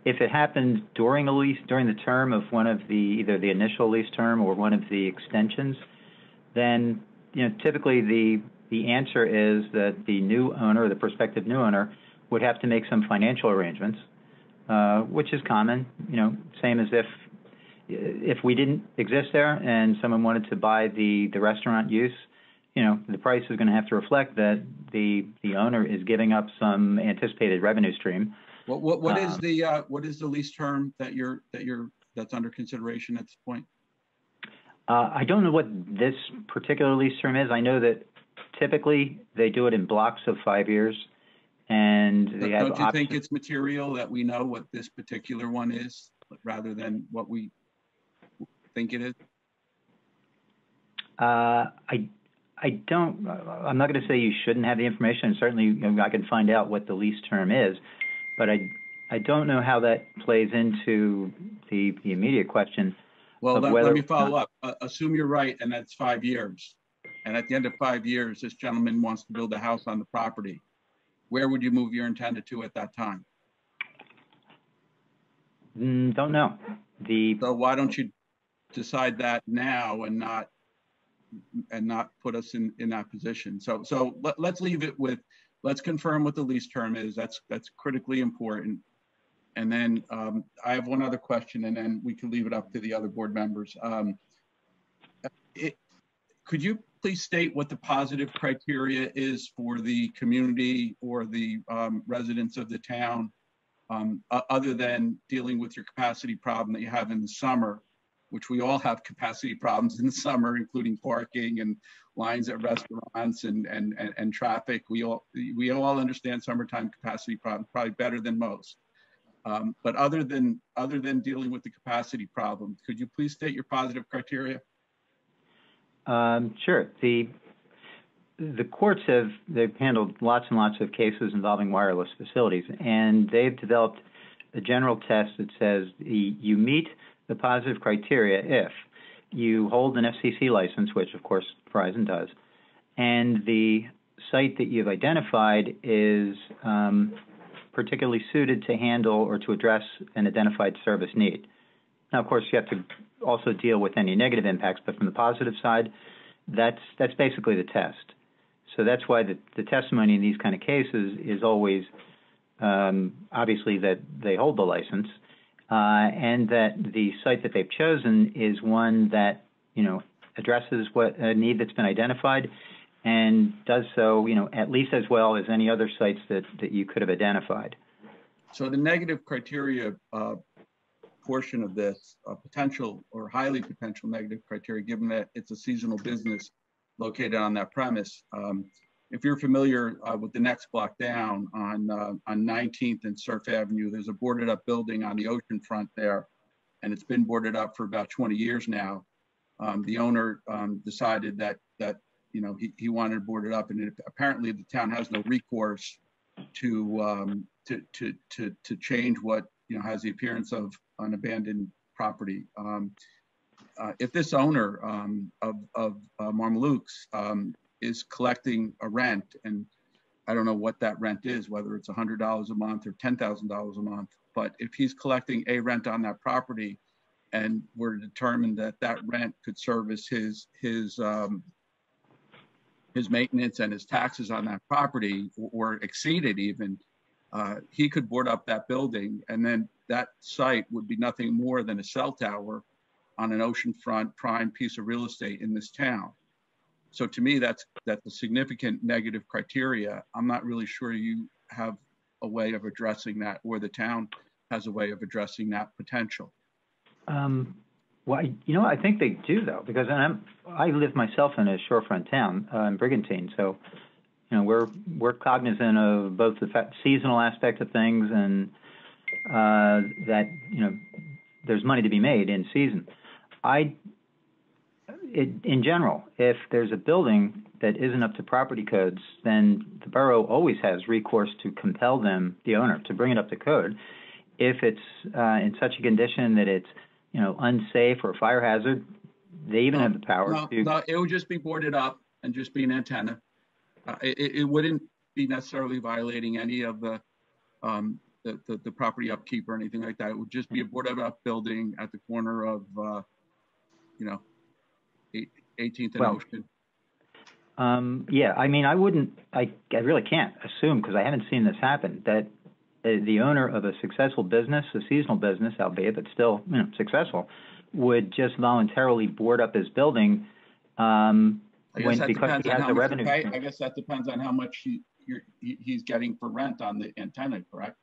Speaker 18: If it happened during a lease, during the term of one of either the initial lease term or one of the extensions, then, typically the answer is that the new owner, the prospective new owner, would have to make some financial arrangements, which is common, same as if we didn't exist there and someone wanted to buy the restaurant use, the price is going to have to reflect that the owner is giving up some anticipated revenue stream.
Speaker 4: What is the lease term that's under consideration at this point?
Speaker 18: I don't know what this particular lease term is. I know that typically they do it in blocks of 5 years. And they have
Speaker 4: don't you think it's material that we know what this particular one is rather than what we think it is?
Speaker 18: I don't. I'm not going to say you shouldn't have the information. Certainly, I can find out what the lease term is, but I don't know how that plays into the immediate question.
Speaker 4: Well, let me follow up. Assume you're right, and that's 5 years. And at the end of 5 years, this gentleman wants to build a house on the property. Where would you move your intended to at that time?
Speaker 18: Don't know.
Speaker 4: So why don't you decide that now and not put us in that position? So let's leave it with, let's confirm what the lease term is. That's critically important. And then I have one other question, and then we can leave it up to the other board members. Could you please state what the positive criteria is for the community or the residents of the town, other than dealing with your capacity problem that you have in the summer, which we all have capacity problems in the summer, including parking and lines at restaurants and traffic. We all understand summertime capacity problems probably better than most. But other than dealing with the capacity problem, could you please state your positive criteria?
Speaker 18: Sure. The courts they've handled lots and lots of cases involving wireless facilities, and they've developed a general test that says you meet the positive criteria if you hold an FCC license, which of course Verizon does, and the site that you've identified is particularly suited to handle or to address an identified service need. Now, of course, you have to also deal with any negative impacts, but from the positive side, that's basically the test. So that's why the testimony in these kind of cases is always obviously that they hold the license and that the site that they've chosen is one that addresses what a need that's been identified and does so at least as well as any other sites that you could have identified.
Speaker 4: So the negative criteria portion of this, potential or highly potential negative criteria, given that it's a seasonal business located on that premise. If you're familiar with the next block down on 19th and Surf Avenue, there's a boarded up building on the ocean front there, and it's been boarded up for about 20 years now. The owner decided that he wanted to board it up, and apparently the town has no recourse to change what has the appearance of an abandoned property. If this owner of Marmaluke's is collecting a rent, and I don't know what that rent is, whether it's $100 a month or $10,000 a month, but if he's collecting a rent on that property, and we're determined that that rent could service his his maintenance and his taxes on that property or exceeded even, he could board up that building, and then that site would be nothing more than a cell tower on an oceanfront prime piece of real estate in this town. So to me, that's a significant negative criteria. I'm not really sure you have a way of addressing that, or the town has a way of addressing that potential.
Speaker 18: Well, you know, I think they do though, because I live myself in a shorefront town in Brigantine, so you know we're cognizant of both the seasonal aspect of things and that you know there's money to be made in season. In general, if there's a building that isn't up to property codes, then the borough always has recourse to compel them, the owner, to bring it up to code. If it's in such a condition that it's unsafe or a fire hazard, they even have the power to.
Speaker 4: No, it would just be boarded up and just be an antenna. It wouldn't be necessarily violating any of the property upkeep or anything like that. It would just be a boarded up building at the corner of 18th and Ocean.
Speaker 18: Yeah, I mean, I really can't assume, because I haven't seen this happen, that the owner of a successful business, a seasonal business, albeit but still successful, would just voluntarily board up his building because he has a revenue stream.
Speaker 4: I guess that depends on how much he's getting for rent on the antenna, correct?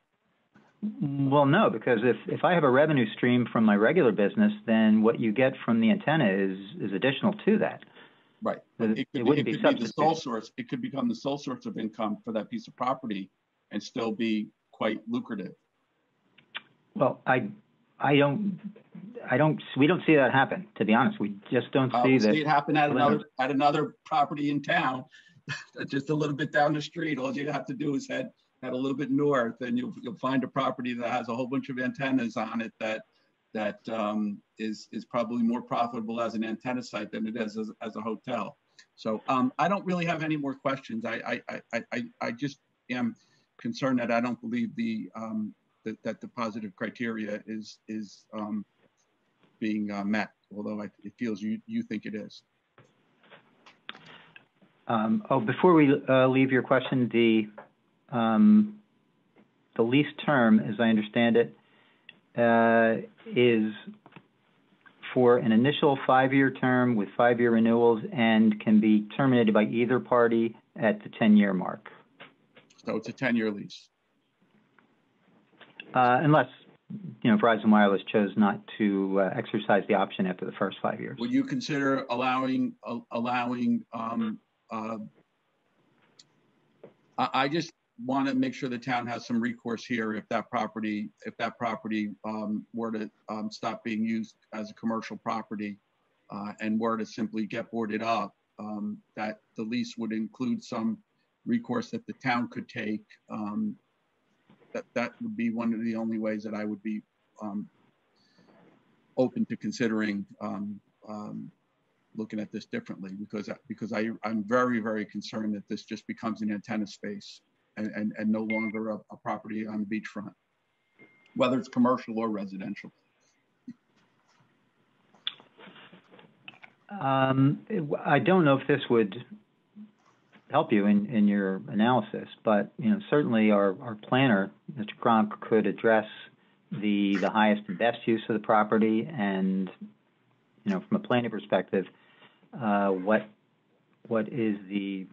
Speaker 18: Well, no, because if I have a revenue stream from my regular business, then what you get from the antenna is additional to that.
Speaker 4: Right.
Speaker 18: It
Speaker 4: could be the sole source. It could become the sole source of income for that piece of property and still be quite lucrative.
Speaker 18: Well, we don't see that happen, to be honest. We just don't see that.
Speaker 4: See it happen at another property in town, just a little bit down the street. All you have to do is head a little bit north, and you'll find a property that has a whole bunch of antennas on it that is probably more profitable as an antenna site than it is as a hotel. So I don't really have any more questions. I just am concerned that I don't believe that the positive criteria is being met, although it feels you think it is.
Speaker 18: Before we leave your question, the lease term, as I understand it, is for an initial 5-year term with 5-year renewals and can be terminated by either party at the 10-year mark.
Speaker 4: So it's a 10-year lease.
Speaker 18: Unless, Verizon Wireless chose not to exercise the option after the first 5 years.
Speaker 4: Would you consider allowing I just want to make sure the town has some recourse here if that property were to stop being used as a commercial property and were to simply get boarded up, that the lease would include some recourse that the town could take. That would be one of the only ways that I would be open to considering looking at this differently, because I'm very, very concerned that this just becomes an antenna space and no longer a property on the beachfront, whether it's commercial or residential.
Speaker 18: I don't know if this would help you in your analysis, but certainly our planner, Mr. Kronk, could address the highest and best use of the property, and from a planning perspective, what is the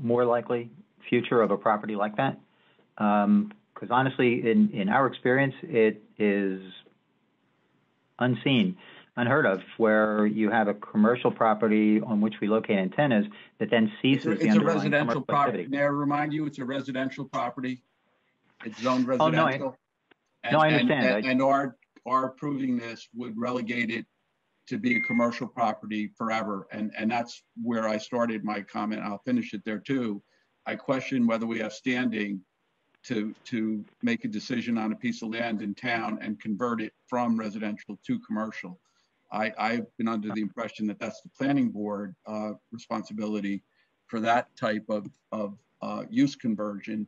Speaker 18: more likely future of a property like that? Because honestly, in our experience, it is unheard of, where you have a commercial property on which we locate antennas that then ceases the underlying
Speaker 4: residential property.
Speaker 18: activity.
Speaker 4: May I remind you, it's a residential property. It's zoned residential.
Speaker 18: No, I understand.
Speaker 4: And our approving this would relegate it to be a commercial property forever. And that's where I started my comment. I'll finish it there too. I question whether we have standing to make a decision on a piece of land in town and convert it from residential to commercial. I've been under the impression that that's the planning board responsibility for that type of use conversion.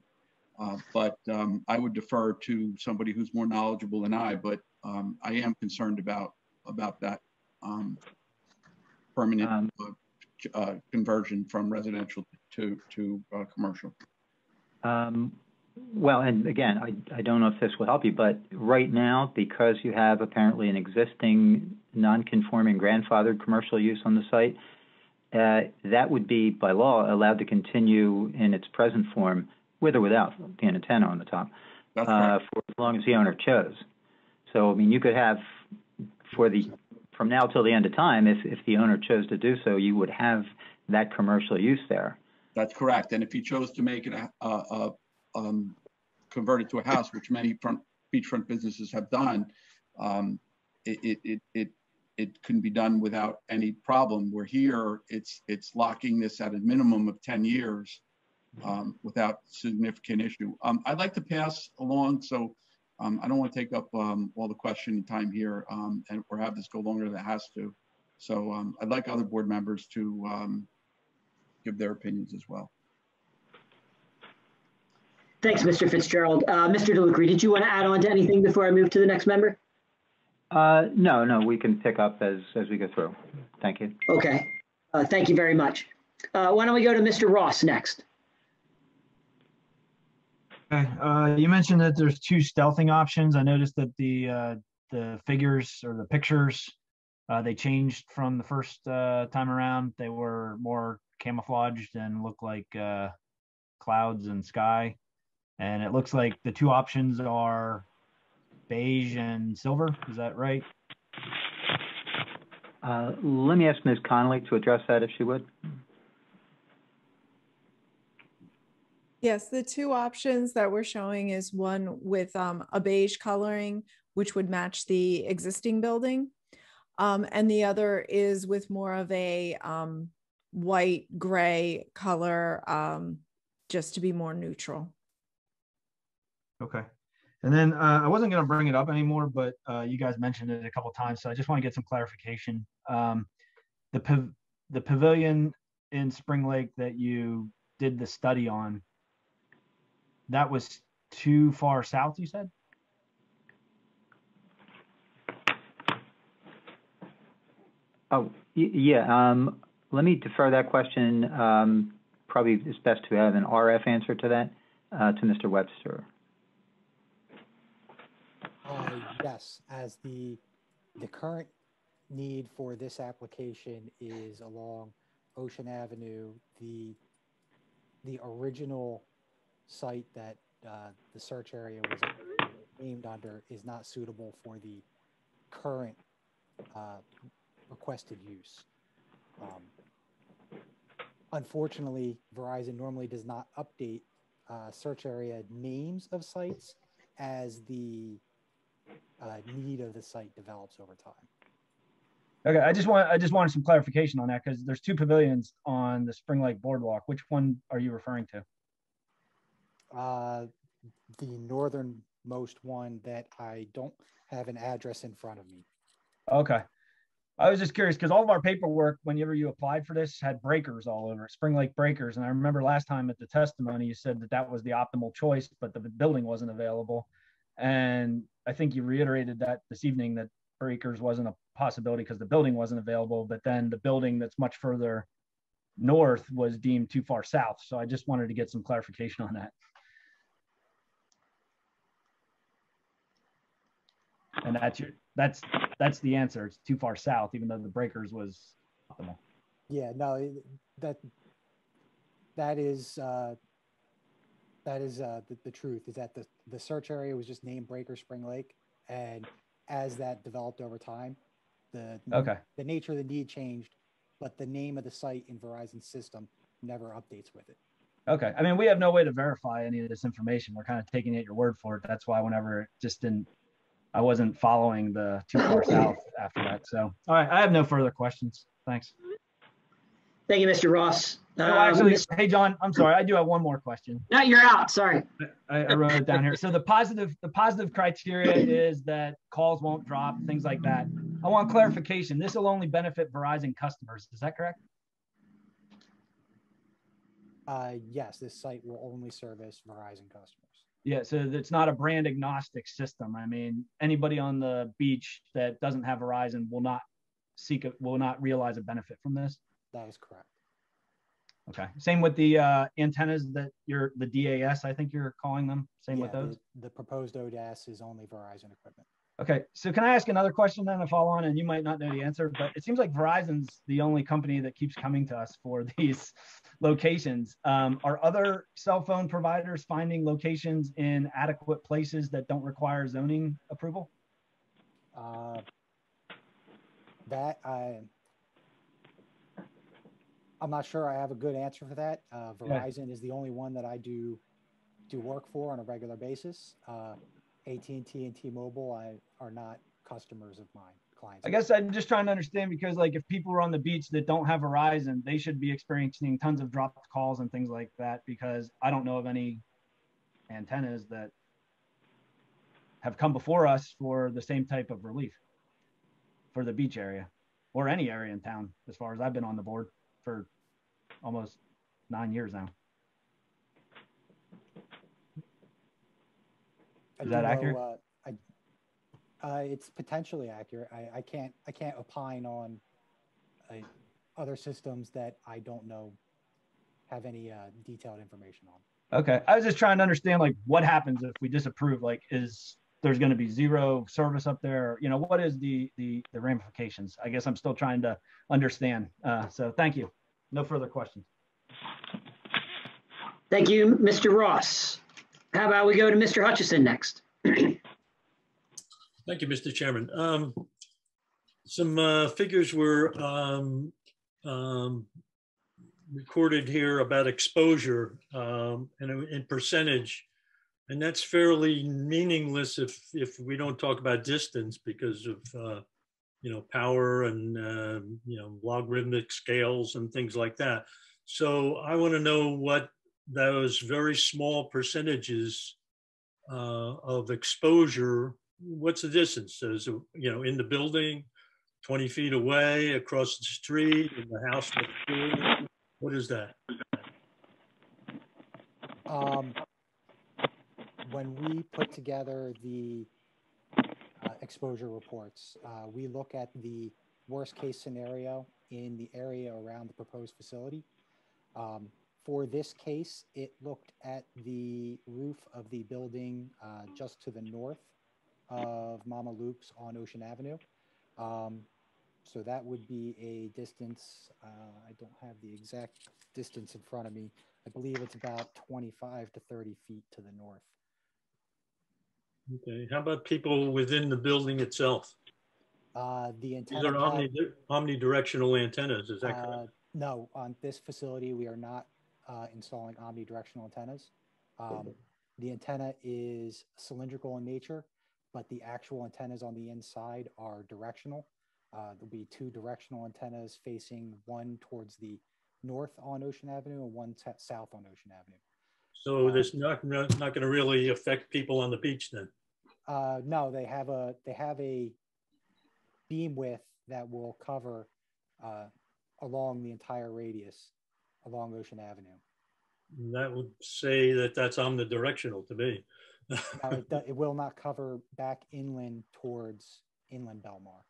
Speaker 4: But I would defer to somebody who's more knowledgeable than I, but I am concerned about that permanent conversion from residential to commercial.
Speaker 18: Well, and again, I don't know if this will help you, but right now, because you have apparently an existing non-conforming grandfathered commercial use on the site, that would be by law allowed to continue in its present form with or without the antenna on the top for as long as the owner chose. So, I mean, you could have from now till the end of time, if the owner chose to do so, you would have that commercial use there.
Speaker 4: That's correct. And if he chose to make it convert it to a house, which many beachfront businesses have done, it can be done without any problem. Where here, it's locking this at a minimum of 10 years without significant issue. I'd like to pass along, so I don't want to take up all the question time here or have this go longer than it has to. So I'd like other board members to give their opinions as well.
Speaker 13: Thanks, Mr. Fitzgerald. Mr. DeLucre, did you want to add on to anything before I move to the next member?
Speaker 18: No, we can pick up as we go through. Thank you.
Speaker 13: Okay, thank you very much. Why don't we go to Mr. Ross next?
Speaker 11: Okay, you mentioned that there's 2 stealthing options. I noticed that the figures or the pictures, they changed from the first time around. They were more camouflaged and looked like clouds and sky. And it looks like the 2 options are beige and silver. Is that right?
Speaker 18: Let me ask Ms. Connolly to address that if she would.
Speaker 20: Yes, the 2 options that we're showing is one with a beige coloring, which would match the existing building. And the other is with more of a white gray color, just to be more neutral.
Speaker 11: Okay. And then I wasn't going to bring it up anymore, but you guys mentioned it a couple of times, so I just want to get some clarification. The pavilion in Spring Lake that you did the study on, that was too far south, you said?
Speaker 18: Oh, yeah. Let me defer that question. Probably it's best to have an RF answer to that to Mr. Webster.
Speaker 16: Yes, as the current need for this application is along Ocean Avenue, the original site that the search area was named under is not suitable for the current requested use. Unfortunately, Verizon normally does not update search area names of sites as the need of the site develops over time.
Speaker 11: Okay, I just wanted some clarification on that because there's 2 pavilions on the Spring Lake Boardwalk. Which one are you referring to?
Speaker 16: The northernmost one that I don't have an address in front of me.
Speaker 11: Okay. I was just curious because all of our paperwork, whenever you applied for this, had breakers all over it, Spring Lake breakers. And I remember last time at the testimony, you said that that was the optimal choice, but the building wasn't available. And I think you reiterated that this evening that breakers wasn't a possibility because the building wasn't available, but then the building that's much further north was deemed too far south. So I just wanted to get some clarification on that. And that's the answer. It's too far south, even though the breakers was optimal.
Speaker 16: Yeah, no, that is the truth. Is that the search area was just named Breaker Spring Lake, and as that developed over time, the nature of the need changed, but the name of the site in Verizon's system never updates with it.
Speaker 11: Okay, I mean, we have no way to verify any of this information. We're kind of taking it your word for it. That's why whenever it just didn't. I wasn't following the too far south after that. So, all right, I have no further questions. Thanks.
Speaker 13: Thank you, Mr. Ross.
Speaker 11: Actually, hey, John, I'm sorry. I do have one more question.
Speaker 13: No, you're out. Sorry.
Speaker 11: I wrote it down here. So the positive criteria is that calls won't drop, things like that. I want clarification. This will only benefit Verizon customers. Is that correct?
Speaker 16: Yes, this site will only service Verizon customers.
Speaker 11: Yeah, so it's not a brand agnostic system. I mean, anybody on the beach that doesn't have Verizon will not realize a benefit from this.
Speaker 16: That is correct.
Speaker 11: Okay. Same with the antennas that the DAS, I think you're calling them. Same with those.
Speaker 16: The proposed ODAS is only Verizon equipment.
Speaker 11: Okay. So can I ask another question then to follow on? And you might not know the answer, but it seems like Verizon's the only company that keeps coming to us for these locations. Are other cell phone providers finding locations in adequate places that don't require zoning approval?
Speaker 16: I'm not sure I have a good answer for that. Verizon is the only one that I do work for on a regular basis. AT&T and T-Mobile are not customers of mine, clients.
Speaker 11: I guess I'm just trying to understand, because like if people are on the beach that don't have Verizon, they should be experiencing tons of dropped calls and things like that, because I don't know of any antennas that have come before us for the same type of relief for the beach area or any area in town, as far as I've been on the board for almost 9 years now. Is that accurate?
Speaker 16: It's potentially accurate. I can't opine on other systems that I don't know have any detailed information on.
Speaker 11: Okay, I was just trying to understand like what happens if we disapprove. Like, is there's going to be zero service up there? You know, what is the ramifications? I guess I'm still trying to understand. So thank you. No further questions.
Speaker 13: Thank you, Mr. Ross. How about we go to Mr. Hutchison next?
Speaker 6: Thank you, Mr. Chairman. Some figures were recorded here about exposure in percentage, and that's fairly meaningless if we don't talk about distance, because of power and logarithmic scales and things like that. So I want to know what those very small percentages of exposure. What's the distance? Is it, in the building, 20 feet away, across the street, in the house next door? What is that?
Speaker 16: When we put together the exposure reports, we look at the worst case scenario in the area around the proposed facility. For this case, it looked at the roof of the building just to the north of Mama Luke's on Ocean Avenue. So that would be a distance, I don't have the exact distance in front of me. I believe it's about 25 to 30 feet to the north.
Speaker 6: Okay, how about people within the building itself?
Speaker 16: The antenna.
Speaker 6: These are omnidirectional antennas, is that correct?
Speaker 16: No, on this facility, we are not installing omnidirectional antennas. The antenna is cylindrical in nature, but the actual antennas on the inside are directional. There'll be two directional antennas facing one towards the north on Ocean Avenue and one south on Ocean Avenue.
Speaker 6: So this not going to really affect people on the beach then?
Speaker 16: No, they have a beam width that will cover along the entire radius along Ocean Avenue.
Speaker 6: That would say that that's omnidirectional to me.
Speaker 16: No, it will not cover back inland towards inland Belmar.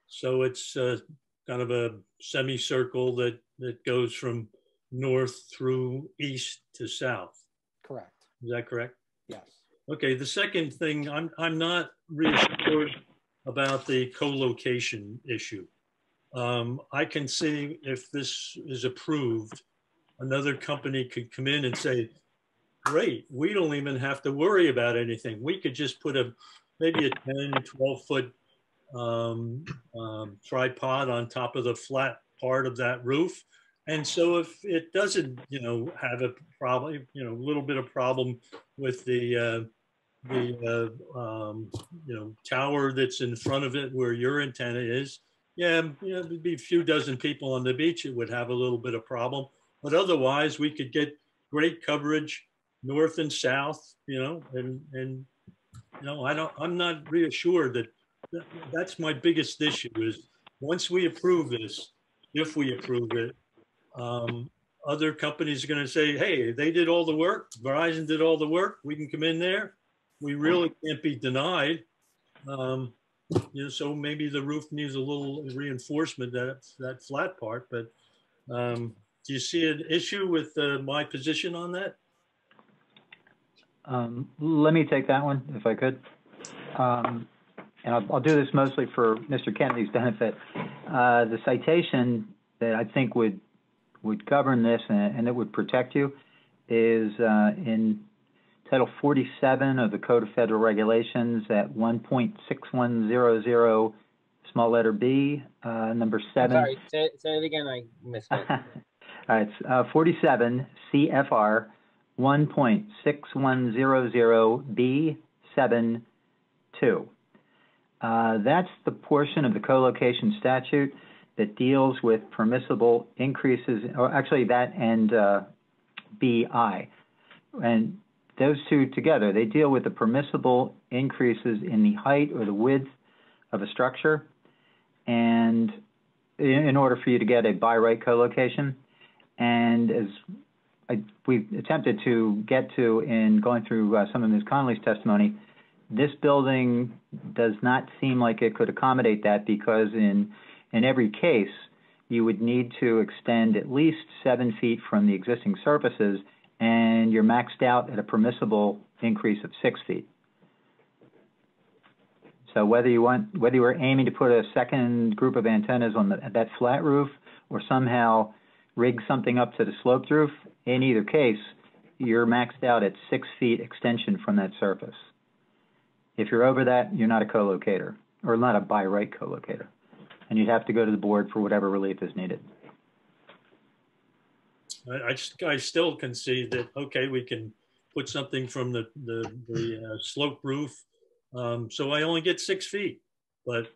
Speaker 6: So it's kind of a semicircle that goes from north through east to south.
Speaker 16: Correct.
Speaker 6: Is that correct?
Speaker 16: Yes.
Speaker 6: Okay. The second thing, I'm not reassured about the co-location issue. I can see if this is approved, another company could come in and say, great, we don't even have to worry about anything. We could just put maybe a 10, 12-foot tripod on top of the flat part of that roof. And so if it doesn't, have a problem, a little bit of problem with the tower that's in front of it where your antenna is, there'd be a few dozen people on the beach. It would have a little bit of problem, but otherwise we could get great coverage north and south, I'm not reassured that's my biggest issue is once we approve this, if we approve it, other companies are going to say, hey, they did all the work. Verizon did all the work. We can come in there. We really can't be denied. So maybe the roof needs a little reinforcement, that flat part, but Do you see an issue with my position on that?
Speaker 18: Let me take that one, if I could. And I'll do this mostly for Mr. Kennedy's benefit. The citation that I think would govern this and that would protect you is in Title 47 of the Code of Federal Regulations at 1.6100, small letter B, number 7.
Speaker 5: Sorry, say it again. I missed it.
Speaker 18: All right, it's 47 CFR 1.6100B7(2). That's the portion of the co-location statute that deals with permissible increases, or actually that and BI. And those two together, they deal with the permissible increases in the height or the width of a structure, and in order for you to get a by right co-location. And as we attempted to get to in going through some of Ms. Connolly's testimony, this building does not seem like it could accommodate that, because in every case, you would need to extend at least 7 feet from the existing surfaces, and you're maxed out at a permissible increase of 6 feet. So whether you were aiming to put a second group of antennas on that flat roof, or somehow rig something up to the sloped roof, in either case, you're maxed out at 6 feet extension from that surface. If you're over that, you're not a co-locator, or not a by right co-locator, and you'd have to go to the board for whatever relief is needed.
Speaker 6: I still concede that, okay, we can put something from the slope roof, so I only get 6 feet, but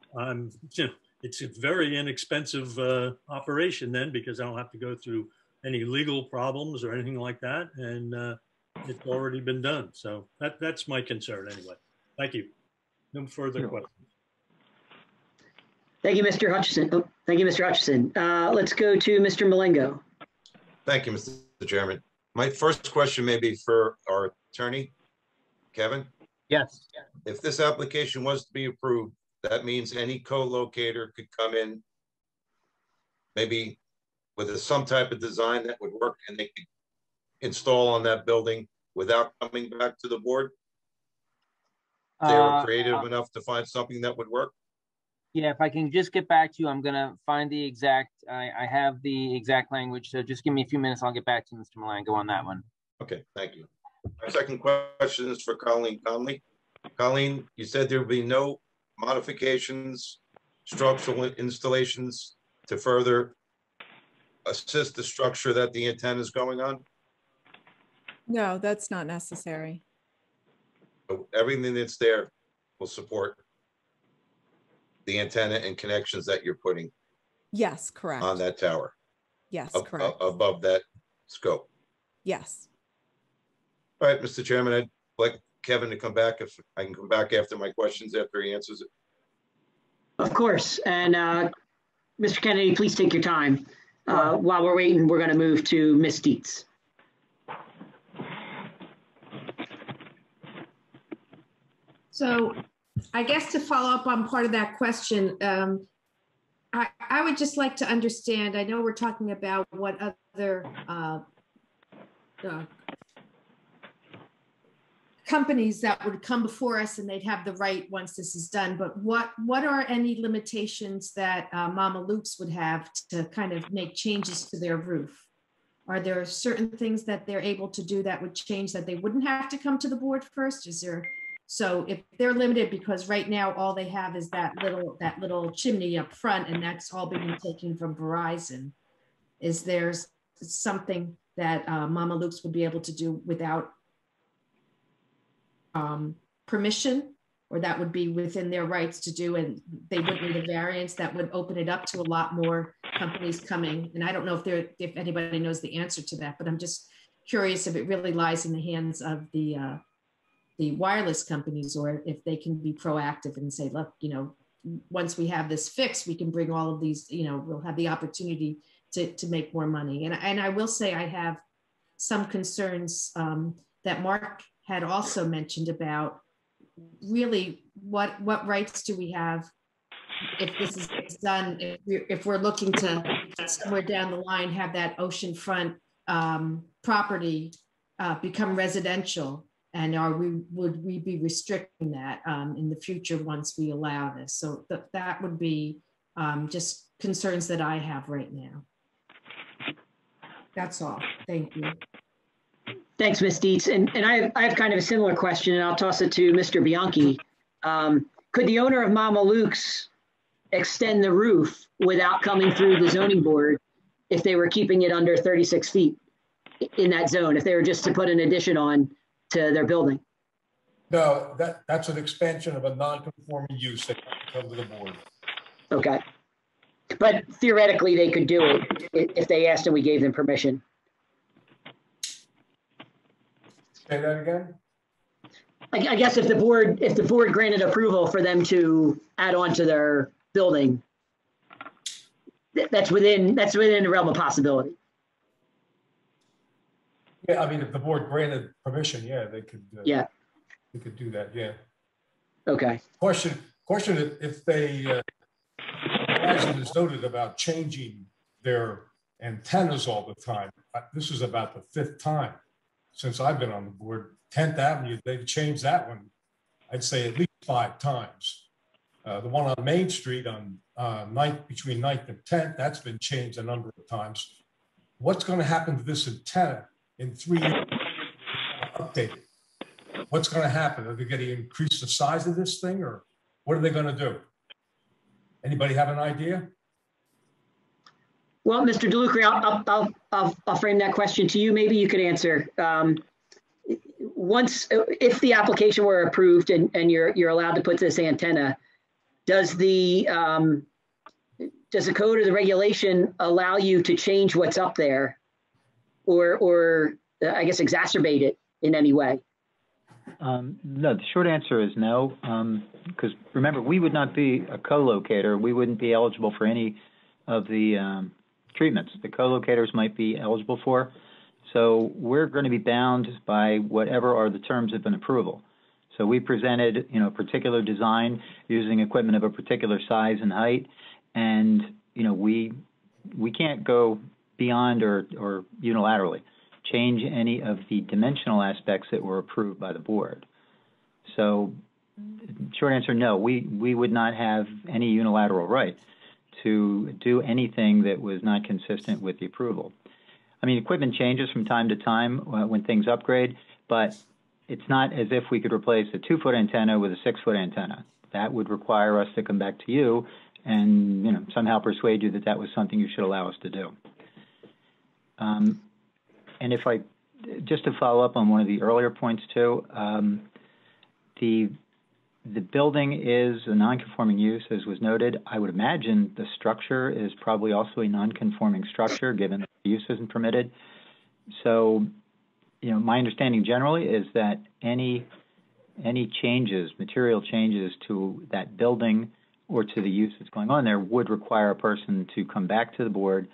Speaker 6: it's a very inexpensive operation then, because I don't have to go through any legal problems or anything like that, and it's already been done. So that's my concern anyway. Thank you. No further questions.
Speaker 13: Thank you, Mr. Hutchison. Oh, thank you, Mr. Hutchison. Let's go to Mr. Malengo.
Speaker 2: Thank you, Mr. Chairman. My first question may be for our attorney, Kevin.
Speaker 5: Yes.
Speaker 2: If this application was to be approved, that means any co-locator could come in, maybe with some type of design that would work, and they could install on that building without coming back to the board? They were creative enough to find something that would work?
Speaker 5: Yeah, if I can just get back to you, I'm going to find the exact, I have the exact language, so just give me a few minutes. I'll get back to you, Mr. Malengo, on that one.
Speaker 2: Okay, thank you. My second question is for Colleen Conley. Colleen, you said there will be no modifications, structural installations to further assist the structure that the antenna is going on?
Speaker 20: No, that's not necessary.
Speaker 2: So everything that's there will support the antenna and connections that you're putting,
Speaker 20: yes, correct,
Speaker 2: on that tower?
Speaker 20: Yes, correct.
Speaker 2: Above that scope?
Speaker 20: Yes.
Speaker 2: All right, Mr. Chairman, I'd like Kevin to come back, if I can come back after my questions after he answers it.
Speaker 13: Of course. And Mr. Kennedy, please take your time. While we're waiting, we're going to move to Ms. Dietz.
Speaker 12: So I guess to follow up on part of that question, I would just like to understand, I know we're talking about what other companies that would come before us and they'd have the right once this is done, but what are any limitations that Mama Luke's would have to kind of make changes to their roof? Are there certain things that they're able to do that would change, that they wouldn't have to come to the board first? Is there, so if they're limited, because right now all they have is that little chimney up front, and that's all being taken from Verizon, is there something that Mama Luke's would be able to do without permission, or that would be within their rights to do, and they wouldn't need a variance that would open it up to a lot more companies coming? And I don't know if anybody knows the answer to that, but I'm just curious if it really lies in the hands of the wireless companies, or if they can be proactive and say, look, once we have this fixed, we can bring all of these, we'll have the opportunity to make more money. And I will say I have some concerns that Mark had also mentioned about really what rights do we have if this is done, if we're looking to somewhere down the line have that oceanfront property become residential, and would we be restricting that in the future once we allow this? So that would be just concerns that I have right now. That's all. Thank you.
Speaker 13: Thanks, Ms. Dietz. And I have kind of a similar question, and I'll toss it to Mr. Bianchi. Could the owner of Mama Luke's extend the roof without coming through the zoning board if they were keeping it under 36 feet in that zone, if they were just to put an addition on to their building?
Speaker 10: No, that's an expansion of a non-conforming use that can come to the board.
Speaker 13: Okay. But theoretically, they could do it if they asked and we gave them permission.
Speaker 10: Say that again?
Speaker 13: I guess if the board granted approval for them to add on to their building, that's within the realm of possibility.
Speaker 10: Yeah, I mean, if the board granted permission, yeah, they could.
Speaker 13: Yeah,
Speaker 10: they could do that. Yeah.
Speaker 13: Okay.
Speaker 10: Question: if they, Verizon has noted about changing their antennas all the time. This is about the 5th time since I've been on the board. 10th Avenue, they've changed that one, I'd say at least 5 times. The one on Main Street on 9th, between 9th and 10th, that's been changed a number of times. What's going to happen to this antenna in 3 years? Updated. What's going to happen? Are they going to increase the size of this thing, or what are they going to do? Anybody have an idea?
Speaker 13: Well, Mr. DeLucre, I'll frame that question to you. Maybe you could answer. If the application were approved and you're allowed to put this antenna, does the code or the regulation allow you to change what's up there, or I guess exacerbate it in any way?
Speaker 18: No, the short answer is no, because remember, we would not be a co-locator. We wouldn't be eligible for any of the treatments the co-locators might be eligible for. So we're going to be bound by whatever are the terms of an approval. So we presented, a particular design using equipment of a particular size and height, and we can't go beyond or unilaterally change any of the dimensional aspects that were approved by the board. So short answer, no, we would not have any unilateral right to do anything that was not consistent with the approval. I mean, equipment changes from time to time when things upgrade, but it's not as if we could replace a 2-foot antenna with a 6-foot antenna. That would require us to come back to you and somehow persuade you that that was something you should allow us to do. And if I, just to follow up on one of the earlier points too, the building is a non-conforming use, as was noted. I would imagine the structure is probably also a non-conforming structure, given that the use isn't permitted. So, my understanding generally is that any changes, material changes to that building or to the use that's going on there would require a person to come back to the board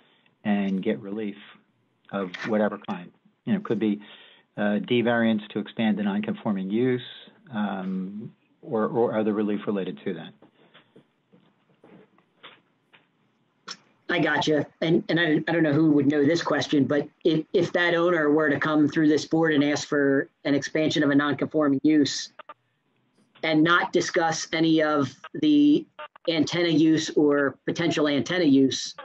Speaker 18: and get relief of whatever kind. It could be D variance to expand the non-conforming use, or other relief related to that.
Speaker 13: I gotcha. And I don't know who would know this question, but if that owner were to come through this board and ask for an expansion of a non-conforming use and not discuss any of the antenna use or potential antenna use,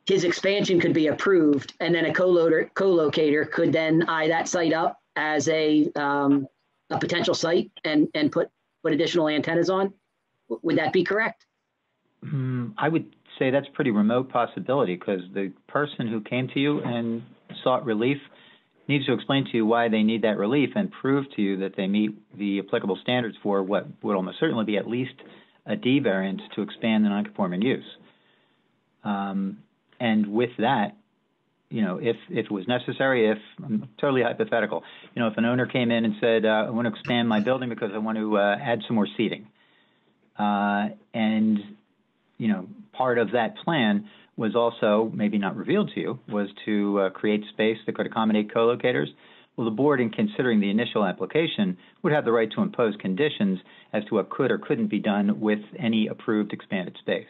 Speaker 13: his expansion could be approved, and then a co-locator could then eye that site up as a potential site and put additional antennas on. Would that be correct?
Speaker 18: I would say that's a pretty remote possibility, because the person who came to you and sought relief needs to explain to you why they need that relief and prove to you that they meet the applicable standards for what would almost certainly be at least a D variance to expand the non-conforming use. And with that, if it was necessary, if I'm totally hypothetical, if an owner came in and said, I want to expand my building because I want to add some more seating, and part of that plan was also, maybe not revealed to you, was to create space that could accommodate co-locators. Well, the board, in considering the initial application, would have the right to impose conditions as to what could or couldn't be done with any approved expanded space.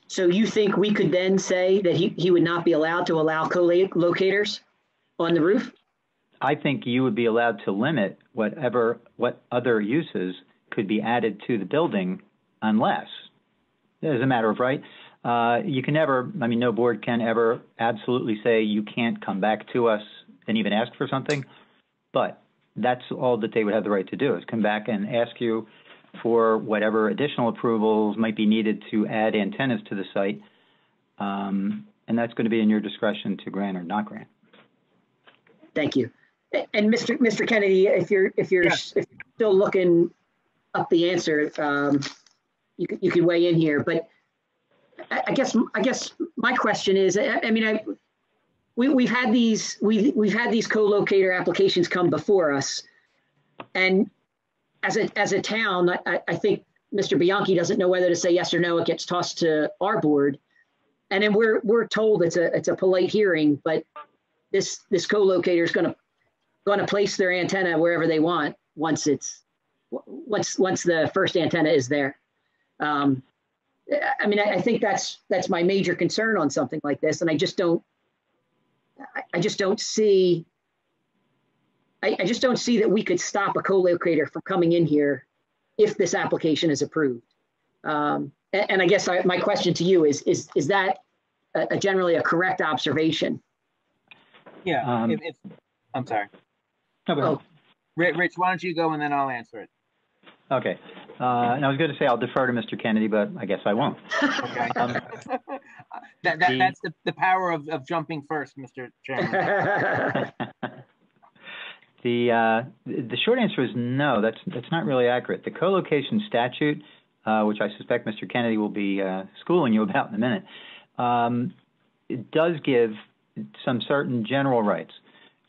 Speaker 13: So you think we could then say that he would not be allowed to allow co-locators on the roof?
Speaker 18: I think you would be allowed to limit what other uses could be added to the building unless, as a matter of right, you can never, I mean, no board can ever absolutely say you can't come back to us and even ask for something, but that's all that they would have the right to do, is come back and ask you for whatever additional approvals might be needed to add antennas to the site, and that's going to be in your discretion to grant or not grant.
Speaker 13: Thank you. And Mr. Kennedy, if you're still looking up the answer, you can weigh in here. But I guess my question is, I mean, we've had these co-locator applications come before us, and as a town, I think Mr. Bianchi doesn't know whether to say yes or no. It gets tossed to our board, and then we're told it's a polite hearing, but this co-locator is going to place their antenna wherever they want once the first antenna is there. I mean, I think that's my major concern on something like this, and I just don't see that we could stop a co-locator from coming in here if this application is approved. And I guess my question to you is that generally a correct observation?
Speaker 5: Yeah. I'm sorry. Rich, why don't you go and then I'll answer it.
Speaker 18: Okay. And I was going to say I'll defer to Mr. Kennedy, but I guess I won't.
Speaker 5: Okay. That's the power of jumping first, Mr. Chairman.
Speaker 18: The short answer is no. That's not really accurate. The co-location statute, which I suspect Mr. Kennedy will be schooling you about in a minute, it does give some certain general rights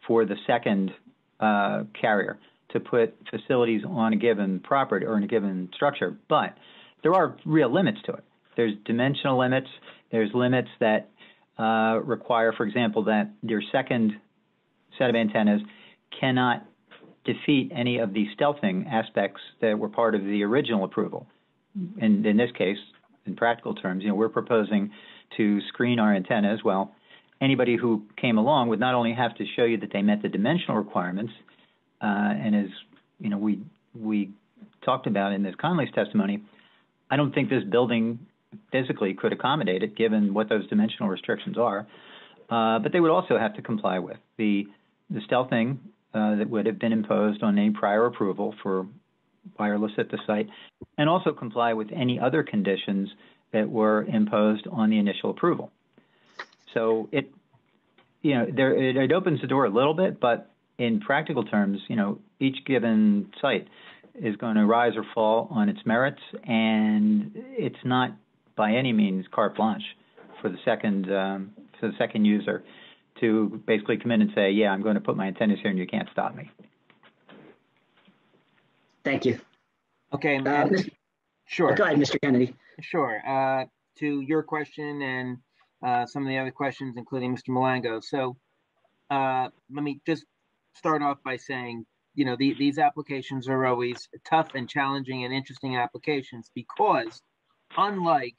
Speaker 18: for the second carrier to put facilities on a given property or in a given structure, but there are real limits to it. There's dimensional limits. There's limits that require, for example, that your second set of antennas cannot defeat any of the stealthing aspects that were part of the original approval. And in this case, in practical terms, we're proposing to screen our antennas. Well, anybody who came along would not only have to show you that they met the dimensional requirements, and as we talked about in Ms. Conley's testimony, I don't think this building physically could accommodate it given what those dimensional restrictions are. But they would also have to comply with the stealthing that would have been imposed on any prior approval for wireless at the site, and also comply with any other conditions that were imposed on the initial approval. So it opens the door a little bit, but in practical terms, each given site is going to rise or fall on its merits, and it's not by any means carte blanche for the second user to basically come in and say, yeah, I'm going to put my antennas here and you can't stop me.
Speaker 13: Thank you.
Speaker 5: Okay. Sure.
Speaker 13: Go ahead, Mr. Kennedy.
Speaker 5: Sure. To your question and some of the other questions, including Mr. Malango. So let me just start off by saying, these applications are always tough and challenging and interesting applications because unlike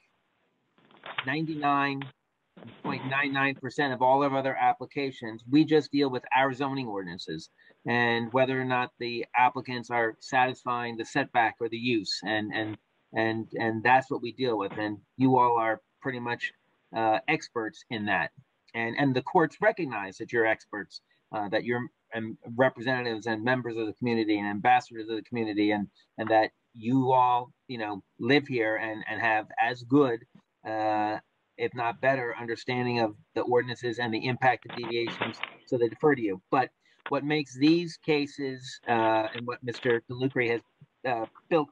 Speaker 5: 99.99% of all of other applications, we just deal with our zoning ordinances and whether or not the applicants are satisfying the setback or the use, and that's what we deal with. And you all are pretty much experts in that, and the courts recognize that you're experts, that you're representatives and members of the community and ambassadors of the community, and that you all live here and have as good if not better understanding of the ordinances and the impact of deviations, so they defer to you. But what makes these cases and what Mr. DeLucre has built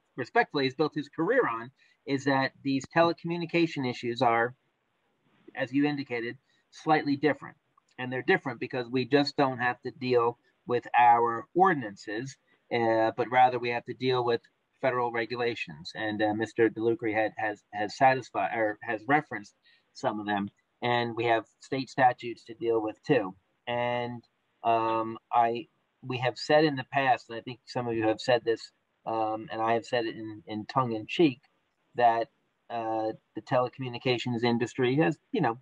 Speaker 5: his career on is that these telecommunication issues are, as you indicated, slightly different. And they're different because we just don't have to deal with our ordinances, but rather we have to deal with federal regulations. And Mr. DeLucre has satisfied or has referenced some of them. And we have state statutes to deal with too. And We have said in the past, and I think some of you have said this, and I have said it in tongue in cheek, that the telecommunications industry has,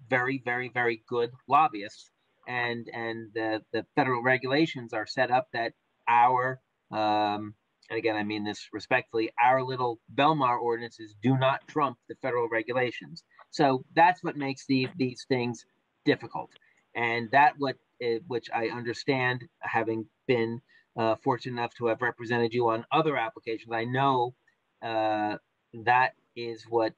Speaker 5: very, very, very good lobbyists, and the federal regulations are set up that and again, I mean this respectfully, our little Belmar ordinances do not trump the federal regulations. So that's what makes these things difficult, and which I understand, having been fortunate enough to have represented you on other applications. I know that is what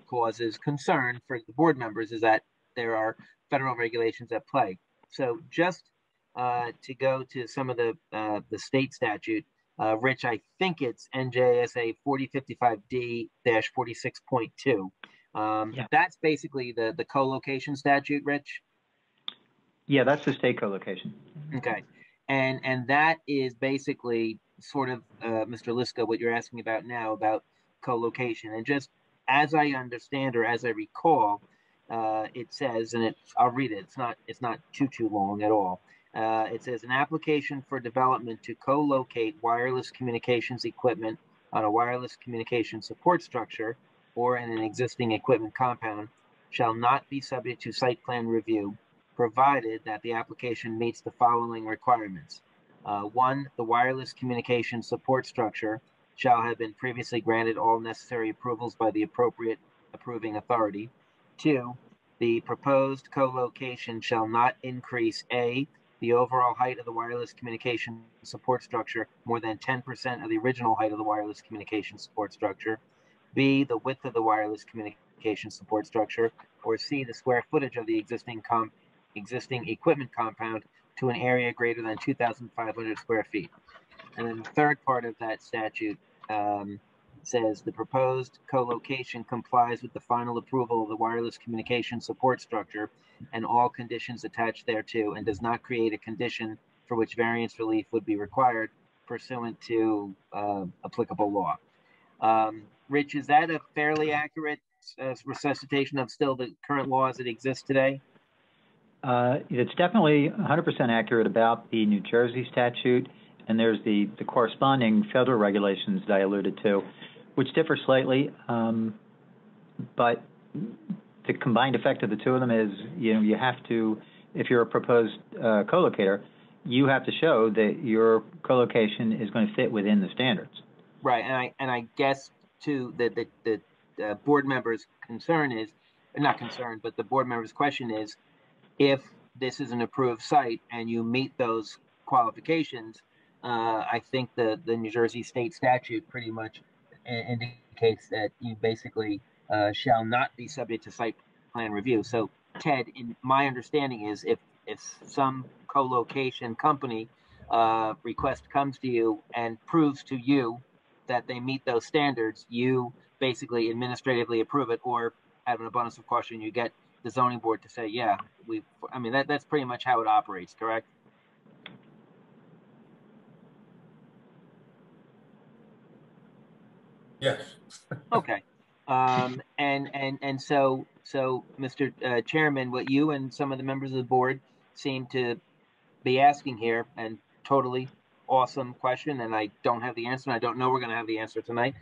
Speaker 5: causes concern for the board members, is that there are federal regulations at play. So just to go to some of the state statute, Rich, I think it's NJSA 4055D-46.2. That's basically the co-location statute, Rich?
Speaker 18: Yeah, that's the state co-location.
Speaker 5: Okay. And that is basically sort of, Mr. Liska, what you're asking about now about co-location. And just as I understand, or as I recall, it says, and I'll read it. It's not too long at all. It says an application for development to co-locate wireless communications equipment on a wireless communication support structure or in an existing equipment compound shall not be subject to site plan review, provided that the application meets the following requirements. 1, the wireless communication support structure shall have been previously granted all necessary approvals by the appropriate approving authority. 2, the proposed co-location shall not increase A, the overall height of the wireless communication support structure more than 10% of the original height of the wireless communication support structure, B, the width of the wireless communication support structure, or C, the square footage of the existing equipment compound to an area greater than 2,500 square feet. And then the third part of that statute says the proposed co-location complies with the final approval of the wireless communication support structure and all conditions attached thereto, and does not create a condition for which variance relief would be required pursuant to applicable law. Rich, is that a fairly accurate resuscitation of still the current law as it exists today?
Speaker 18: It's definitely 100% accurate about the New Jersey statute, and there's the corresponding federal regulations that I alluded to, which differ slightly, but the combined effect of the two of them is, you have to, if you're a proposed co-locator, you have to show that your co-location is going to fit within the standards.
Speaker 5: Right, and I guess too that the board member's concern is, not concern, but the board member's question is, if this is an approved site and you meet those qualifications, I think the New Jersey state statute pretty much indicates that you basically shall not be subject to site plan review. So, Ted, in my understanding is if some co-location company request comes to you and proves to you that they meet those standards, you basically administratively approve it, or out of an abundance of caution, you get the zoning board to say, yeah, that's pretty much how it operates, correct?
Speaker 10: Yes.
Speaker 5: Okay. And so Mr. Chairman, what you and some of the members of the board seem to be asking here, and totally awesome question, and I don't have the answer, and I don't know we're going to have the answer tonight,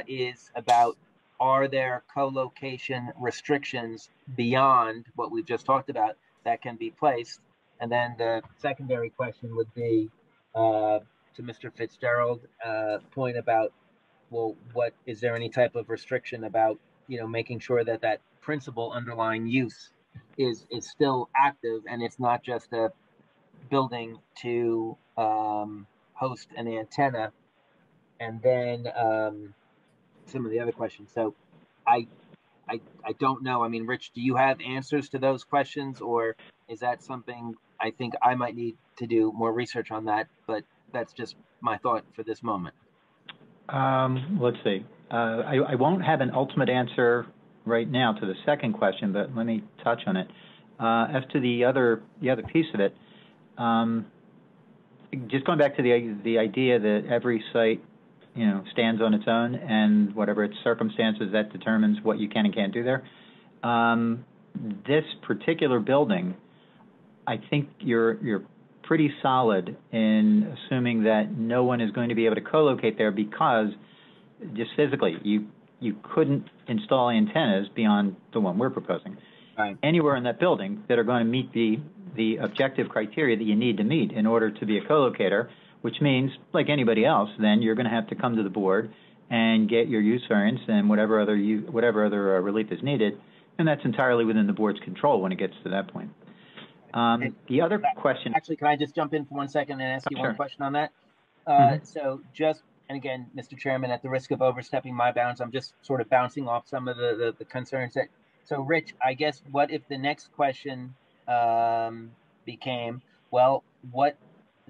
Speaker 5: is about, are there co-location restrictions beyond what we've just talked about that can be placed? And then the secondary question would be to Mr. Fitzgerald's point about, well, what is there any type of restriction about, making sure that that principal underlying use is still active, and it's not just a building to host an antenna, and then some of the other questions. So I don't know. I mean, Rich, do you have answers to those questions, or is that something I think I might need to do more research on that? But that's just my thought for this moment.
Speaker 18: Let's see. I won't have an ultimate answer right now to the second question, but let me touch on it. As to the other piece of it, just going back to the idea that every site, stands on its own, and whatever its circumstances, that determines what you can and can't do there. This particular building, I think you're pretty solid in assuming that no one is going to be able to co-locate there because just physically, you couldn't install antennas beyond the one we're proposing anywhere in that building that are going to meet the objective criteria that you need to meet in order to be a co-locator, which means, like anybody else, then you're going to have to come to the board and get your use variance and whatever other relief is needed, and that's entirely within the board's control when it gets to that point. The other question...
Speaker 5: Actually, can I just jump in for 1 second and ask you one question on that? So just, and again, Mr. Chairman, at the risk of overstepping my bounds, I'm just sort of bouncing off some of the concerns that... So, Rich, I guess what if the next question became, well, what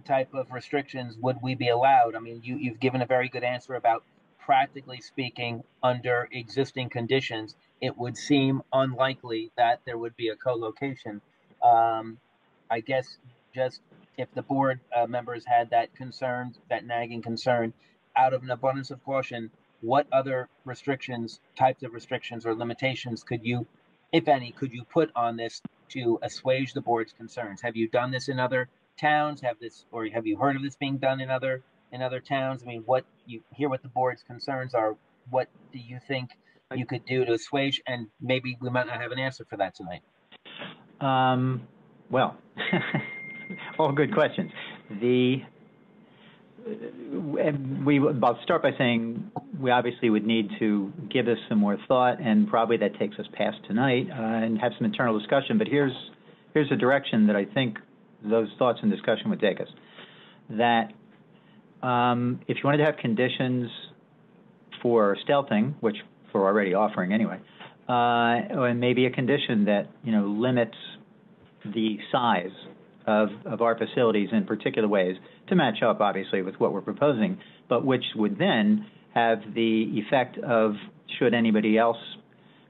Speaker 5: type of restrictions would we be allowed? I mean, you've given a very good answer about practically speaking, under existing conditions, it would seem unlikely that there would be a co-location. I guess just if the board members had that concern, that nagging concern, out of an abundance of caution, what other restrictions, types of restrictions or limitations could you, if any, could you put on this to assuage the board's concerns? Have you done this in other towns? Have you heard of this being done in other towns? I mean, what you hear what the board's concerns are, what do you think you could do to assuage? And maybe we might not have an answer for that tonight.
Speaker 18: Well, all good questions. I'll start by saying we obviously would need to give this some more thought, and probably that takes us past tonight and have some internal discussion. But here's a direction that I think those thoughts and discussion would take us. That if you wanted to have conditions for stealthing, which we're already offering anyway, and maybe a condition that limits the size of our facilities in particular ways to match up, obviously, with what we're proposing, but which would then have the effect of, should anybody else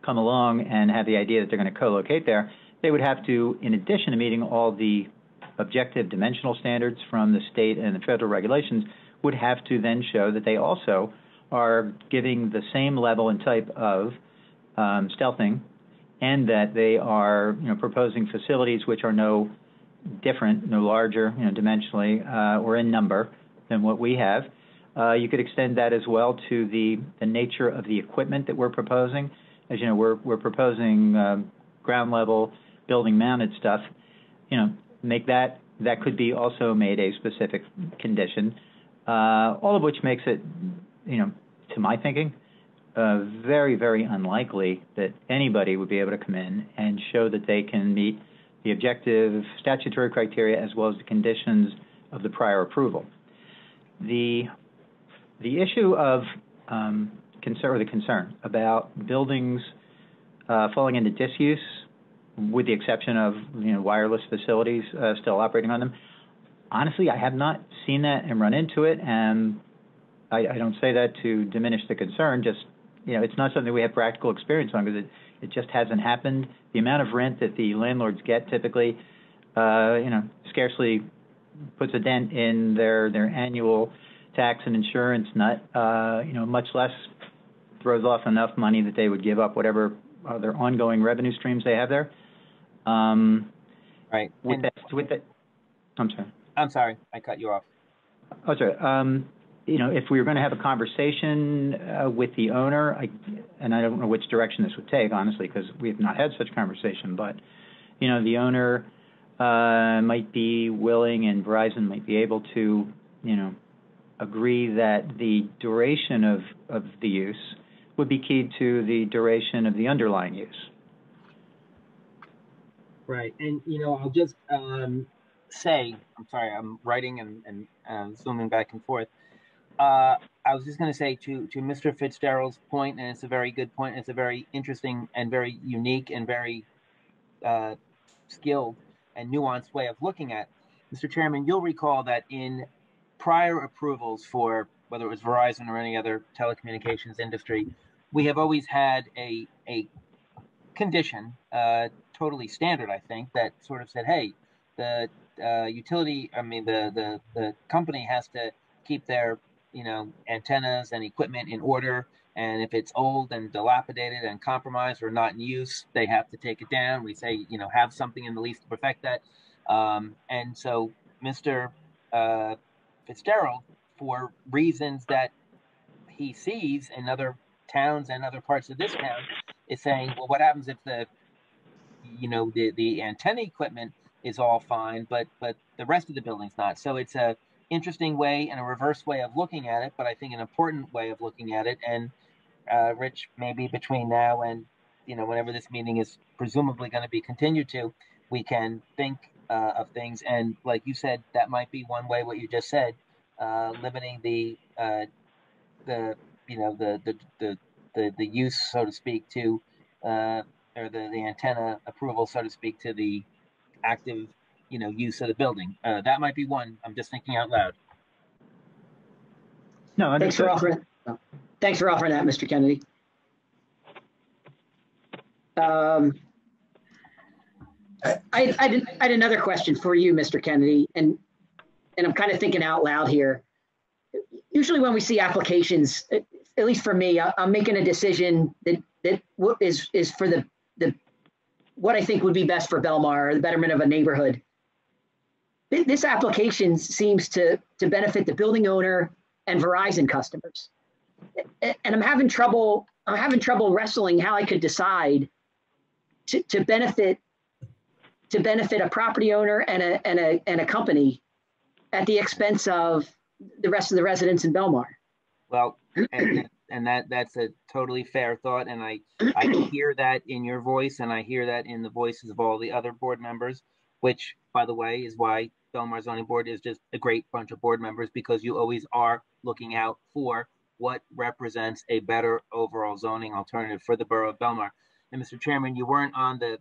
Speaker 18: come along and have the idea that they're going to co-locate there, they would have to, in addition to meeting all the objective dimensional standards from the state and the federal regulations, would have to then show that they also are giving the same level and type of stealthing, and that they are proposing facilities which are no different, no larger dimensionally or in number than what we have. You could extend that as well to the nature of the equipment that we're proposing. As you know, we're proposing ground level building mounted stuff. Make that could be also made a specific condition, all of which makes it, to my thinking, very, very unlikely that anybody would be able to come in and show that they can meet the objective statutory criteria as well as the conditions of the prior approval. The issue of concern about buildings falling into disuse, with the exception of wireless facilities still operating on them, honestly, I have not seen that and run into it, and I don't say that to diminish the concern. Just it's not something we have practical experience on because it just hasn't happened. The amount of rent that the landlords get typically, scarcely puts a dent in their annual tax and insurance nut. Much less throws off enough money that they would give up whatever other ongoing revenue streams they have there.
Speaker 5: Right.
Speaker 18: I'm sorry,
Speaker 5: I cut you off.
Speaker 18: Oh, sorry. If we were going to have a conversation with the owner, and I don't know which direction this would take, honestly, because we have not had such a conversation, but, the owner might be willing and Verizon might be able to, agree that the duration of the use would be keyed to the duration of the underlying use.
Speaker 5: Right. And, I'll just say, I'm sorry, I'm writing and zooming back and forth. I was just going to say to Mr. Fitzgerald's point, and it's a very good point, it's a very interesting and very unique and very skilled and nuanced way of looking at. Mr. Chairman, you'll recall that in prior approvals for whether it was Verizon or any other telecommunications industry, we have always had a condition, totally standard, I think, that sort of said, hey, the the company has to keep their antennas and equipment in order, and if it's old and dilapidated and compromised or not in use, they have to take it down. We say have something in the lease to perfect that, and so Mr. Fitzgerald, for reasons that he sees in other towns and other parts of this town, is saying, well, what happens if the antenna equipment is all fine, but the rest of the building's not? So it's a interesting way and a reverse way of looking at it, but I think an important way of looking at it. And Rich, maybe between now and whenever this meeting is presumably going to be continued to, we can think of things. And like you said, that might be one way. What you just said, limiting the use, so to speak, to or the antenna approval, so to speak, to the active use of the building. That might be one. I'm just thinking out loud.
Speaker 13: No, thanks for offering that, Mr. Kennedy. I had another question for you, Mr. Kennedy, and I'm kind of thinking out loud here. Usually when we see applications, at least for me, I'm making a decision that is for the what I think would be best for Belmar, or the betterment of a neighborhood. This application seems to benefit the building owner and Verizon customers, and I'm having trouble wrestling how I could decide to benefit a property owner and a company at the expense of the rest of the residents in Belmar.
Speaker 5: Well, and that's a totally fair thought, and I hear that in your voice, and I hear that in the voices of all the other board members, which, by the way, is why Belmar Zoning Board is just a great bunch of board members, because you always are looking out for what represents a better overall zoning alternative for the borough of Belmar. And Mr. Chairman, you weren't on the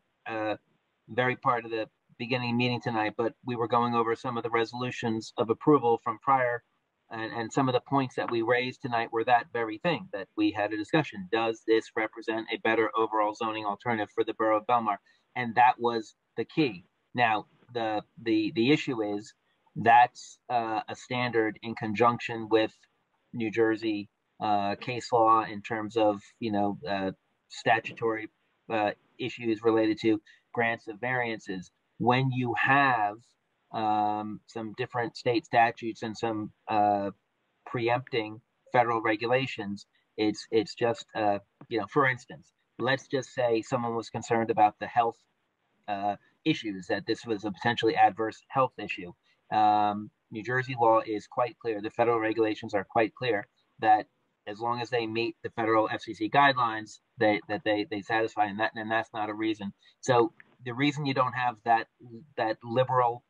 Speaker 5: very part of the beginning meeting tonight, but we were going over some of the resolutions of approval from prior, and some of the points that we raised tonight were that very thing, that we had a discussion. Does this represent a better overall zoning alternative for the borough of Belmar? And that was the key. Now, the issue is that's a standard in conjunction with New Jersey case law in terms of statutory issues related to grants of variances. When you have some different state statutes and some preempting federal regulations, it's just for instance, let's just say someone was concerned about the health issues, that this was a potentially adverse health issue. New Jersey law is quite clear, the federal regulations are quite clear, that as long as they meet the federal FCC guidelines, they satisfy, and that's not a reason. So the reason you don't have that liberal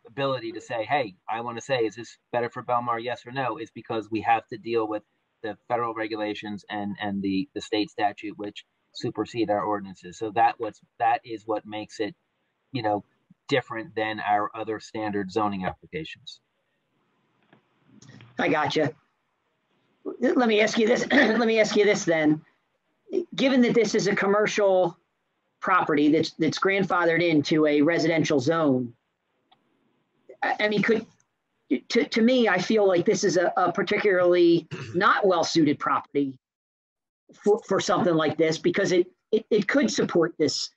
Speaker 5: ability to say, hey, I want to say, is this better for Belmar, yes or no, is because we have to deal with the federal regulations and the state statute, which supersede our ordinances. So that is what makes it different than our other standard zoning applications.
Speaker 13: I gotcha. Let me ask you this. Let me ask you this then. Given that this is a commercial property that's grandfathered into a residential zone, I mean, to me, I feel like this is a particularly not well-suited property for something like this, because it could support this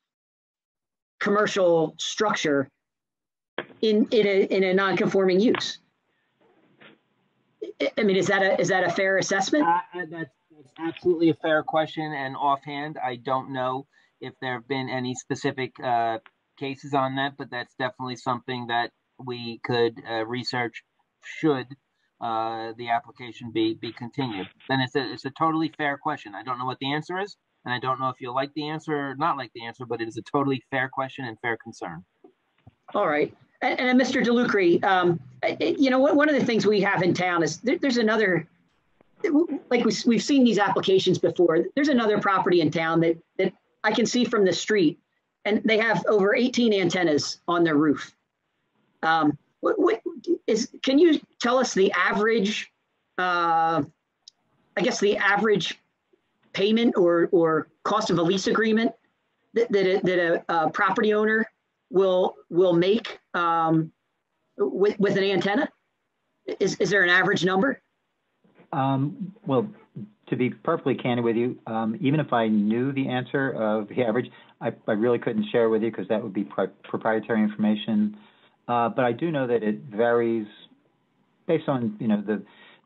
Speaker 13: commercial structure in a non-conforming use. I mean, is that a fair assessment?
Speaker 5: That's absolutely a fair question. And offhand, I don't know if there have been any specific cases on that, but that's definitely something that we could research should the application be continued. Then it's a totally fair question. I don't know what the answer is, and I don't know if you'll like the answer or not like the answer, but it is a totally fair question and fair concern.
Speaker 13: All right. And Mr. DeLucre, one of the things we have in town is there's another, like we've seen these applications before. There's another property in town that I can see from the street, and they have over 18 antennas on their roof. Can you tell us the average, I guess the average payment or cost of a lease agreement that a property owner will make with an antenna? Is there an average number?
Speaker 18: Well, to be perfectly candid with you, even if I knew the answer of the average, I really couldn't share with you, because that would be proprietary information. but I do know that it varies based on, you know, the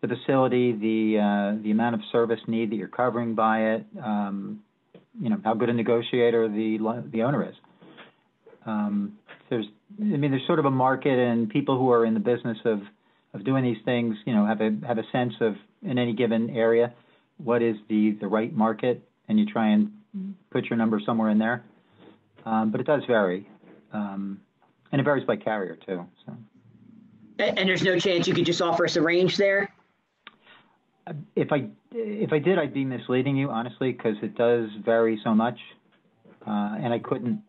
Speaker 18: facility, the amount of service need that you're covering by it, you know, how good a negotiator the owner is. There's sort of a market, and people who are in the business of doing these things, you know, have a sense of, in any given area, what is the right market, and you try and put your number somewhere in there. But it does vary, and it varies by carrier too. So.
Speaker 13: And there's no chance you could just offer us a range there?
Speaker 18: If I did, I'd be misleading you, honestly, because it does vary so much, and I couldn't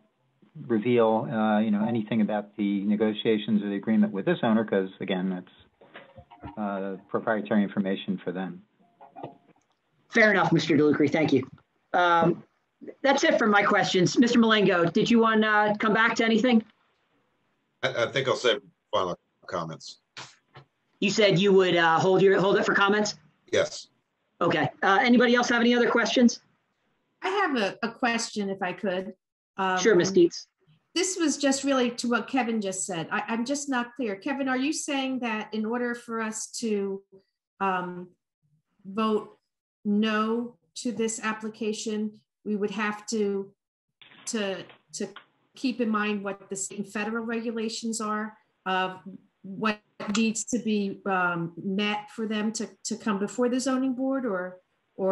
Speaker 18: reveal, you know, anything about the negotiations or the agreement with this owner, because again, that's proprietary information for them.
Speaker 13: Fair enough, Mr. DeLucre. Thank you. That's it for my questions. Mr. Malengo, did you want to come back to anything?
Speaker 2: I think I'll save final comments.
Speaker 13: You said you would hold it for comments?
Speaker 2: Yes.
Speaker 13: Okay. Anybody else have any other questions?
Speaker 12: I have a question, if I could.
Speaker 13: Sure, Ms. Dietz.
Speaker 12: This was just really to what Kevin just said. I'm just not clear. Kevin, are you saying that in order for us to vote no to this application, we would have to keep in mind what the state and federal regulations are of what needs to be met for them to come before the zoning board, or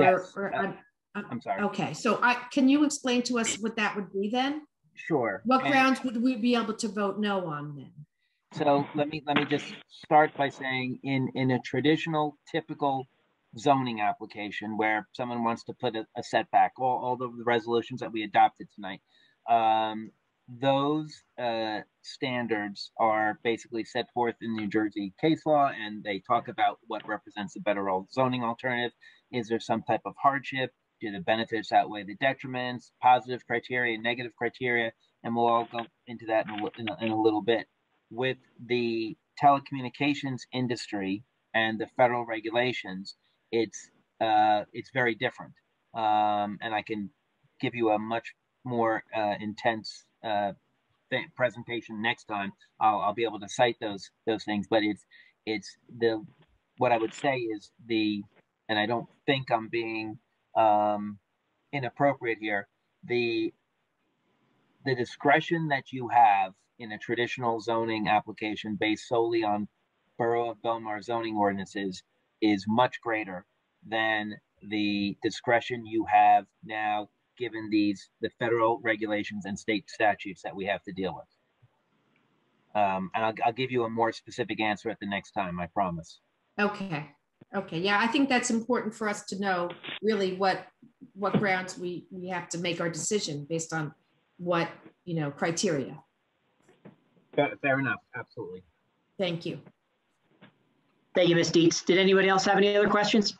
Speaker 5: Yes.
Speaker 12: I'm
Speaker 5: sorry.
Speaker 12: Okay, so can you explain to us what that would be then?
Speaker 5: Sure.
Speaker 12: What grounds would we be able to vote no on then?
Speaker 5: So let me just start by saying, in a traditional, typical zoning application where someone wants to put a setback, all the resolutions that we adopted tonight, those standards are basically set forth in New Jersey case law, and they talk about what represents a better zoning alternative. Is there some type of hardship? Do the benefits outweigh the detriments? Positive criteria, negative criteria, and we'll all go into that in a little bit. With the telecommunications industry and the federal regulations, it's very different, and I can give you a much more intense presentation next time. I'll be able to cite those things, but it's what I would say is and I don't think I'm being inappropriate here, the discretion that you have in a traditional zoning application based solely on Borough of Belmar zoning ordinances is much greater than the discretion you have now, given the federal regulations and state statutes that we have to deal with. And I'll give you a more specific answer at the next time, I promise.
Speaker 12: Okay. Yeah, I think that's important for us to know really what grounds we have to make our decision based on what, criteria.
Speaker 5: Fair enough. Absolutely.
Speaker 12: Thank you.
Speaker 13: Thank you, Ms. Dietz. Did anybody else have any other questions?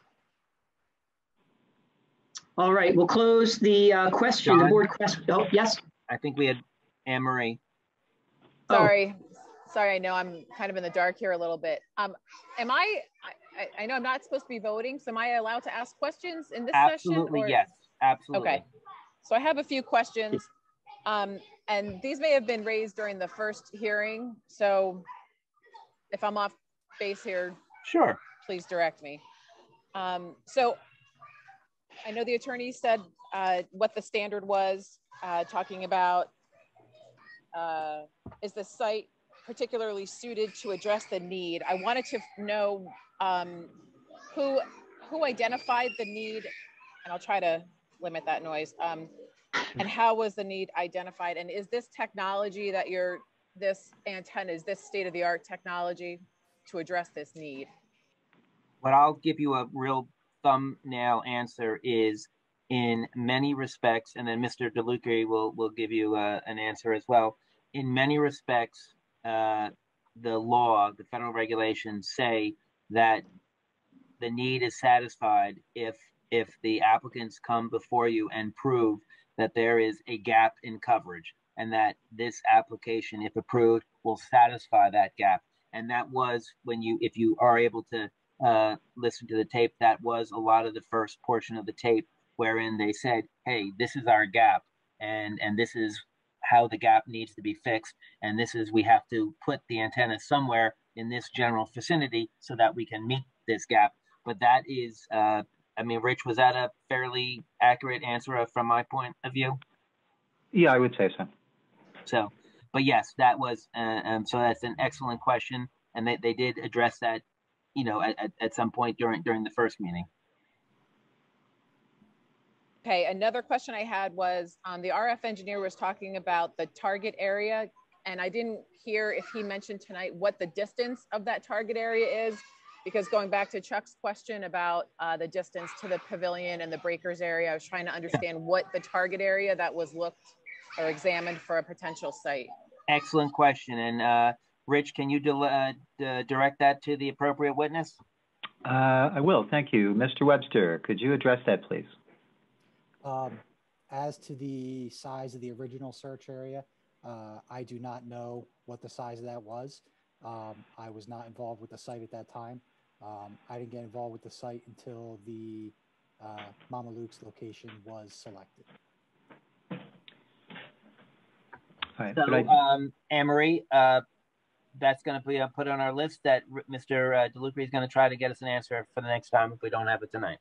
Speaker 13: All right, we'll close the question,
Speaker 5: John,
Speaker 13: the board question. Oh, yes.
Speaker 5: I think we had Anne Marie.
Speaker 15: Sorry, I know I'm kind of in the dark here a little bit. I know I'm not supposed to be voting, so am I allowed to ask questions in this session?
Speaker 5: Absolutely, yes, absolutely.
Speaker 15: Okay, so I have a few questions, and these may have been raised during the first hearing, so if I'm off base here,
Speaker 5: sure,
Speaker 15: please direct me. So I know the attorney said what the standard was, talking about is the site particularly suited to address the need. I wanted to know who identified the need, and I'll try to limit that noise, and how was the need identified? And is this technology that this antenna, is this state-of-the-art technology to address this need?
Speaker 5: What I'll give you a real thumbnail answer is, in many respects, and then Mr. DeLucre will give you an answer as well. In many respects, the law, the federal regulations say that the need is satisfied if the applicants come before you and prove that there is a gap in coverage, and that this application, if approved, will satisfy that gap. And that was if you are able to listen to the tape, that was a lot of the first portion of the tape, wherein they said, hey, this is our gap, and this is how the gap needs to be fixed. And this is, we have to put the antenna somewhere in this general vicinity so that we can meet this gap. But that is, I mean, Rich, was that a fairly accurate answer from my point of view?
Speaker 18: Yeah, I would say so.
Speaker 5: So, but yes, that was, so that's an excellent question. And they did address that, you know, at some point during the first meeting.
Speaker 15: Okay, another question I had was the RF engineer was talking about the target area, and I didn't hear if he mentioned tonight what the distance of that target area is, because going back to Chuck's question about the distance to the pavilion and the breakers area, I was trying to understand what the target area that was looked or examined for a potential site.
Speaker 5: Excellent question. And Rich, can you direct that to the appropriate witness?
Speaker 18: I will, thank you. Mr. Webster, could you address that, please?
Speaker 16: As to the size of the original search area, I do not know what the size of that was. I was not involved with the site at that time. I didn't get involved with the site until the Mama Luke's location was selected.
Speaker 18: Right,
Speaker 5: so, Anne-Marie, that's going to be put on our list that Mr. DeLucre is going to try to get us an answer for the next time if we don't have it tonight.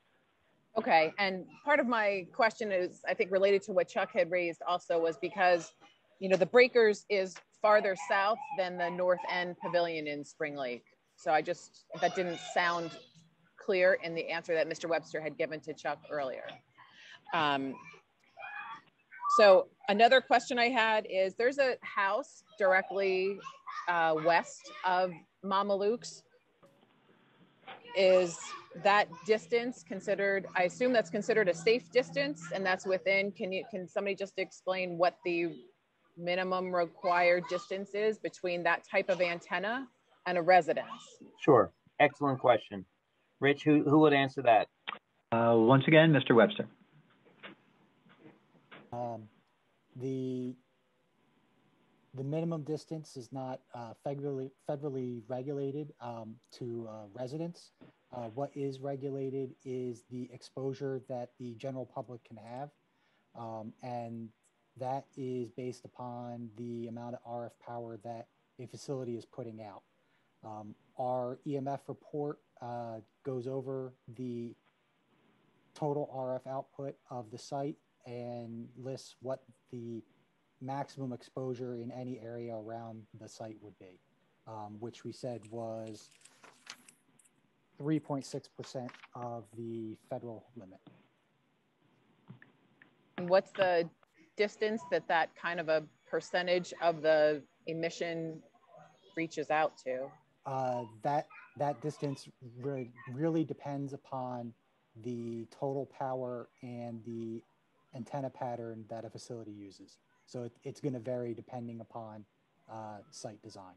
Speaker 15: Okay, and part of my question is, I think, related to what Chuck had raised also, was because, you know, the breakers is farther south than the North End Pavilion in Spring Lake. So that didn't sound clear in the answer that Mr. Webster had given to Chuck earlier. So another question I had is, there's a house directly west of Mama Luke's. Is that distance considered, I assume that's considered a safe distance, and that's within, can somebody just explain what the minimum required distance is between that type of antenna and a residence?
Speaker 5: Sure, excellent question. Rich, who would answer that?
Speaker 18: Once again, Mr. Webster.
Speaker 16: The minimum distance is not federally regulated to residents. What is regulated is the exposure that the general public can have, and that is based upon the amount of RF power that a facility is putting out. Our EMF report goes over the total RF output of the site and lists what the maximum exposure in any area around the site would be, which we said was 3.6% of the federal limit.
Speaker 15: And what's the distance that kind of a percentage of the emission reaches out to?
Speaker 16: That distance really depends upon the total power and the antenna pattern that a facility uses. So it's going to vary depending upon site design.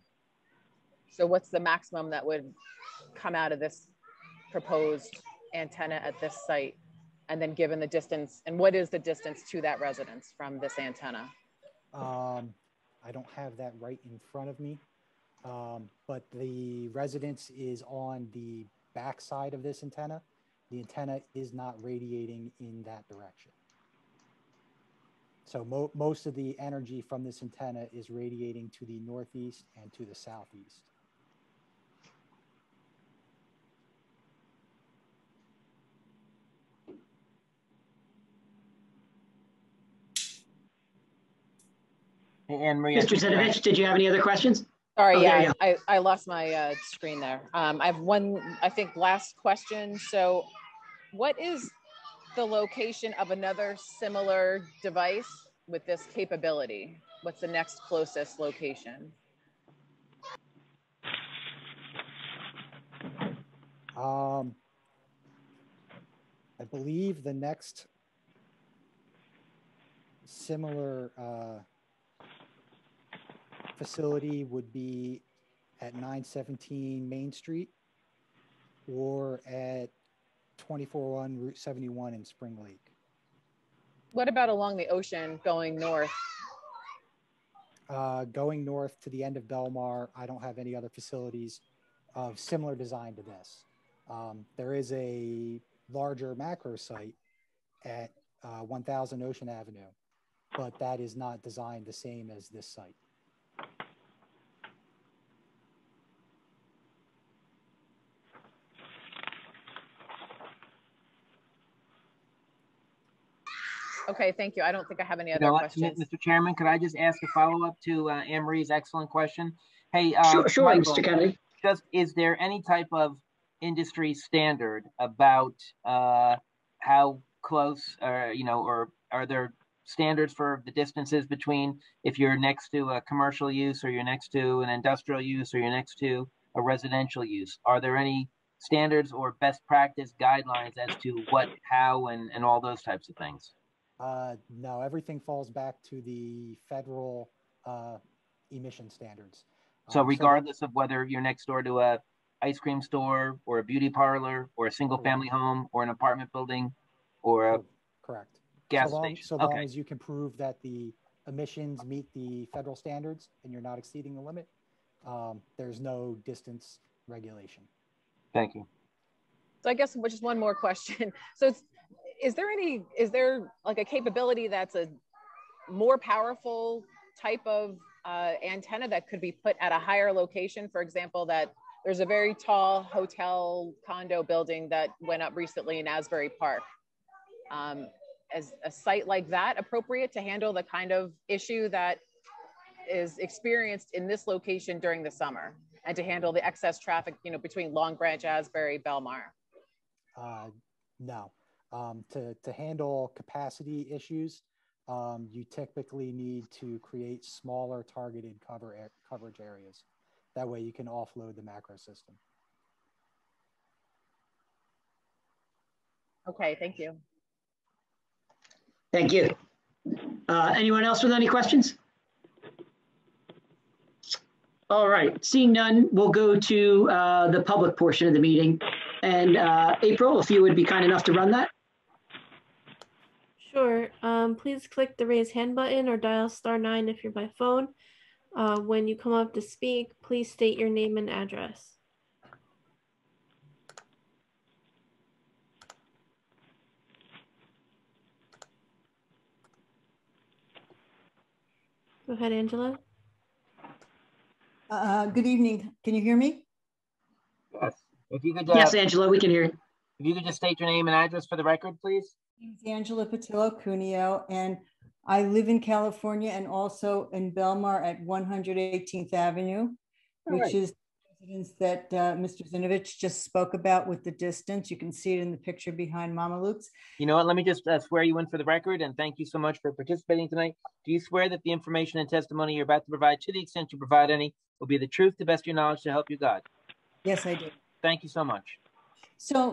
Speaker 15: So what's the maximum that would come out of this proposed antenna at this site? And then given the distance, and what is the distance to that residence from this antenna?
Speaker 16: I don't have that right in front of me, but the residence is on the back side of this antenna. The antenna is not radiating in that direction. So most of the energy from this antenna is radiating to the northeast and to the southeast.
Speaker 13: Mr. Sedovich, did you have any other questions?
Speaker 15: Sorry,
Speaker 13: oh,
Speaker 15: yeah, I lost my screen there. I have one, I think, last question. So what is the location of another similar device with this capability? What's the next closest location?
Speaker 16: I believe the next similar facility would be at 917 Main Street or at 241 Route 71 in Spring Lake.
Speaker 15: What about along the ocean going north?
Speaker 16: Going north to the end of Belmar, I don't have any other facilities of similar design to this. There is a larger macro site at 1000 Ocean Avenue, but that is not designed the same as this site.
Speaker 15: Okay, thank you. I don't think I have any other questions.
Speaker 5: Mr. Chairman, could I just ask a follow-up to Anne Marie's excellent question? Hey,
Speaker 13: Sure,
Speaker 5: Michael,
Speaker 13: Mr. Kennedy.
Speaker 5: Is there any type of industry standard about how close, or are there standards for the distances between if you're next to a commercial use, or you're next to an industrial use, or you're next to a residential use? Are there any standards or best practice guidelines as to what, how, and all those types of things?
Speaker 16: No, everything falls back to the federal emission standards.
Speaker 5: So regardless of whether you're next door to a ice cream store or a beauty parlor or a single family home or an apartment building or a
Speaker 16: correct
Speaker 5: gas
Speaker 16: so long,
Speaker 5: station.
Speaker 16: So long as you can prove that the emissions meet the federal standards and you're not exceeding the limit, there's no distance regulation.
Speaker 5: Thank you.
Speaker 15: So I guess just one more question. So is there like a capability that's a more powerful type of antenna that could be put at a higher location? For example, that there's a very tall hotel condo building that went up recently in Asbury Park. As a site like that appropriate to handle the kind of issue that is experienced in this location during the summer and to handle the excess traffic, between Long Branch, Asbury, Belmar?
Speaker 16: No. To handle capacity issues, you typically need to create smaller targeted coverage areas. That way you can offload the macro system.
Speaker 15: Okay, thank you.
Speaker 13: Thank you. Anyone else with any questions? All right, seeing none, we'll go to the public portion of the meeting. And April, if you would be kind enough to run that.
Speaker 1: Sure. Please click the raise hand button or dial *9 if you're by phone. When you come up to speak, please state your name and address. Go ahead, Angela.
Speaker 8: Good evening. Can you hear me?
Speaker 5: Yes. If you could,
Speaker 13: yes, Angela, we can hear you.
Speaker 5: If you could just state your name and address for the record, please.
Speaker 8: My name is Angela Patillo Cuneo, and I live in California and also in Belmar at 118th Avenue, which is the residence that Mr. Zinovich just spoke about with the distance. You can see it in the picture behind Mama Luke's.
Speaker 5: You know what? Let me just swear you in for the record, and thank you so much for participating tonight. Do you swear that the information and testimony you're about to provide, to the extent you provide any, will be the truth, to the best of your knowledge, to help you God?
Speaker 8: Yes, I do.
Speaker 5: Thank you so much.
Speaker 8: So,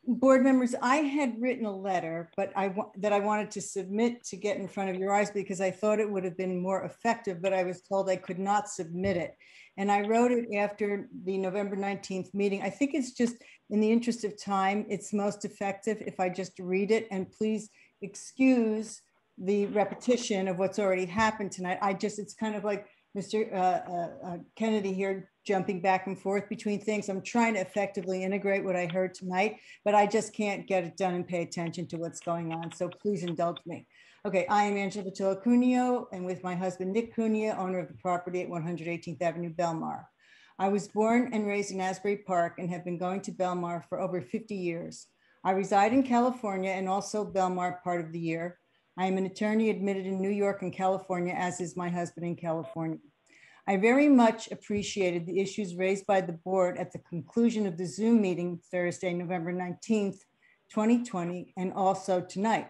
Speaker 8: board members, I had written a letter, but that I wanted to submit to get in front of your eyes because I thought it would have been more effective, but I was told I could not submit it. And I wrote it after the November 19th meeting. I think it's just in the interest of time, it's most effective if I just read it, and please excuse the repetition of what's already happened tonight. It's kind of like Mr. Kennedy here jumping back and forth between things. I'm trying to effectively integrate what I heard tonight, but I just can't get it done and pay attention to what's going on. So please indulge me. Okay, I am Angela Patillo Cuneo, and with my husband, Nick Cuneo, owner of the property at 118th Avenue, Belmar. I was born and raised in Asbury Park and have been going to Belmar for over 50 years. I reside in California and also Belmar part of the year. I am an attorney admitted in New York and California, as is my husband in California. I very much appreciated the issues raised by the board at the conclusion of the Zoom meeting Thursday, November 19th, 2020, and also tonight.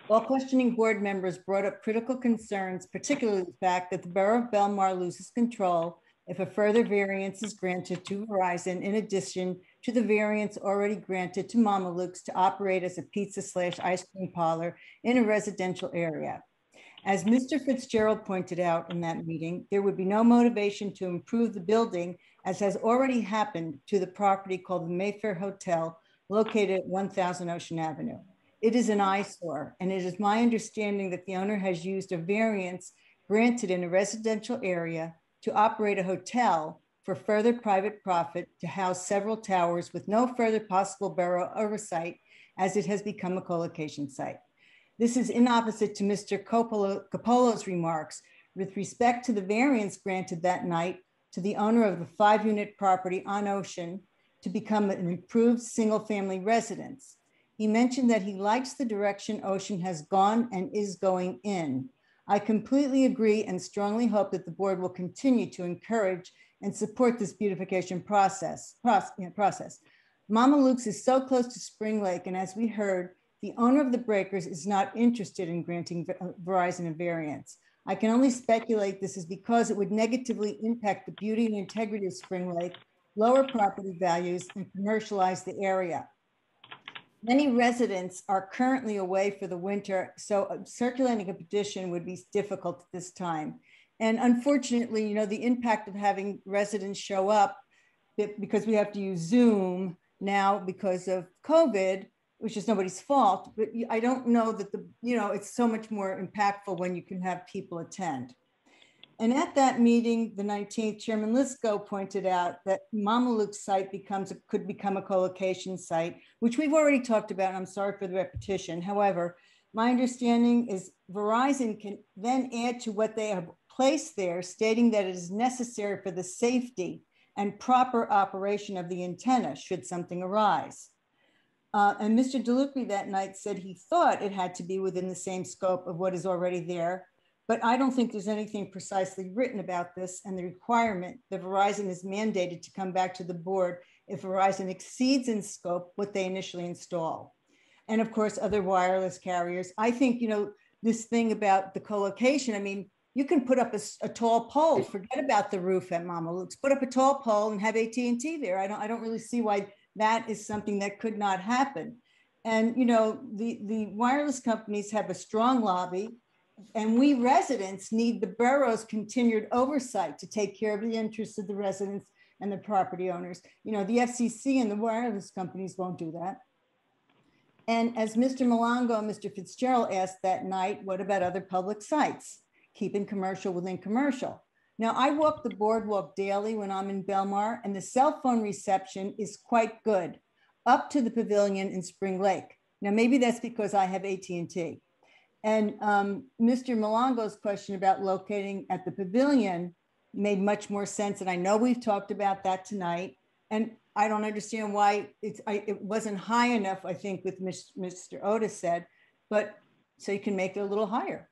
Speaker 8: While questioning board members brought up critical concerns, particularly the fact that the Borough of Belmar loses control if a further variance is granted to Verizon, in addition to the variance already granted to Mama Luke's to operate as a pizza/ice cream parlor in a residential area. As Mr. Fitzgerald pointed out in that meeting, there would be no motivation to improve the building, as has already happened to the property called the Mayfair Hotel, located at 1000 Ocean Avenue. It is an eyesore, and it is my understanding that the owner has used a variance granted in a residential area to operate a hotel for further private profit to house several towers with no further possible borough oversight, as it has become a co-location site. This is in opposite to Mr. Capolo's remarks with respect to the variance granted that night to the owner of the 5-unit property on Ocean to become an improved single-family residence. He mentioned that he likes the direction Ocean has gone and is going in. I completely agree and strongly hope that the board will continue to encourage and support this beautification process. Mama Luke's is so close to Spring Lake, and as we heard, the owner of the breakers is not interested in granting Verizon a variance. I can only speculate this is because it would negatively impact the beauty and integrity of Spring Lake, lower property values, and commercialize the area. Many residents are currently away for the winter, so circulating a petition would be difficult at this time. And unfortunately, you know, the impact of having residents show up because we have to use Zoom now because of COVID, which is nobody's fault, but I don't know that it's so much more impactful when you can have people attend. And at that meeting, the 19th, Chairman Lisco pointed out that Mama Luke's site could become a co-location site, which we've already talked about, and I'm sorry for the repetition. However, my understanding is Verizon can then add to what they have placed there, stating that it is necessary for the safety and proper operation of the antenna should something arise. And Mr. DeLucre that night said he thought it had to be within the same scope of what is already there, but I don't think there's anything precisely written about this and the requirement that Verizon is mandated to come back to the board if Verizon exceeds in scope what they initially install. And of course, other wireless carriers. I think, you know, this thing about the co-location, I mean, you can put up a tall pole, forget about the roof at Mama Luke's, put up a tall pole and have AT&T there. I don't really see why that is something that could not happen. And, you know, the wireless companies have a strong lobby, and we residents need the borough's continued oversight to take care of the interests of the residents and the property owners. You know, the FCC and the wireless companies won't do that. And as Mr. Malongo and Mr. Fitzgerald asked that night, what about other public sites? Keeping commercial within commercial. Now, I walk the boardwalk daily when I'm in Belmar, and the cell phone reception is quite good, up to the pavilion in Spring Lake. Now, maybe that's because I have AT&T. And Mr. Malongo's question about locating at the pavilion made much more sense, and I know we've talked about that tonight, and I don't understand why it wasn't high enough, I think, with Mr. Otis said, but so you can make it a little higher.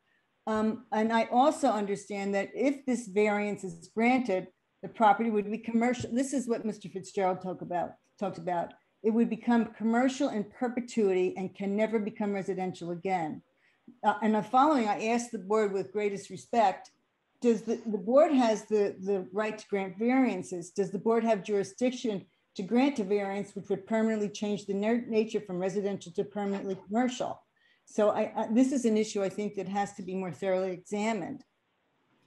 Speaker 8: And I also understand that if this variance is granted, the property would be commercial. This is what Mr. Fitzgerald talked about. It would become commercial in perpetuity and can never become residential again. And the following, I asked the board with greatest respect, does the board has the right to grant variances? Does the board have jurisdiction to grant a variance which would permanently change the nature from residential to permanently commercial? So this is an issue I think that has to be more thoroughly examined.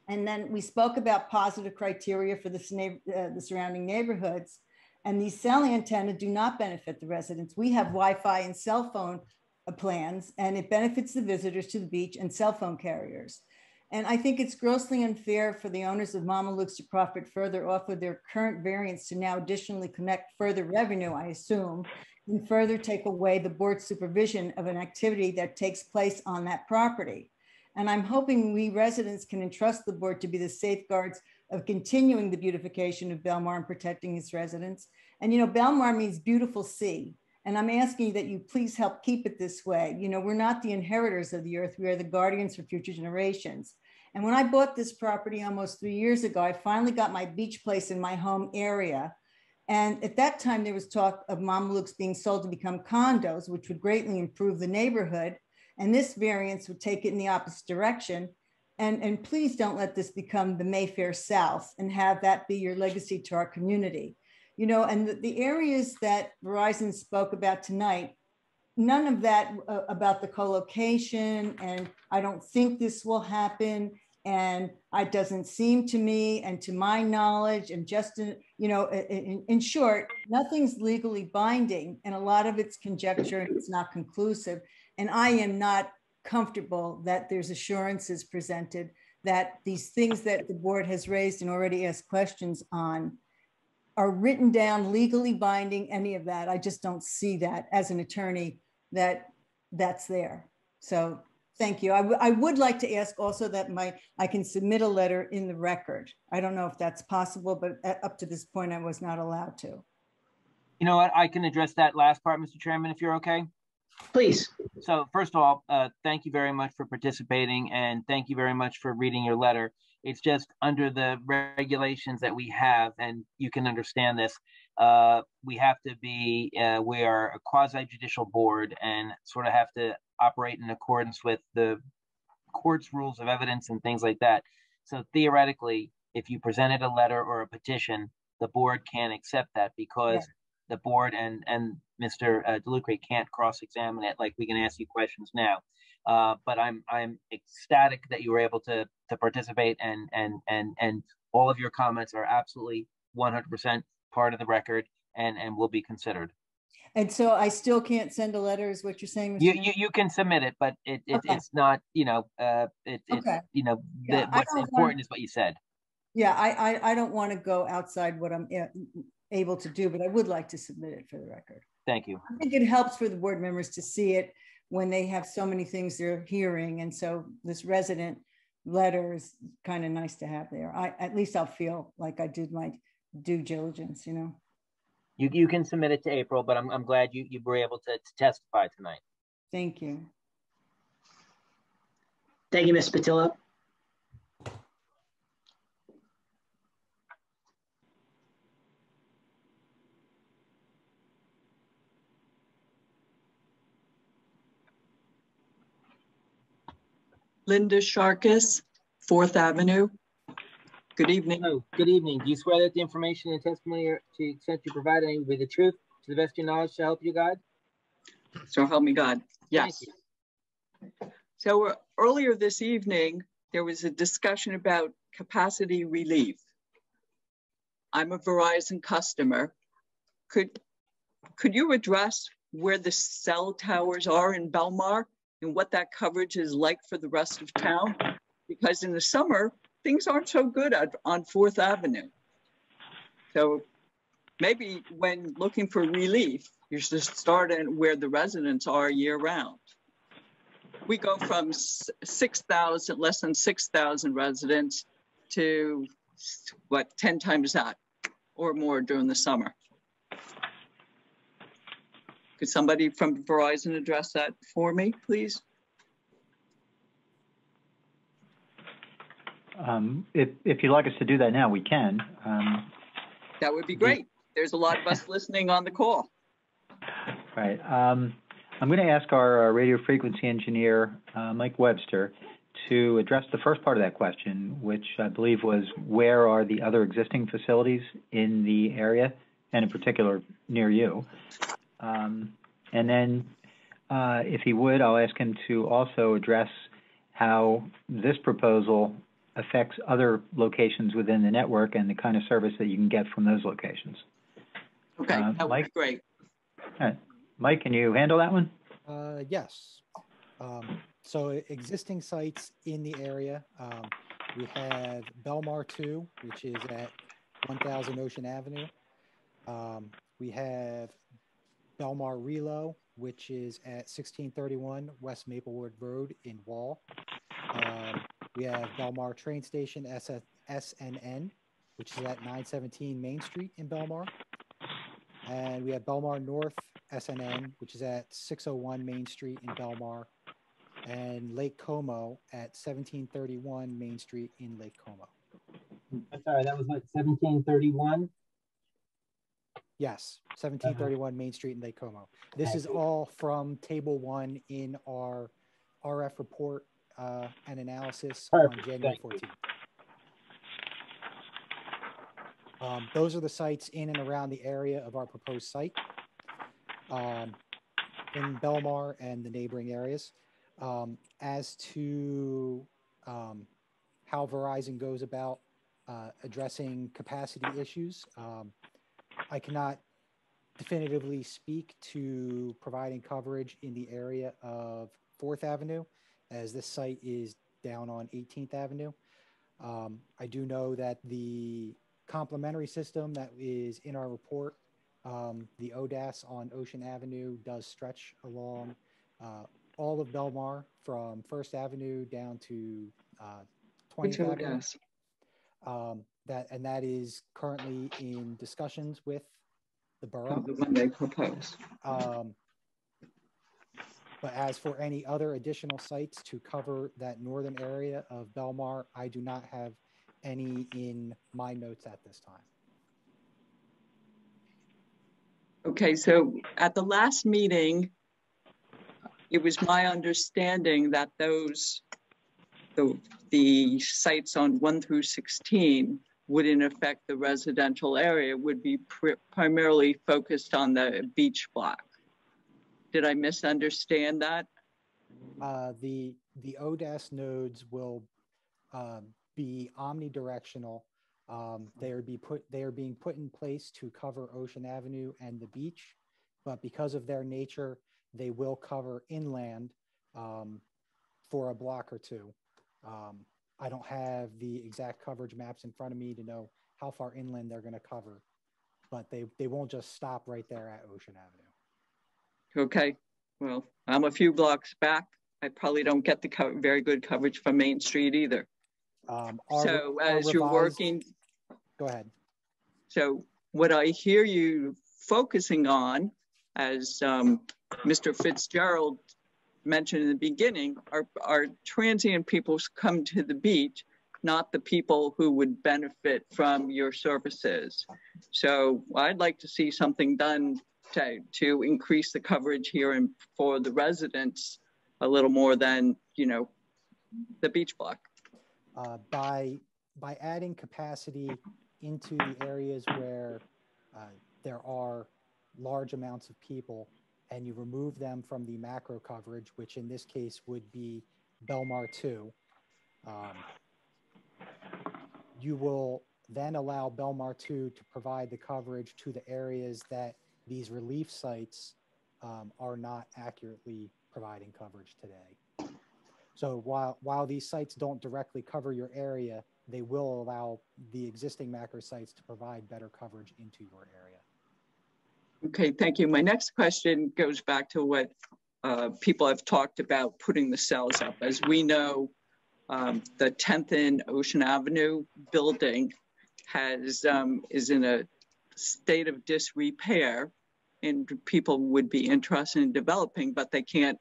Speaker 8: And then we spoke about positive criteria for the surrounding neighborhoods, and these cell antennas do not benefit the residents. We have Wi-Fi and cell phone plans, and it benefits the visitors to the beach and cell phone carriers. And I think it's grossly unfair for the owners of Mama Luke's to profit further off of their current variance to now additionally connect further revenue, I assume, and further take away the board's supervision of an activity that takes place on that property. And I'm hoping we residents can entrust the board to be the safeguards of continuing the beautification of Belmar and protecting its residents. And, you know, Belmar means beautiful sea. And I'm asking that you please help keep it this way. You know, we're not the inheritors of the earth. We are the guardians for future generations. And when I bought this property almost 3 years ago, I finally got my beach place in my home area. And at that time, there was talk of Mama Luke's being sold to become condos, which would greatly improve the neighborhood. And this variance would take it in the opposite direction. And please don't let this become the Mayfair South and have that be your legacy to our community. You know, and the areas that Verizon spoke about tonight, none of that about the co-location, and I don't think this will happen, and it doesn't seem to me, and to my knowledge, and just in short, nothing's legally binding, and a lot of it's conjecture and it's not conclusive. And I am not comfortable that there's assurances presented that these things that the board has raised and already asked questions on are written down, legally binding, any of that. I just don't see that as an attorney that's there. So thank you. I would like to ask also that I can submit a letter in the record. I don't know if that's possible, but up to this point, I was not allowed to.
Speaker 5: You know what? I can address that last part, Mr. Chairman, if you're okay.
Speaker 13: Please.
Speaker 5: So first of all, thank you very much for participating, and thank you very much for reading your letter. It's just under the regulations that we have, and you can understand this, we have to be, we are a quasi-judicial board and sort of have to operate in accordance with the court's rules of evidence and things like that. So theoretically, if you presented a letter or a petition, the board can't accept that because the board and Mr. DeLucre can't cross-examine it like we can ask you questions now. But I'm ecstatic that you were able to participate, and all of your comments are absolutely 100% part of the record and will be considered.
Speaker 8: And so I still can't send a letter, is what you're saying, Mr.
Speaker 5: You can submit it, but it's not, you know, what's important is what you said.
Speaker 8: Yeah, I don't want to go outside what I'm able to do, but I would like to submit it for the record.
Speaker 5: Thank you.
Speaker 8: I think it helps for the board members to see it when they have so many things they're hearing. And so this resident letter is kind of nice to have there. At least I'll feel like I did my due diligence, you know.
Speaker 5: You can submit it to April, but I'm glad you were able to testify tonight.
Speaker 8: Thank you.
Speaker 13: Thank you, Ms. Patillo.
Speaker 7: Linda Sharkus, 4th Avenue. Good evening.
Speaker 5: Hello, good evening. Do you swear that the information and testimony to the extent you provide will be the truth, to the best of your knowledge, to help you God?
Speaker 7: So help me God. Yes. So earlier this evening, there was a discussion about capacity relief. I'm a Verizon customer. Could you address where the cell towers are in Belmar and what that coverage is like for the rest of town? Because in the summer, things aren't so good on 4th Avenue. So maybe when looking for relief, you should start in where the residents are year round. We go from 6,000, less than 6,000 residents to what, 10 times that or more during the summer. Could somebody from Verizon address that for me, please?
Speaker 18: If you'd like us to do that now, we can.
Speaker 7: That would be great. There's a lot of us listening on the call.
Speaker 18: Right. I'm going to ask our radio frequency engineer, Mike Webster, to address the first part of that question, which I believe was where are the other existing facilities in the area, and in particular near you. And then if he would, I'll ask him to also address how this proposal affects other locations within the network and the kind of service that you can get from those locations.
Speaker 7: Okay, that would be great.
Speaker 18: All right. Mike, can you handle that one?
Speaker 16: Yes. So existing sites in the area, we have Belmar 2, which is at 1000 Ocean Avenue. We have Belmar Relo, which is at 1631 West Maplewood Road in Wall. We have Belmar Train Station, SNN, which is at 917 Main Street in Belmar. And we have Belmar North, SNN, which is at 601 Main Street in Belmar. And Lake Como at 1731 Main Street in Lake Como.
Speaker 5: I'm sorry, that was like 1731?
Speaker 16: Yes, 1731 Main Street in Lake Como. This is all from Table 1 in our RF report and analysis on January 14th. Those are the sites in and around the area of our proposed site in Belmar and the neighboring areas. As to how Verizon goes about addressing capacity issues, I cannot definitively speak to providing coverage in the area of 4th Avenue, as this site is down on 18th Avenue. I do know that the complementary system that is in our report, the ODAS on Ocean Avenue, does stretch along all of Belmar from First Avenue down to 20th
Speaker 7: Which
Speaker 16: Avenue.
Speaker 7: ODS?
Speaker 16: That is currently in discussions with the borough.
Speaker 7: The one they proposed.
Speaker 16: But as for any other additional sites to cover that northern area of Belmar, I do not have any in my notes at this time.
Speaker 7: Okay, so at the last meeting, it was my understanding that the sites on 1 through 16 wouldn't affect the residential area, would be primarily focused on the beach block. Did I misunderstand that?
Speaker 16: The ODS nodes will be omnidirectional. They are being put in place to cover Ocean Avenue and the beach, but because of their nature, they will cover inland for a block or two. I don't have the exact coverage maps in front of me to know how far inland they're going to cover, but they won't just stop right there at Ocean Avenue.
Speaker 7: Okay, well, I'm a few blocks back. I probably don't get the very good coverage from Main Street either. So as you're working,
Speaker 16: go ahead.
Speaker 7: So what I hear you focusing on, as Mr. Fitzgerald mentioned in the beginning, are transient people who come to the beach, not the people who would benefit from your services. So I'd like to see something done to increase the coverage here and for the residents a little more than, you know, the beach block.
Speaker 16: By adding capacity into the areas where there are large amounts of people, and you remove them from the macro coverage, which in this case would be Belmar 2, you will then allow Belmar 2 to provide the coverage to the areas that these relief sites are not accurately providing coverage today. So while these sites don't directly cover your area, they will allow the existing macro sites to provide better coverage into your area.
Speaker 7: Okay, thank you. My next question goes back to what people have talked about, putting the cells up. As we know, the 10th and Ocean Avenue building is in a state of disrepair, and people would be interested in developing, but they can't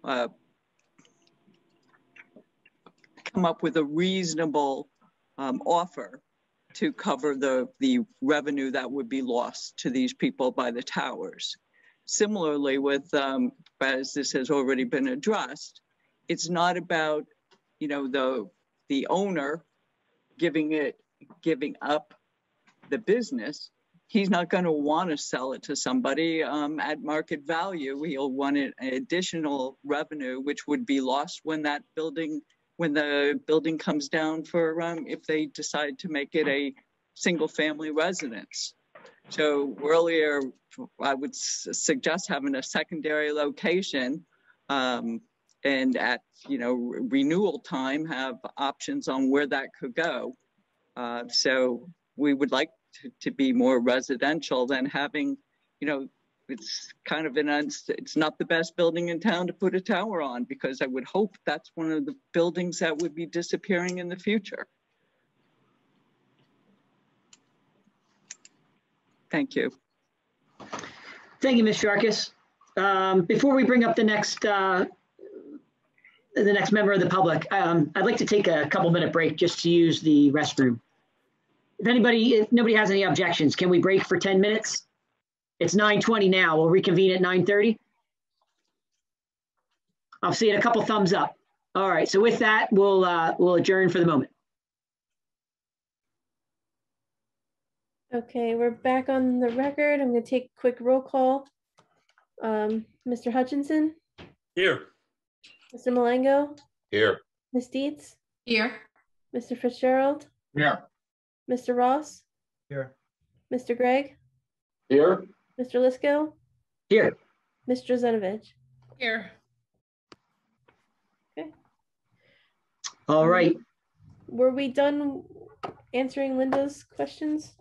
Speaker 7: come up with a reasonable offer to cover the revenue that would be lost to these people by the towers. Similarly with, as this has already been addressed, it's not about, you know, the owner giving up the business. He's not going to want to sell it to somebody at market value. He'll want an additional revenue, which would be lost when the building comes down for if they decide to make it a single family residence. So earlier, I would suggest having a secondary location and at, you know, renewal time have options on where that could go. So we would like to be more residential than having, you know, it's kind of it's not the best building in town to put a tower on, because I would hope that's one of the buildings that would be disappearing in the future. Thank you.
Speaker 13: Thank you, Ms. Sharkis. Before we bring up the next member of the public, I'd like to take a couple-minute break just to use the restroom. If nobody has any objections, can we break for 10 minutes? It's 9:20 now. We'll reconvene at 9:30. I'm seeing a couple thumbs up. All right. So with that, we'll adjourn for the moment.
Speaker 1: Okay, we're back on the record. I'm going to take a quick roll call. Mr. Hutchinson?
Speaker 6: Here.
Speaker 1: Mr. Malengo?
Speaker 2: Here.
Speaker 1: Ms. Dietz?
Speaker 12: Here.
Speaker 1: Mr. Fitzgerald?
Speaker 4: Here.
Speaker 1: Mr. Ross?
Speaker 11: Here.
Speaker 1: Mr. Gregg?
Speaker 14: Here.
Speaker 1: Mr. Lisco?
Speaker 13: Here.
Speaker 1: Mr. Zenovich?
Speaker 12: Here.
Speaker 1: Okay.
Speaker 13: All right.
Speaker 1: Were we done answering Linda's questions?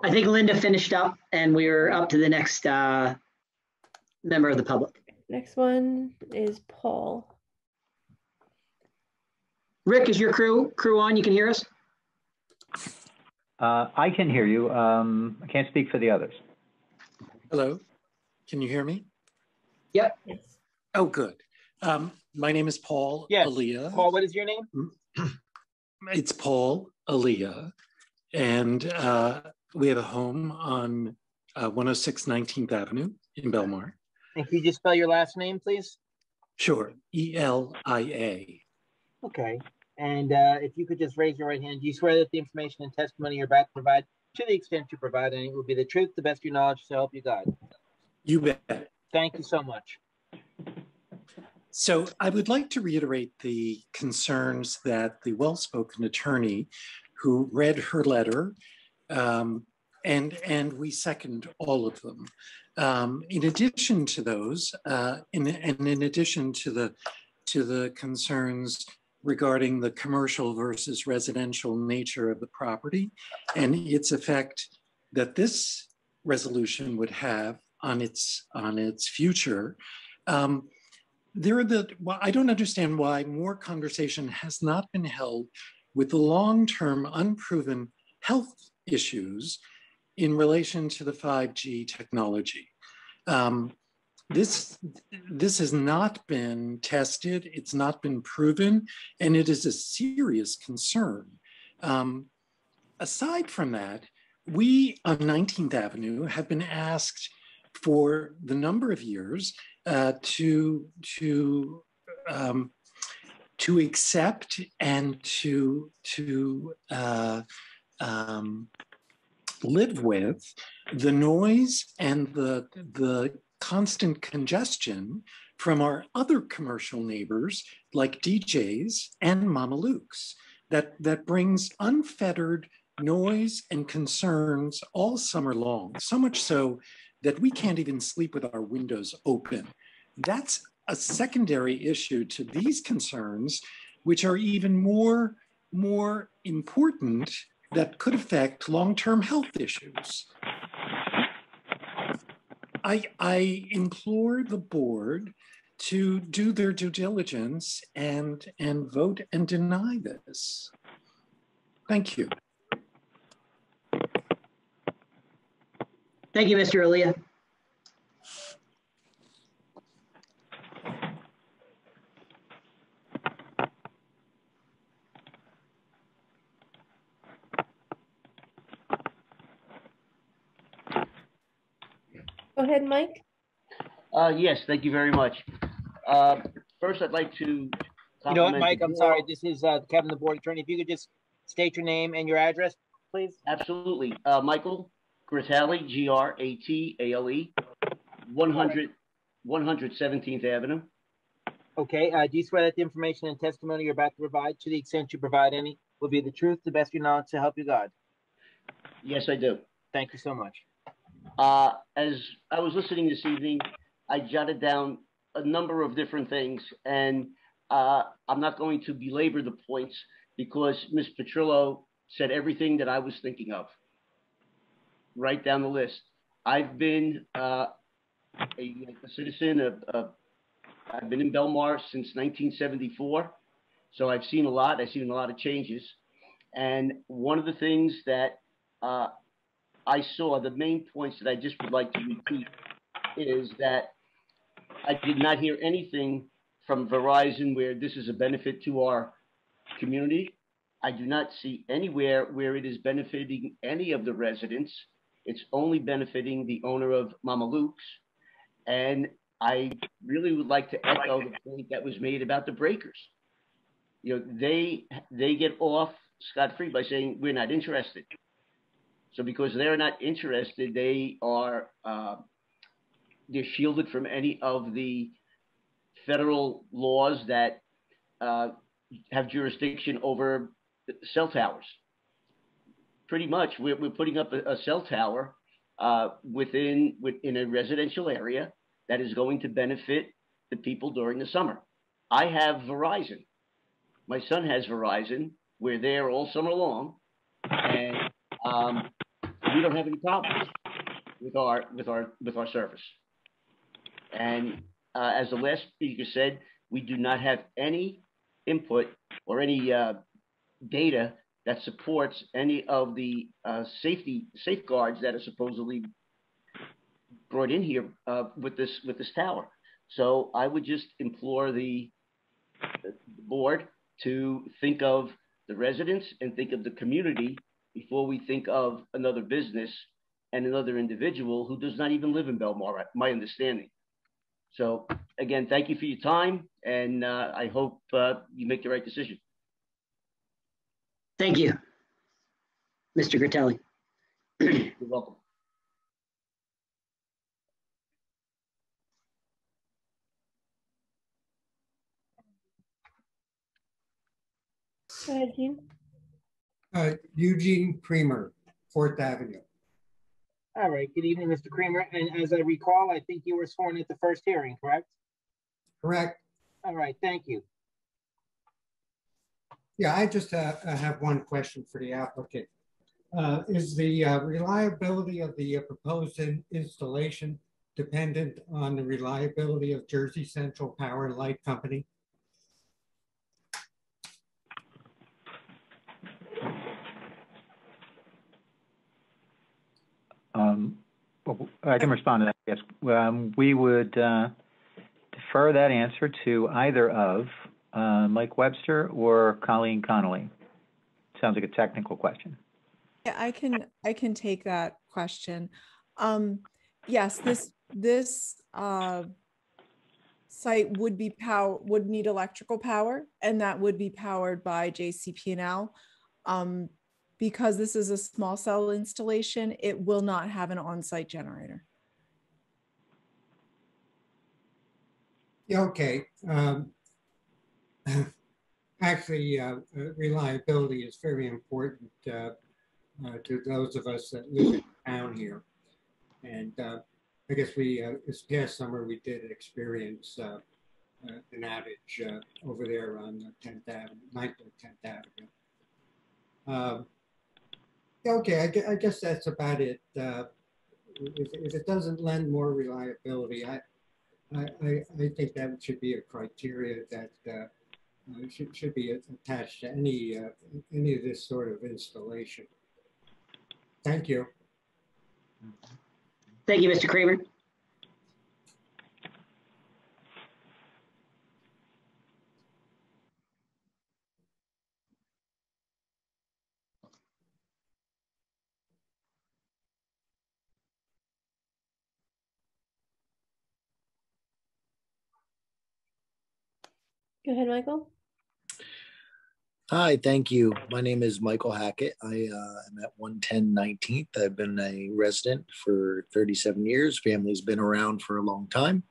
Speaker 13: I think Linda finished up and we're up to the next member of the public.
Speaker 1: Next one is Paul.
Speaker 13: Rick, is your crew on? You can hear us?
Speaker 18: I can hear you. I can't speak for the others.
Speaker 3: Hello, can you hear me?
Speaker 13: Yep.
Speaker 1: Yes.
Speaker 3: Oh, good. My name is Paul Aaliyah.
Speaker 5: Paul, what is your name?
Speaker 3: It's Paul Aaliyah, and we have a home on 106 19th Avenue in Belmar.
Speaker 5: And can you just spell your last name, please?
Speaker 3: Sure, E-L-I-A.
Speaker 5: Okay. And if you could just raise your right hand, do you swear that the information and testimony you're about to provide, to the extent you provide any, will be the truth, the best of your knowledge, so help you God?
Speaker 3: You bet.
Speaker 5: Thank you so much.
Speaker 3: So I would like to reiterate the concerns that the well-spoken attorney who read her letter, and we second all of them. In addition to those, in addition to the concerns regarding the commercial versus residential nature of the property and its effect that this resolution would have on its future. Well, I don't understand why more conversation has not been held with the long-term unproven health issues in relation to the 5G technology. This has not been tested, it's not been proven, and it is a serious concern. Aside from that, we on 19th Avenue have been asked for the number of years to accept and to live with the noise and the constant congestion from our other commercial neighbors like DJs and Mama Luke's that brings unfettered noise and concerns all summer long, so much so that we can't even sleep with our windows open. That's a secondary issue to these concerns, which are even more important that could affect long-term health issues. I implore the board to do their due diligence and vote and deny this. Thank you.
Speaker 13: Thank you, Mr. Aaliyah.
Speaker 1: Go ahead, Mike.
Speaker 22: Yes, thank you very much. First, I'd like to
Speaker 5: You know what, Mike, I'm sorry. This is Kevin, the board attorney. If you could just state your name and your address, please.
Speaker 22: Absolutely. Michael Gratale, Gratale, 117th Avenue.
Speaker 5: Okay. Do you swear that the information and testimony you're about to provide, to the extent you provide any, will be the truth, the best of your knowledge, to help you God?
Speaker 22: Yes, I do.
Speaker 5: Thank you so much.
Speaker 22: As I was listening this evening, I jotted down a number of different things, and I'm not going to belabor the points because Ms. Petrillo said everything that I was thinking of. Right down the list. I've been a citizen I've been in Belmar since 1974, so I've seen a lot. I've seen a lot of changes, and one of the things that I saw, the main points that I just would like to repeat, is that I did not hear anything from Verizon where this is a benefit to our community. I do not see anywhere where it is benefiting any of the residents. It's only benefiting the owner of Mama Luke's. And I really would like to echo the point that was made about the breakers. You know, they get off scot-free by saying, we're not interested. So because they're not interested, they are they're shielded from any of the federal laws that have jurisdiction over cell towers. Pretty much, we're putting up a cell tower within a residential area that is going to benefit the people during the summer. I have Verizon. My son has Verizon. We're there all summer long, and we don't have any problems with our service. And as the last speaker said, we do not have any input or any data that supports any of the safety safeguards that are supposedly brought in here with this tower. So I would just implore the board to think of the residents and think of the community before we think of another business and another individual who does not even live in Belmar, my understanding. So again, thank you for your time, and I hope you make the right decision.
Speaker 13: Thank you, Mr. Gratelli.
Speaker 22: You're welcome.
Speaker 1: Go ahead, Gene.
Speaker 9: Eugene Creamer, 4th Avenue.
Speaker 5: All right, good evening, Mr. Creamer. And as I recall, I think you were sworn at the first hearing, correct?
Speaker 9: Correct.
Speaker 5: All right, thank you.
Speaker 9: Yeah, I just have one question for the applicant. Is the reliability of the proposed installation dependent on the reliability of Jersey Central Power and Light Company?
Speaker 18: Well, I can respond to that, yes. We would defer that answer to either of Mike Webster or Colleen Connolly. Sounds like a technical question.
Speaker 20: Yeah, I can take that question. Yes, this site would need electrical power, and that would be powered by JCP&L. Because this is a small cell installation, it will not have an on-site generator.
Speaker 9: Yeah, okay. Actually, reliability is very important to those of us that live in town here. And I guess this past summer we did experience an outage over there on 10th Avenue, 9th and 10th Avenue. Okay, I guess that's about it. If it doesn't lend more reliability, I think that should be a criteria that should be attached to any of this sort of installation. Thank you.
Speaker 13: Thank you, Mr. Creamer.
Speaker 1: Go ahead, Michael.
Speaker 17: Hi, thank you. My name is Michael Hackett. I am at 110 19th. I've been a resident for 37 years. Family's been around for a long time.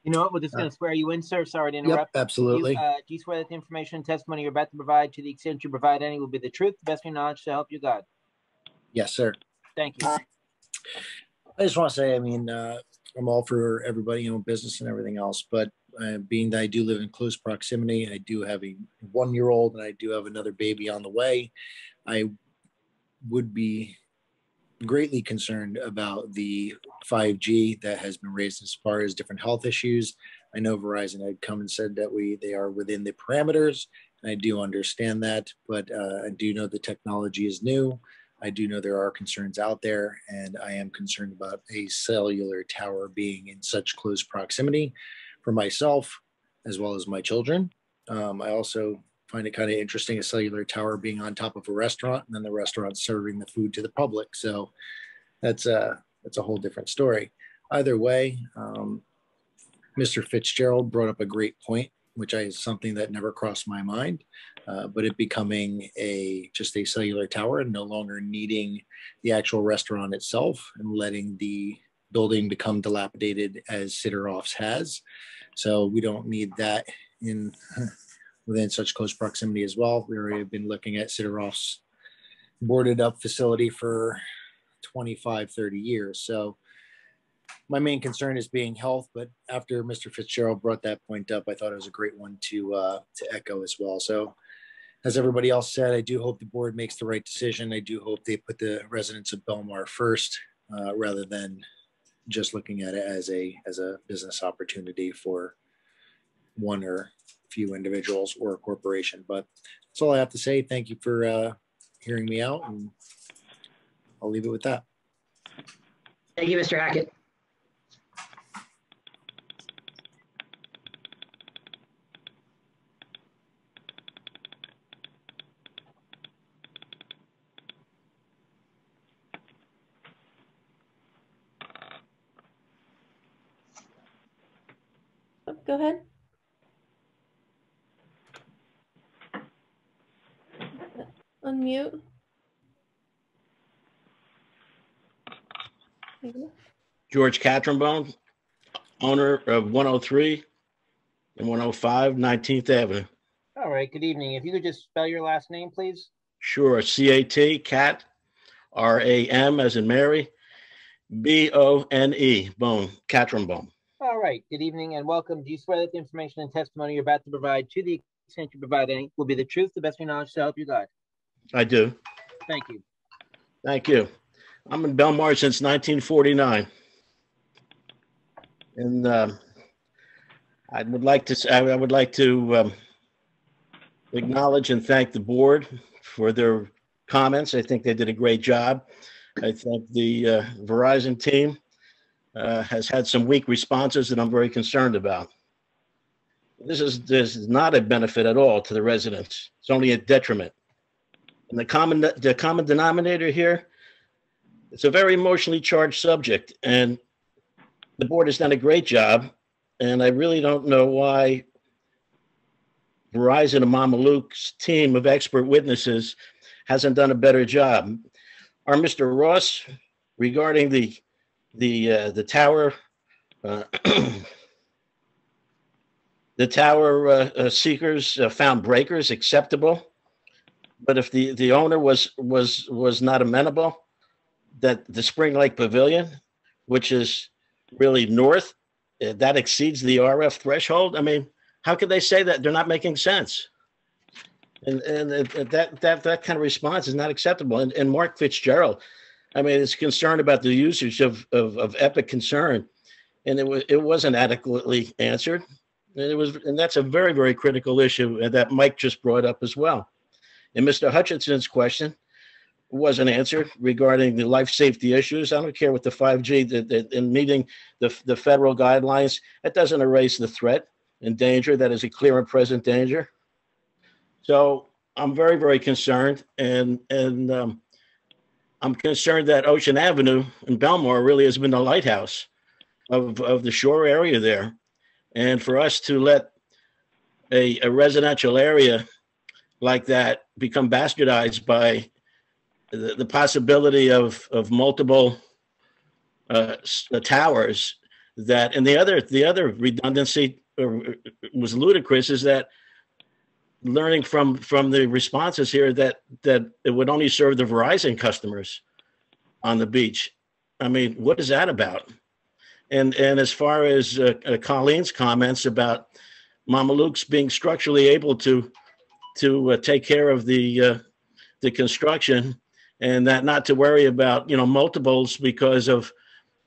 Speaker 5: You know what? We're just going to swear you in, sir. Sorry to interrupt.
Speaker 17: Yep, absolutely.
Speaker 5: Do you swear that the information and testimony you're about to provide, to the extent you provide any, will be the truth, the best of your knowledge, to help you God?
Speaker 17: Yes, sir.
Speaker 5: Thank you.
Speaker 17: I just want to say, I mean, I'm all for everybody, business and everything else, but being that I do live in close proximity, I do have a 1-year-old and I do have another baby on the way, I would be greatly concerned about the 5G that has been raised as far as different health issues. I know Verizon had come and said that they are within the parameters, and I do understand that, but I do know the technology is new. I do know there are concerns out there, and I am concerned about a cellular tower being in such close proximity for myself as well as my children. I also find it kind of interesting, a cellular tower being on top of a restaurant and then the restaurant serving the food to the public. So that's a whole different story. Either way, Mr. Fitzgerald brought up a great point, which is something that never crossed my mind, but it becoming just a cellular tower and no longer needing the actual restaurant itself and letting the building become dilapidated as Sidoroff's has. So we don't need that within such close proximity as well. We already have been looking at Sidoroff's boarded up facility for 25, 30 years. So my main concern is being health, but after Mr. Fitzgerald brought that point up, I thought it was a great one to echo as well. So as everybody else said, I do hope the board makes the right decision. I do hope they put the residents of Belmar first rather than just looking at it as a business opportunity for one or few individuals or a corporation. But that's all I have to say. Thank you for hearing me out, and I'll leave it with that.
Speaker 13: Thank you, Mr. Hackett.
Speaker 1: Go ahead. Unmute.
Speaker 19: George Catronbone, owner of 103 and 105 19th Avenue.
Speaker 5: All right, good evening. If you could just spell your last name, please.
Speaker 19: Sure, C-A-T, Cat, R-A-M as in Mary, B-O-N-E, Bone, Catronbone.
Speaker 5: All right, good evening and welcome. Do you swear that the information and testimony you're about to provide, to the extent you provide any, will be the truth, the best of your knowledge, to help you God?
Speaker 19: I do.
Speaker 5: Thank you.
Speaker 19: Thank you. I'm in Belmar since 1949. And I would like to acknowledge and thank the board for their comments. I think they did a great job. I think the Verizon team has had some weak responses that I'm very concerned about. This is not a benefit at all to the residents. It's only a detriment. And the common denominator here, it's a very emotionally charged subject, and the board has done a great job. And I really don't know why Verizon and Mama Luke's team of expert witnesses hasn't done a better job. Our Mr. Ross, regarding the tower, the tower seekers found breakers acceptable, but if the owner was not amenable, that the Spring Lake Pavilion, which is really north, that exceeds the RF threshold. I mean, how could they say that? They're not making sense. And that kind of response is not acceptable. And Mark Fitzgerald, I mean, is concerned about the usage of epic concern, and it wasn't adequately answered. And that's a very, very critical issue that Mike just brought up as well. And Mr. Hutchinson's question wasn't answered regarding the life safety issues. I don't care what the 5G, in meeting the federal guidelines, that doesn't erase the threat and danger that is a clear and present danger. So I'm very, very concerned, and I'm concerned that Ocean Avenue in Belmar really has been the lighthouse of the shore area there. And for us to let a residential area like that become bastardized by the possibility of multiple towers, that, and the other redundancy was ludicrous, is that learning from the responses here that it would only serve the Verizon customers on the beach. I mean, what is that about? And as far as Colleen's comments about Mama Luke's being structurally able to take care of the construction, and that not to worry about, multiples because of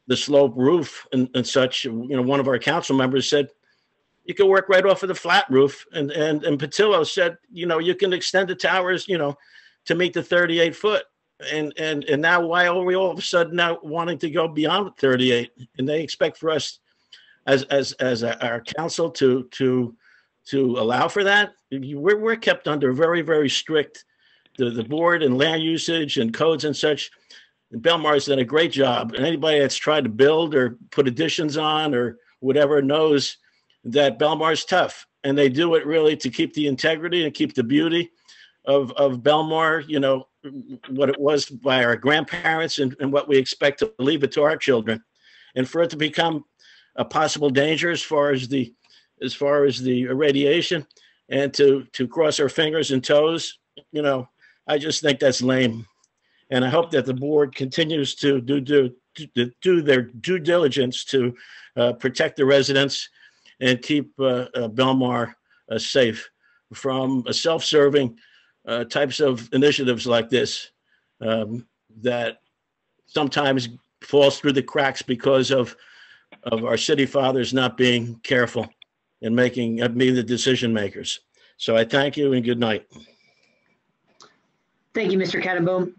Speaker 19: the slope roof and such. One of our council members said, you can work right off of the flat roof. And Patillo said, you can extend the towers, to meet the 38 foot. And now why are we all of a sudden now wanting to go beyond 38? And they expect for us as our council to allow for that. We're kept under very, very strict, the board and land usage and codes and such. And Belmar's done a great job. And anybody that's tried to build or put additions on or whatever knows that Belmar's tough. And they do it really to keep the integrity and keep the beauty of Belmar, what it was by our grandparents and what we expect to leave it to our children. And for it to become a possible danger as far as the irradiation, and to cross our fingers and toes, I just think that's lame. And I hope that the board continues to do their due diligence to protect the residents and keep Belmar safe from self-serving types of initiatives like this that sometimes falls through the cracks because of our city fathers not being careful and being the decision makers. So I thank you and good night.
Speaker 13: Thank you, Mr. Kettenboom.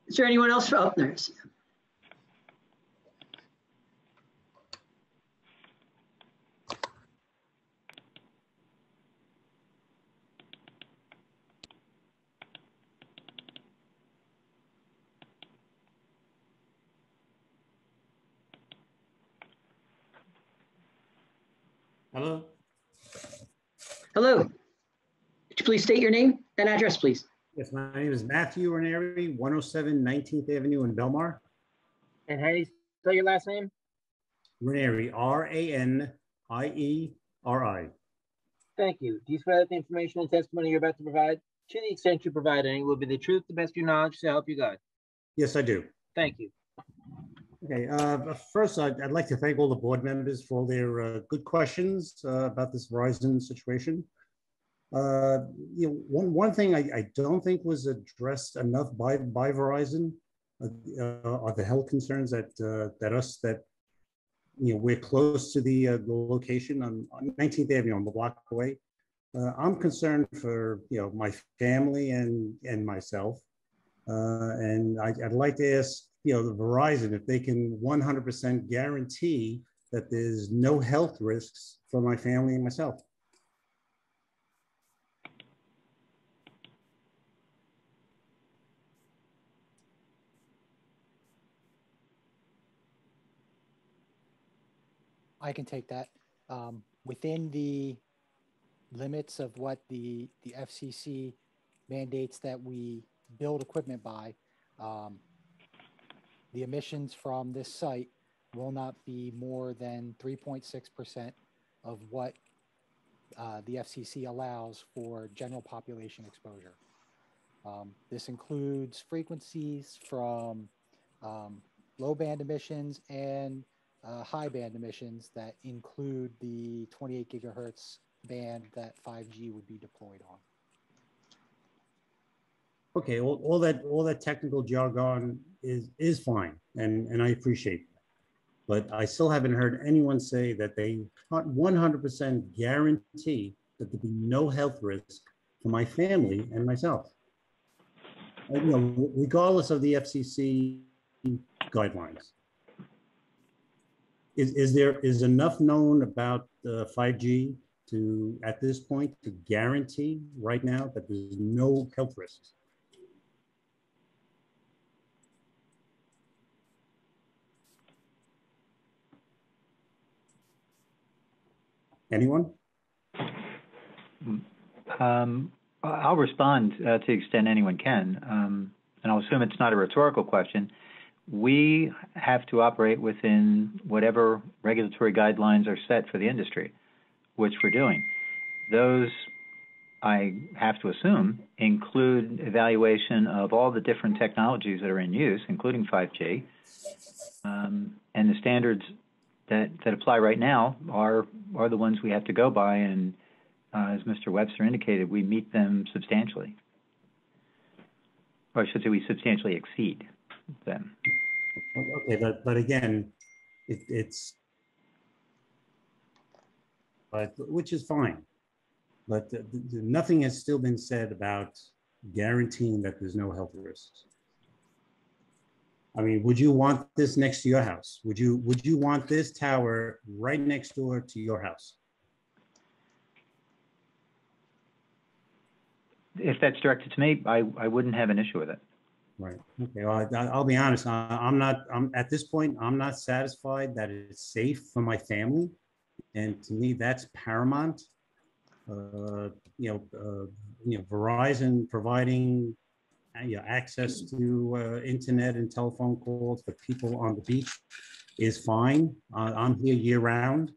Speaker 13: Is there anyone else? Oh, there's.
Speaker 10: Hello.
Speaker 13: Hello. Could you please state your name and address, please?
Speaker 10: Yes, my name is Matthew Ranieri, 107 19th Avenue in Belmar.
Speaker 5: And how do you spell your last name?
Speaker 10: Ranieri, Ranieri.
Speaker 5: Thank you. Do you swear that the information and testimony you're about to provide, to the extent you provide any, will be the truth, the best of your knowledge, to help you God?
Speaker 10: Yes, I do.
Speaker 5: Thank you.
Speaker 10: Okay, first, I'd like to thank all the board members for all their good questions about this Verizon situation. One thing I don't think was addressed enough by Verizon are the health concerns that we're close to the location on 19th Avenue on the block away. I'm concerned for my family and myself, and I'd like to ask the Verizon if they can 100% guarantee that there's no health risks for my family and myself.
Speaker 16: I can take that. Within the limits of what the FCC mandates that we build equipment by, the emissions from this site will not be more than 3.6% of what the FCC allows for general population exposure. This includes frequencies from low band emissions and high band emissions that include the 28 gigahertz band that 5G would be deployed on.
Speaker 10: Okay, all that technical jargon is fine, and I appreciate that. But I still haven't heard anyone say that they 100% guarantee that there'll be no health risk for my family and myself. Regardless of the FCC guidelines. Is enough known about 5G to, at this point, to guarantee right now that there's no health risks? Anyone?
Speaker 18: I'll respond to the extent anyone can, and I'll assume it's not a rhetorical question. We have to operate within whatever regulatory guidelines are set for the industry, which we're doing. Those, I have to assume, include evaluation of all the different technologies that are in use, including 5G, and the standards that apply right now are the ones we have to go by, and as Mr. Webster indicated, we meet them substantially. Or I should say we substantially exceed them.
Speaker 10: Okay, but again, which is fine, but nothing has still been said about guaranteeing that there's no health risks. I mean, would you want this next to your house? Would you want this tower right next door to your house?
Speaker 18: If that's directed to me, I wouldn't have an issue with it.
Speaker 10: Right. Okay. Well, I'll be honest. I'm at this point, I'm not satisfied that it's safe for my family, and to me, that's paramount. Verizon providing access to internet and telephone calls for people on the beach is fine. I'm here year round.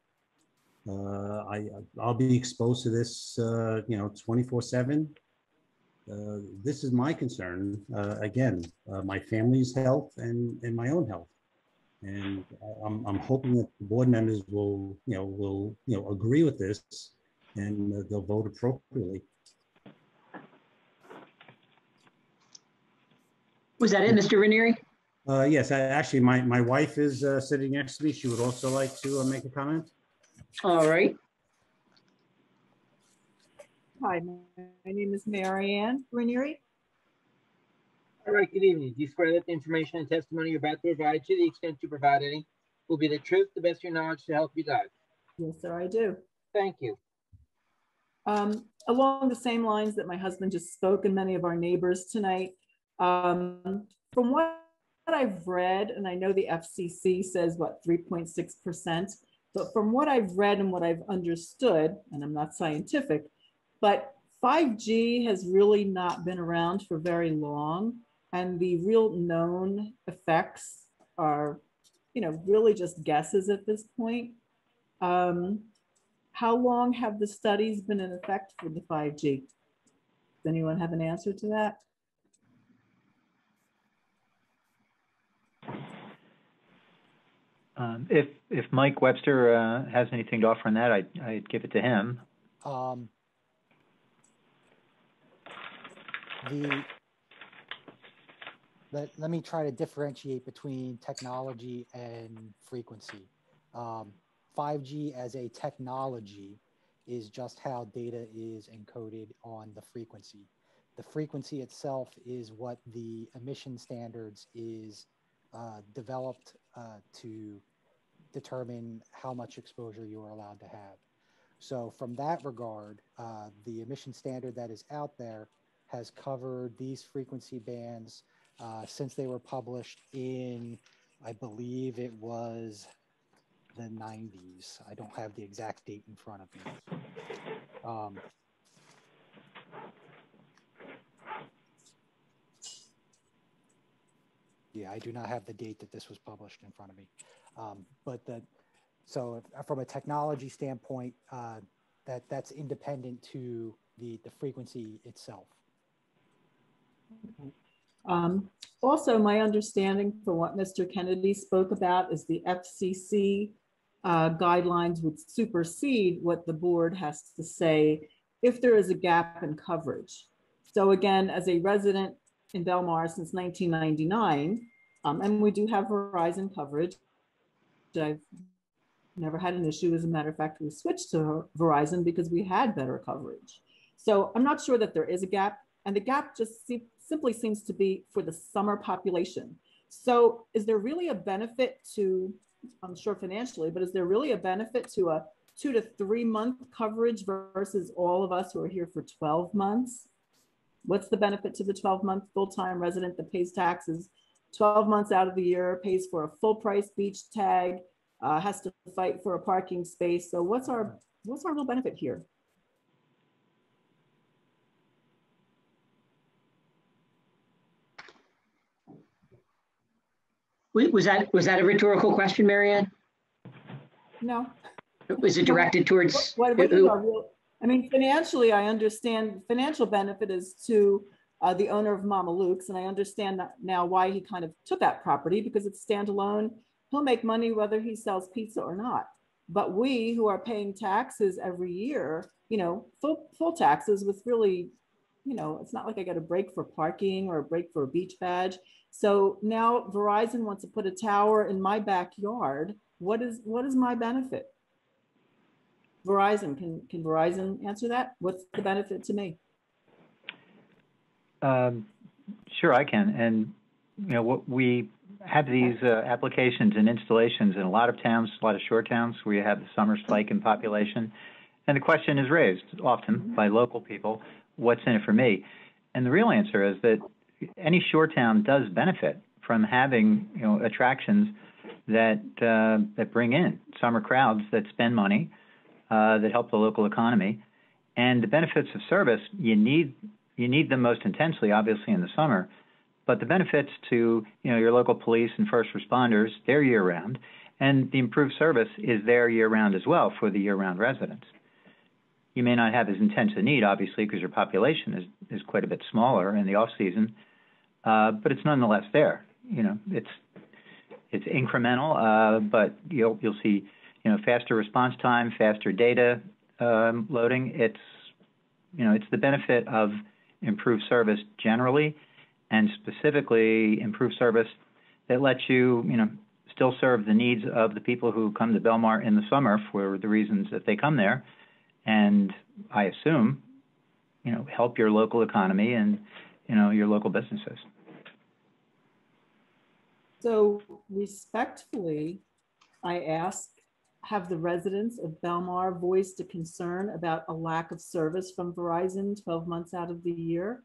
Speaker 10: I'll be exposed to this, 24/7. This is my concern. Again, my family's health and my own health, and I'm hoping that the board members will agree with this, and they'll vote appropriately.
Speaker 13: Was that it, Mr. Ranieri?
Speaker 10: Yes, actually, my wife is sitting next to me. She would also like to make a comment.
Speaker 13: All right.
Speaker 15: Hi, my name is Marianne Ranieri.
Speaker 5: All right, good evening. Do you swear that the information and testimony you're about to provide, to the extent you provide any, will be the truth, the best of your knowledge, to help you God?
Speaker 15: Yes, sir, I do.
Speaker 5: Thank you.
Speaker 15: Along the same lines that my husband just spoke and many of our neighbors tonight, from what I've read, and I know the FCC says, what, 3.6%, but from what I've read and what I've understood, and I'm not scientific, but 5G has really not been around for very long. And the real known effects are, really just guesses at this point. How long have the studies been in effect for the 5G? Does anyone have an answer to that?
Speaker 18: If Mike Webster has anything to offer on that, I'd give it to him.
Speaker 16: Let me try to differentiate between technology and frequency. 5G as a technology is just how data is encoded on the frequency. The frequency itself is what the emission standards is developed to determine how much exposure you are allowed to have. So from that regard, the emission standard that is out there has covered these frequency bands since they were published in, I believe it was the 90s. I don't have the exact date in front of me. Yeah, I do not have the date that this was published in front of me. So from a technology standpoint, that's independent to the frequency itself.
Speaker 15: Also, my understanding from what Mr. Kennedy spoke about is the FCC guidelines would supersede what the board has to say if there is a gap in coverage. So again, as a resident in Belmar since 1999, and we do have Verizon coverage. I've never had an issue. As a matter of fact, we switched to Verizon because we had better coverage. So I'm not sure that there is a gap, and the gap just simply seems to be for the summer population. So is there really a benefit to, I'm sure financially, but is there really a benefit to a 2 to 3 month coverage versus all of us who are here for 12 months? What's the benefit to the 12-month full-time resident that pays taxes 12 months out of the year, pays for a full price beach tag, has to fight for a parking space? So what's our real benefit here?
Speaker 13: Was that a rhetorical question, Marianne?
Speaker 15: No.
Speaker 13: Was it directed towards?
Speaker 15: What is our real, I mean, financially, I understand financial benefit is to the owner of Mama Luke's, and I understand now why he kind of took that property, because it's standalone. He'll make money whether he sells pizza or not. But we who are paying taxes every year, full taxes with really, it's not like I got a break for parking or a break for a beach badge. So now Verizon wants to put a tower in my backyard. What is my benefit? Verizon, can Verizon answer that? What's the benefit to me?
Speaker 18: Sure, I can. And what we have these applications and installations in a lot of towns, a lot of shore towns, where you have the summer spike in population, and the question is raised often by local people: what's in it for me? And the real answer is that any shore town does benefit from having attractions that bring in summer crowds that spend money, that help the local economy. And the benefits of service, you need them most intensely, obviously, in the summer. But the benefits to your local police and first responders, they're year-round. And the improved service is there year-round as well for the year-round residents. You may not have as intense a need, obviously, because your population is quite a bit smaller in the off-season, but it's nonetheless there. It's incremental, but you'll see faster response time, faster data loading. It's the benefit of improved service generally, and specifically improve service that lets you, still serve the needs of the people who come to Belmar in the summer for the reasons that they come there, and I assume, help your local economy and, your local businesses.
Speaker 15: So respectfully, I ask, have the residents of Belmar voiced a concern about a lack of service from Verizon 12 months out of the year?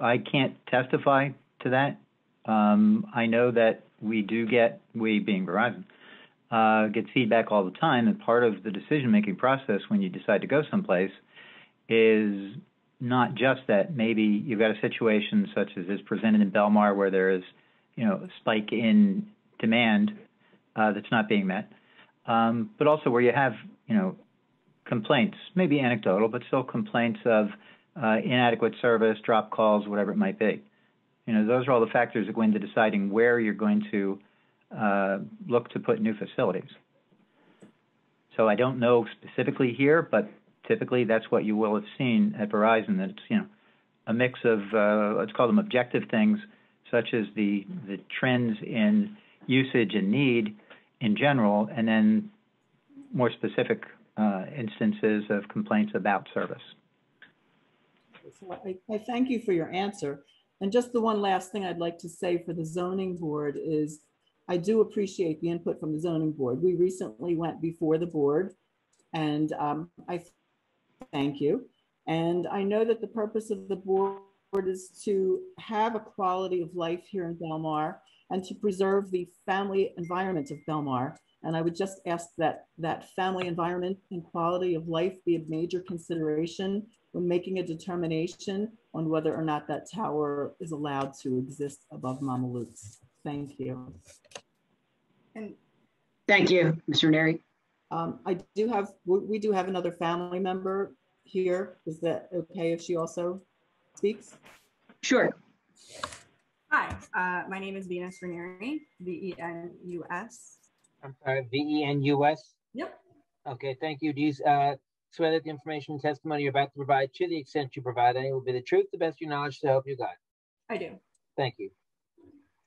Speaker 18: I can't testify to that. I know that we being Verizon, get feedback all the time, and part of the decision-making process when you decide to go someplace is not just that maybe you've got a situation such as is presented in Belmar where there is, a spike in demand that's not being met, but also where you have, complaints, maybe anecdotal, but still complaints of inadequate service, drop calls, whatever it might be. Those are all the factors that go into deciding where you're going to look to put new facilities. So I don't know specifically here, but typically that's what you will have seen at Verizon, that it's, a mix of, let's call them objective things, such as the trends in usage and need in general, and then more specific instances of complaints about service.
Speaker 15: So I thank you for your answer. And just the one last thing I'd like to say for the zoning board is I do appreciate the input from the zoning board. We recently went before the board, and I thank you. And I know that the purpose of the board is to have a quality of life here in Belmar and to preserve the family environment of Belmar. And I would just ask that that family environment and quality of life be a major consideration when making a determination on whether or not that tower is allowed to exist above Mama Luke's. Thank you. And
Speaker 13: thank you, Mr. Neri.
Speaker 15: We do have another family member here. Is that okay if she also speaks?
Speaker 13: Sure.
Speaker 8: Hi, my name is Venus Ranieri, V-E-N-U-S.
Speaker 5: I'm sorry, V-E-N-U-S?
Speaker 8: Yep.
Speaker 5: Okay, thank you. Do you swear that the information and testimony you're about to provide, to the extent you provide any, will be the truth, the best of your knowledge, to help you God?
Speaker 8: I do.
Speaker 5: Thank you.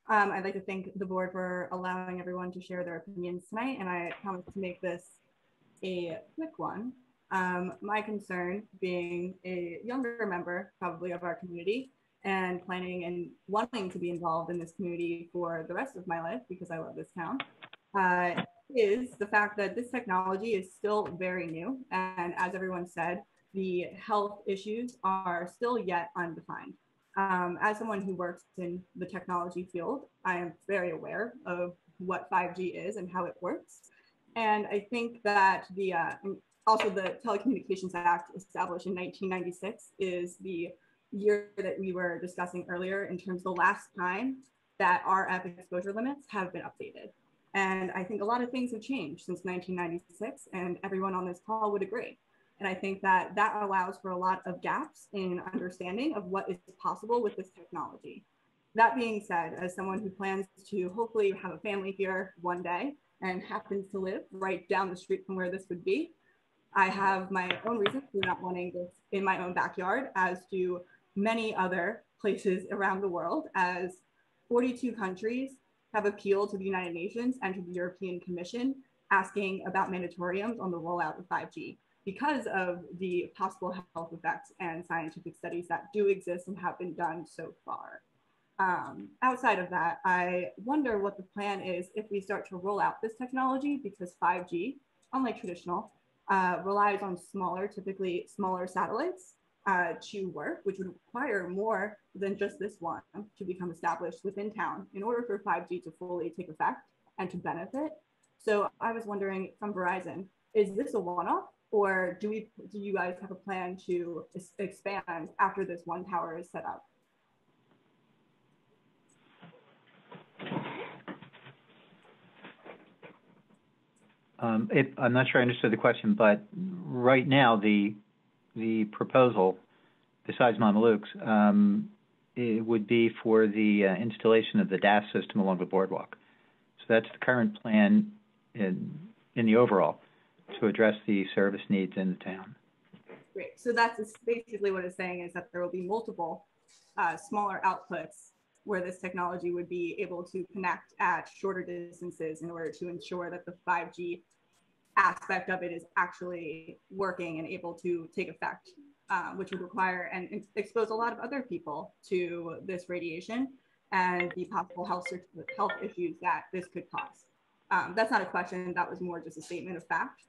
Speaker 8: I'd like to thank the board for allowing everyone to share their opinions tonight, and I promise to make this a quick one. My concern, being a younger member probably of our community and planning and wanting to be involved in this community for the rest of my life because I love this town, is the fact that this technology is still very new. And as everyone said, the health issues are still yet undefined. As someone who works in the technology field, I am very aware of what 5G is and how it works. And I think that also the Telecommunications Act established in 1996 is the year that we were discussing earlier in terms of the last time that RF exposure limits have been updated. And I think a lot of things have changed since 1996, and everyone on this call would agree. And I think that that allows for a lot of gaps in understanding of what is possible with this technology. That being said, as someone who plans to hopefully have a family here one day and happens to live right down the street from where this would be, I have my own reasons for not wanting this in my own backyard, as do many other places around the world, as 42 countries have appealed to the United Nations and to the European Commission asking about moratoriums on the rollout of 5G because of the possible health effects and scientific studies that do exist and have been done so far. Outside of that, I wonder what the plan is if we start to roll out this technology, because 5G, unlike traditional, relies on typically smaller satellites to work, which would require more than just this one to become established within town in order for 5G to fully take effect and to benefit. So I was wondering from Verizon, is this a one-off, or do you guys have a plan to expand after this one tower is set up?
Speaker 18: I'm not sure I understood the question, but right now the proposal, besides Mama Luke's, it would be for the installation of the DAS system along the boardwalk. So that's the current plan in the overall to address the service needs in the town.
Speaker 8: Great. So that's basically what it's saying, is that there will be multiple smaller outputs where this technology would be able to connect at shorter distances in order to ensure that the 5G aspect of it is actually working and able to take effect, which would require and expose a lot of other people to this radiation and the possible health issues that this could cause. That's not a question, that was more just a statement of fact.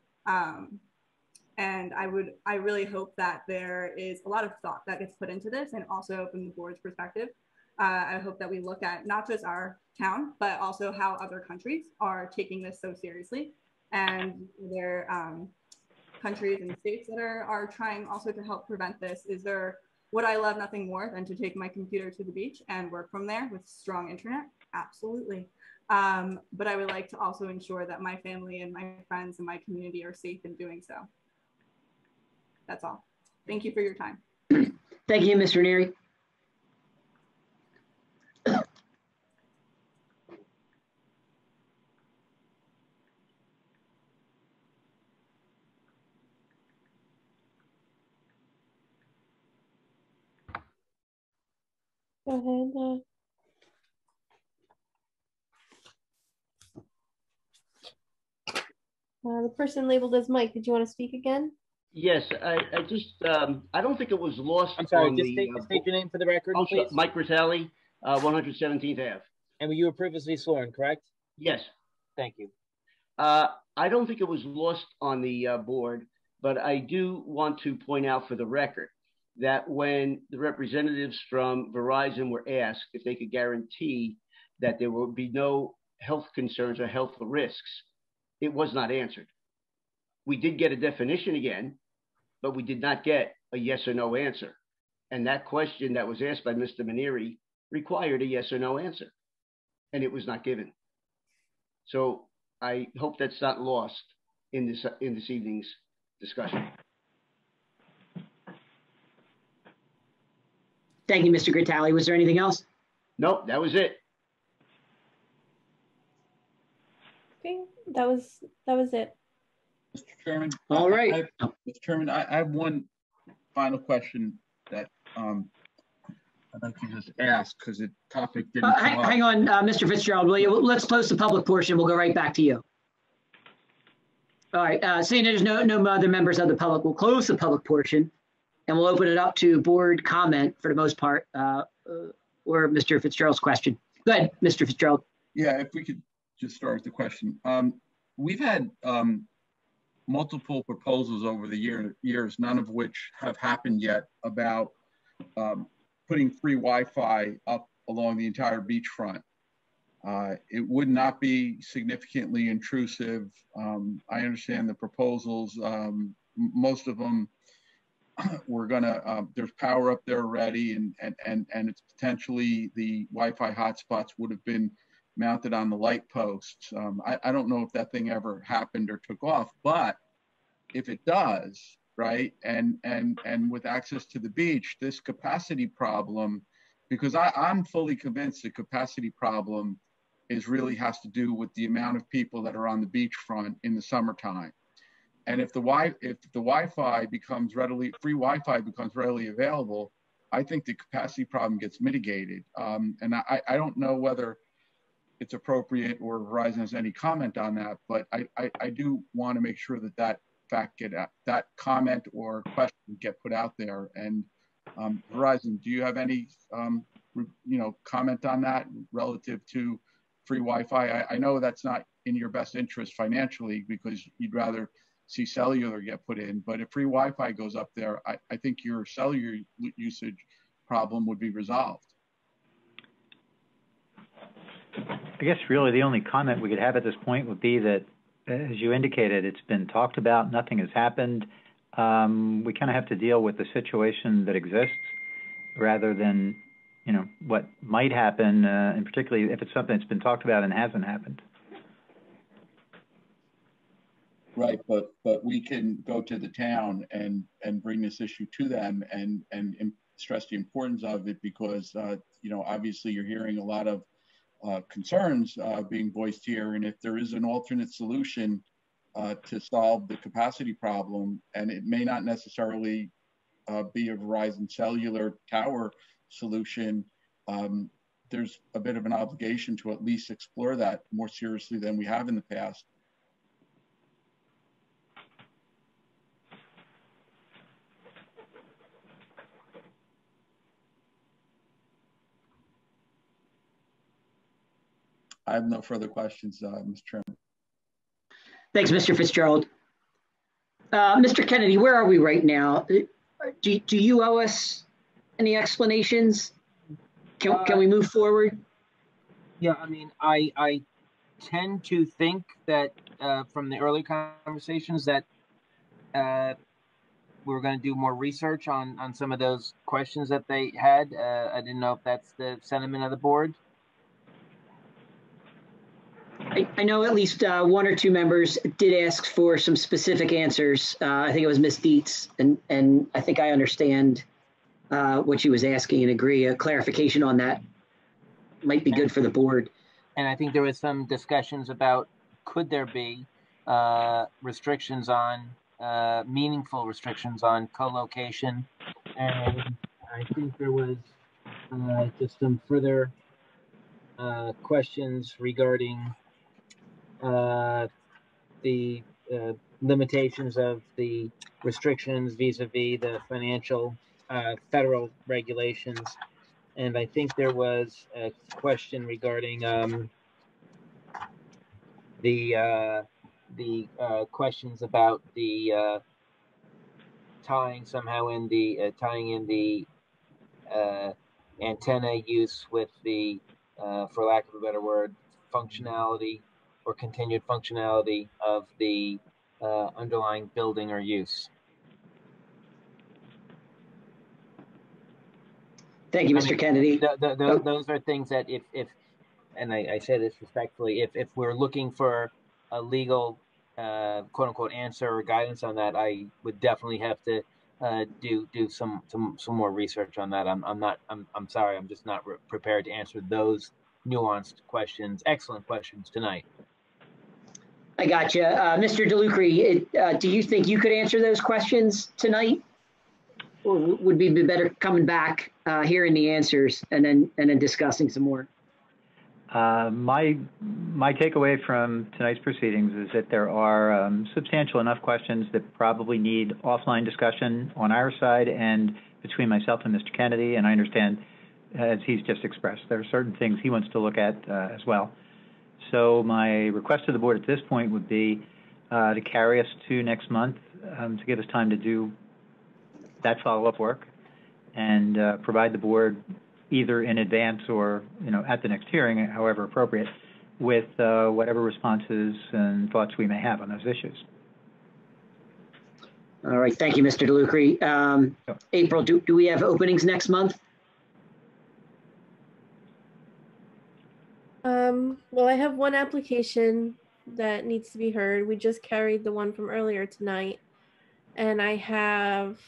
Speaker 8: And I really hope that there is a lot of thought that gets put into this, and also from the board's perspective. I hope that we look at not just our town, but also how other countries are taking this so seriously. And there countries and states that are trying also to help prevent this. Would I love nothing more than to take my computer to the beach and work from there with strong internet? Absolutely. But I would like to also ensure that my family and my friends and my community are safe in doing so. That's all. Thank you for your time.
Speaker 13: Thank you, Mr. Neary.
Speaker 1: Go ahead. The person labeled as Mike, did you want to speak again?
Speaker 22: Yes, I just, I don't think it was lost.
Speaker 5: I'm sorry,
Speaker 22: on
Speaker 5: just
Speaker 22: the,
Speaker 5: state your name for the record,
Speaker 22: oh,
Speaker 5: please.
Speaker 22: Mike Ritelli, 117th Ave.
Speaker 5: And you were previously sworn, correct?
Speaker 22: Yes.
Speaker 5: Thank you.
Speaker 22: I don't think it was lost on the board, but I do want to point out for the record that when the representatives from Verizon were asked if they could guarantee that there would be no health concerns or health risks, it was not answered. We did get a definition again, but we did not get a yes or no answer. And that question that was asked by Mr. Maneri required a yes or no answer, and it was not given. So I hope that's not lost in this evening's discussion.
Speaker 13: Thank you, Mr. Gritali. Was there anything else?
Speaker 22: Nope, that was it.
Speaker 1: Okay, that was it.
Speaker 4: Mr. Chairman.
Speaker 13: All right.
Speaker 4: Mr. Chairman, I have one final question that I'd like to just ask because the topic didn't come up.
Speaker 13: Hang on, Mr. Fitzgerald, will you? Let's close the public portion. We'll go right back to you. All right, seeing there's no other members of the public, we'll close the public portion and we'll open it up to board comment for the most part, or Mr. Fitzgerald's question. Go ahead, Mr. Fitzgerald.
Speaker 4: Yeah, if we could just start with the question. We've had multiple proposals over the years, none of which have happened yet, about putting free Wi-Fi up along the entire beachfront. It would not be significantly intrusive. I understand the proposals. Most of them we're gonna, there's power up there already, and it's potentially the Wi-Fi hotspots would have been mounted on the light posts. I don't know if that thing ever happened or took off, but if it does, right, and with access to the beach, this capacity problem, because I'm fully convinced the capacity problem really has to do with the amount of people that are on the beachfront in the summertime. And if the Wi-Fi becomes free Wi-Fi becomes readily available, I think the capacity problem gets mitigated. And I don't know whether it's appropriate or Verizon has any comment on that, but I do want to make sure that fact that comment or question get put out there. And Verizon, do you have any comment on that relative to free Wi-Fi? I know that's not in your best interest financially because you'd rather see cellular get put in, but if free Wi-Fi goes up there, I think your cellular usage problem would be resolved.
Speaker 18: I guess really the only comment we could have at this point would be that, as you indicated, it's been talked about, nothing has happened. We kind of have to deal with the situation that exists rather than, what might happen, and particularly if it's something that's been talked about and hasn't happened.
Speaker 4: Right, but we can go to the town and bring this issue to them and stress the importance of it because, obviously you're hearing a lot of concerns being voiced here. And if there is an alternate solution to solve the capacity problem, and it may not necessarily be a Verizon cellular tower solution, there's a bit of an obligation to at least explore that more seriously than we have in the past. I have no further questions, Mr. Chairman.
Speaker 13: Thanks, Mr. Fitzgerald. Mr. Kennedy, where are we right now? Do you owe us any explanations? Can we move forward?
Speaker 5: Yeah, I mean, I tend to think that from the early conversations that we were going to do more research on some of those questions that they had. I didn't know if that's the sentiment of the board.
Speaker 13: I know at least one or two members did ask for some specific answers. I think it was Ms. Dietz, and I think I understand what she was asking and agree. A clarification on that might be good for the board.
Speaker 5: And I think there was some discussions about could there be restrictions on, meaningful restrictions on co-location. And I think there was just some further questions regarding the limitations of the restrictions vis-a-vis the financial federal regulations. And I think there was a question regarding the questions about the tying in the antenna use with the, for lack of a better word, functionality or continued functionality of the underlying building or use.
Speaker 13: Thank you, Mr. Kennedy.
Speaker 5: Those are things that if and I say this respectfully, if we're looking for a legal quote unquote answer or guidance on that, I would definitely have to do some more research on that. I'm sorry, I'm just not prepared to answer those nuanced questions. Excellent questions tonight.
Speaker 13: I got you. Mr. DeLucre, do you think you could answer those questions tonight? Or would we be better coming back, hearing the answers and then discussing some more?
Speaker 18: My takeaway from tonight's proceedings is that there are substantial enough questions that probably need offline discussion on our side and between myself and Mr. Kennedy. And I understand, as he's just expressed, there are certain things he wants to look at as well. So my request to the board at this point would be to carry us to next month to give us time to do that follow-up work and provide the board either in advance or at the next hearing, however appropriate, with whatever responses and thoughts we may have on those issues.
Speaker 13: All right, thank you, Mr. DeLucre. April, do we have openings next month?
Speaker 1: Well, I have one application that needs to be heard. We just carried the one from earlier tonight, and I have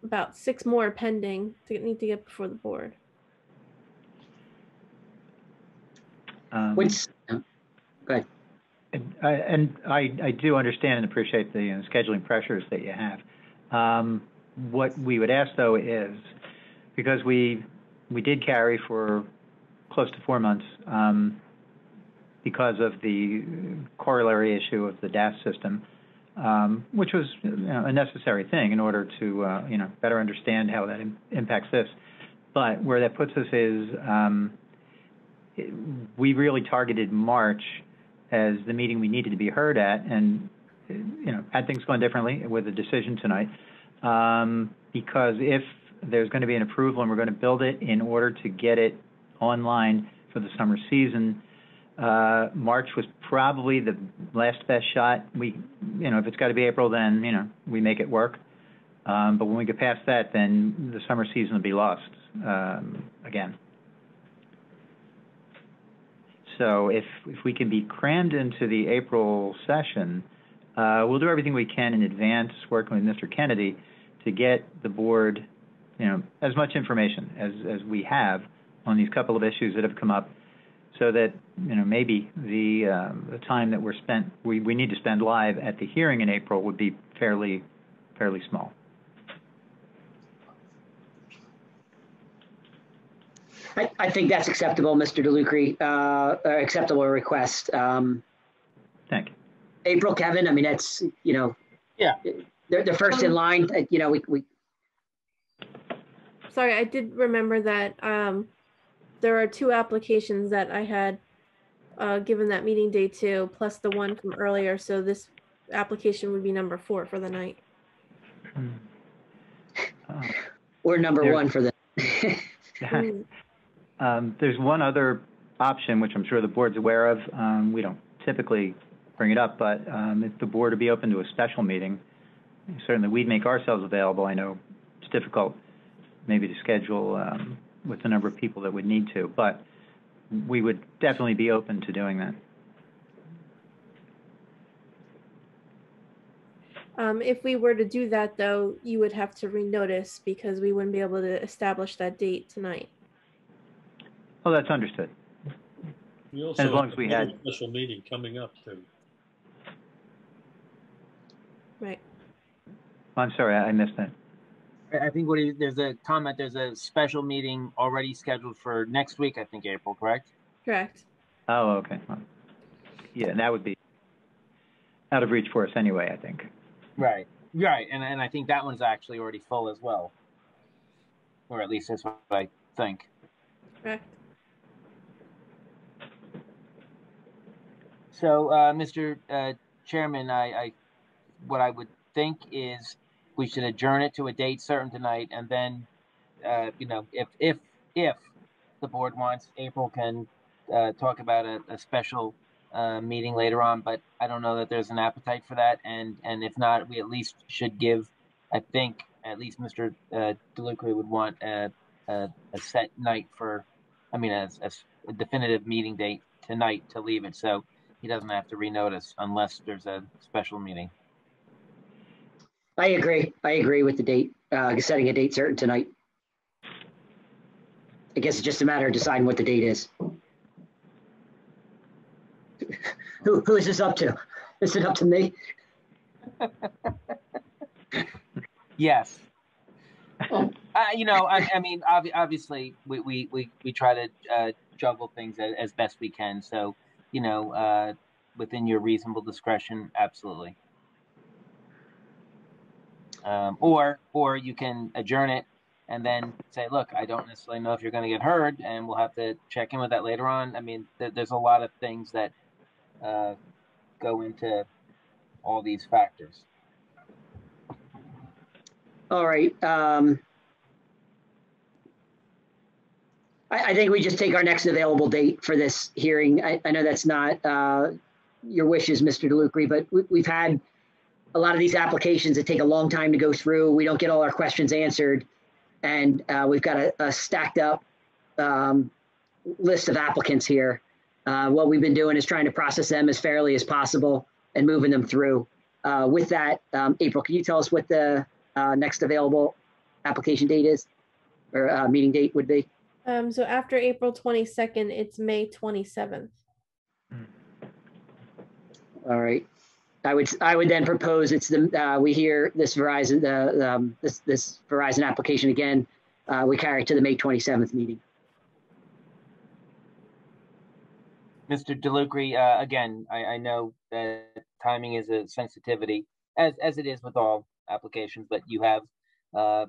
Speaker 1: about 6 more pending to need to get before the board.
Speaker 13: Go ahead.
Speaker 18: And I do understand and appreciate the scheduling pressures that you have. What we would ask, though, is because we did carry for close to 4 months because of the corollary issue of the DAS system, which was a necessary thing in order to better understand how that impacts this. But where that puts us is we really targeted March as the meeting we needed to be heard at, and had things gone differently with the decision tonight, because if there's going to be an approval and we're going to build it in order to get it online for the summer season, March was probably the last best shot. We, if it's got to be April, then, we make it work. But when we get past that, then the summer season will be lost again. So if we can be crammed into the April session, we'll do everything we can in advance, working with Mr. Kennedy, to get the board, as much information as we have on these couple of issues that have come up, so that maybe the time that we need to spend live at the hearing in April would be fairly small.
Speaker 13: I think that's acceptable, Mr. DeLucre, acceptable request.
Speaker 18: Thank you.
Speaker 13: April, Kevin, I mean, that's, you know,
Speaker 5: yeah,
Speaker 13: they're first in line, you know, we.
Speaker 1: Sorry, I did remember that there are 2 applications that I had given that meeting day to, plus the one from earlier. So this application would be number 4 for the night.
Speaker 13: We're number 1 for the.
Speaker 18: There's one other option, which I'm sure the board's aware of. We don't typically bring it up, but if the board would be open to a special meeting, certainly we'd make ourselves available. I know it's difficult maybe to schedule with the number of people that would need to, but we would definitely be open to doing that.
Speaker 1: If we were to do that, though, you would have to renotice because we wouldn't be able to establish that date tonight.
Speaker 18: Oh, that's understood.
Speaker 6: We also
Speaker 18: as long
Speaker 6: have
Speaker 18: as we
Speaker 6: another
Speaker 18: had
Speaker 6: special meeting coming up too.
Speaker 1: Right.
Speaker 18: I'm sorry, I missed that.
Speaker 5: I think there's a comment. There's a special meeting already scheduled for next week. I think April, correct?
Speaker 1: Correct.
Speaker 18: Oh, okay. Well, yeah, that would be out of reach for us anyway, I think.
Speaker 5: Right. Right. And I think that one's actually already full as well. Or at least that's what I think.
Speaker 1: Correct.
Speaker 5: So, Mr. Chairman, what I would think is we should adjourn it to a date certain tonight, and then, you know, if the board wants, April can talk about a special meeting later on. But I don't know that there's an appetite for that, and if not, we at least should give. I think at least Mr. DeLucre would want a set night for, I mean, a definitive meeting date tonight to leave it, so he doesn't have to renotice unless there's a special meeting.
Speaker 13: I agree. I agree with the date, setting a date certain tonight. I guess it's just a matter of deciding what the date is. Who is this up to? Is it up to me?
Speaker 5: Yes. You know, I mean, obviously, we try to juggle things as best we can. So, you know, within your reasonable discretion, absolutely. Or you can adjourn it and then say, look, I don't necessarily know if you're going to get heard, and we'll have to check in with that later on. I mean, there's a lot of things that go into all these factors.
Speaker 13: All right. I think we just take our next available date for this hearing. I know that's not your wishes, Mr. DeLucre, but we've had a lot of these applications that take a long time to go through. We don't get all our questions answered. And we've got a stacked up list of applicants here. What we've been doing is trying to process them as fairly as possible and moving them through. With that, April, can you tell us what the next available application date is, or meeting date would be?
Speaker 1: So after April 22nd, it's May 27th.
Speaker 13: All right. I would then propose it's the we hear this Verizon this Verizon application again. We carry it to the May 27th meeting.
Speaker 5: Mr. DeLucre, again, I know that timing is a sensitivity, as it is with all applications, but you have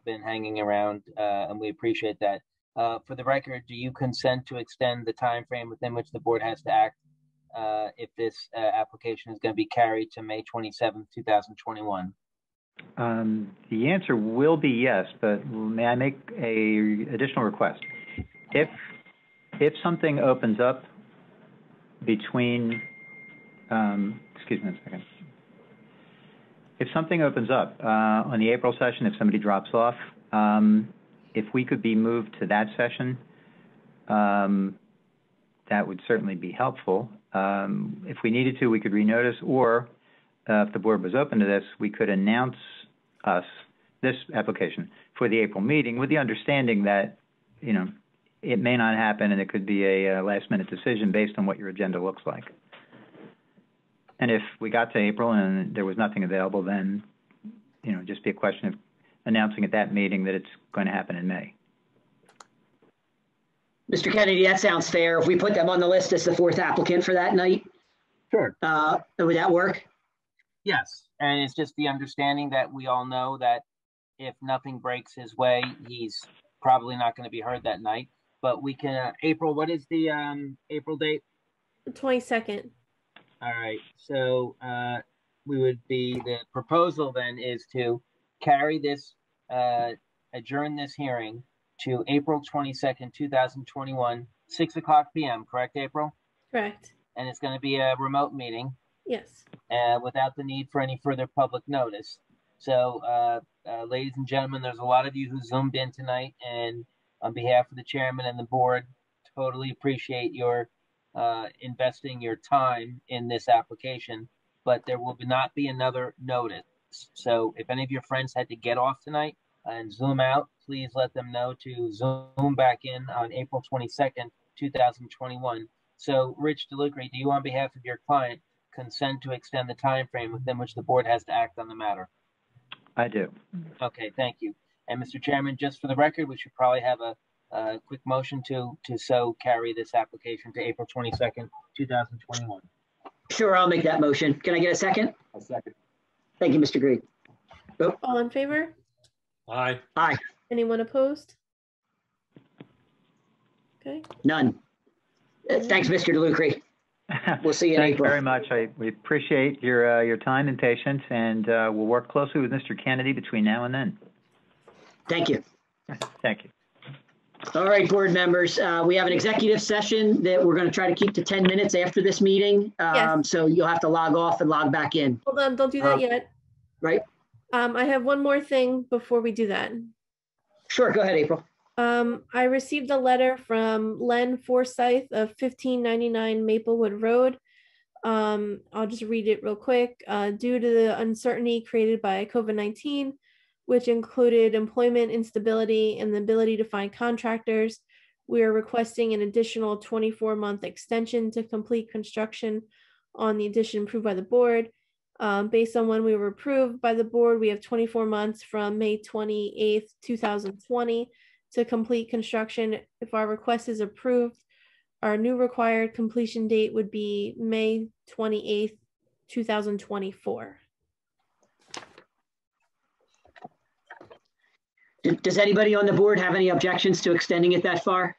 Speaker 5: been hanging around, and we appreciate that. For the record, do you consent to extend the time frame within which the board has to act if this application is going to be carried to May 27th, 2021?
Speaker 18: The answer will be yes, but may I make a additional request? If something opens up between, excuse me a second. If something opens up on the April session, if somebody drops off, if we could be moved to that session, that would certainly be helpful. If we needed to, we could renotice, or if the board was open to this, we could announce this application for the April meeting with the understanding that, you know, it may not happen and it could be a last-minute decision based on what your agenda looks like. And if we got to April and there was nothing available, then, you know, just be a question of announcing at that meeting that it's going to happen in May.
Speaker 13: Mr. Kennedy, that sounds fair. If we put them on the list as the fourth applicant for that night,
Speaker 5: Sure.
Speaker 13: would that work?
Speaker 5: Yes, and it's just the understanding that we all know that if nothing breaks his way, he's probably not going to be heard that night. But we can, April, what is the April date?
Speaker 1: The 22nd.
Speaker 5: All right, so we would be, the proposal then is to carry this, adjourn this hearing to April 22nd, 2021, 6 o'clock p.m., correct, April?
Speaker 1: Correct.
Speaker 5: And it's going to be a remote meeting.
Speaker 1: Yes.
Speaker 5: Without the need for any further public notice. So, ladies and gentlemen, there's a lot of you who zoomed in tonight, and on behalf of the chairman and the board, totally appreciate your investing your time in this application, but there will not be another notice. So if any of your friends had to get off tonight and zoom out, please let them know to zoom back in on April 22nd, 2021. So Rich DeLucre, do you on behalf of your client consent to extend the time frame within which the board has to act on the matter?
Speaker 18: I do.
Speaker 5: Okay, thank you. And Mr. Chairman, just for the record, we should probably have a quick motion to so carry this application to April 22nd, 2021.
Speaker 13: Sure, I'll make that motion. Can I get a second?
Speaker 14: A second.
Speaker 13: Thank you, Mr. Green. Oh.
Speaker 1: All in favor?
Speaker 6: Aye.
Speaker 13: Aye.
Speaker 1: Anyone opposed? Okay.
Speaker 13: None. Thanks, Mr. DeLucre. We'll see you in
Speaker 18: Thanks
Speaker 13: April.
Speaker 18: very much. We appreciate your time and patience, and we'll work closely with Mr. Kennedy between now and then.
Speaker 13: Thank you.
Speaker 18: Thank you.
Speaker 13: All right, board members, we have an executive session that we're going to try to keep to 10 minutes after this meeting.
Speaker 1: Yes.
Speaker 13: So you'll have to log off and log back in.
Speaker 1: Hold on, don't do that yet.
Speaker 13: Right?
Speaker 1: I have one more thing before we do that.
Speaker 13: Sure, go ahead, April.
Speaker 1: I received a letter from Len Forsyth of 1599 Maplewood Road. I'll just read it real quick. Due to the uncertainty created by COVID-19, which included employment instability and the ability to find contractors, we are requesting an additional 24-month extension to complete construction on the addition approved by the board. Based on when we were approved by the board, we have 24 months from May 28th, 2020 to complete construction. If our request is approved, our new required completion date would be May 28th, 2024.
Speaker 13: Does anybody on the board have any objections to extending it that far?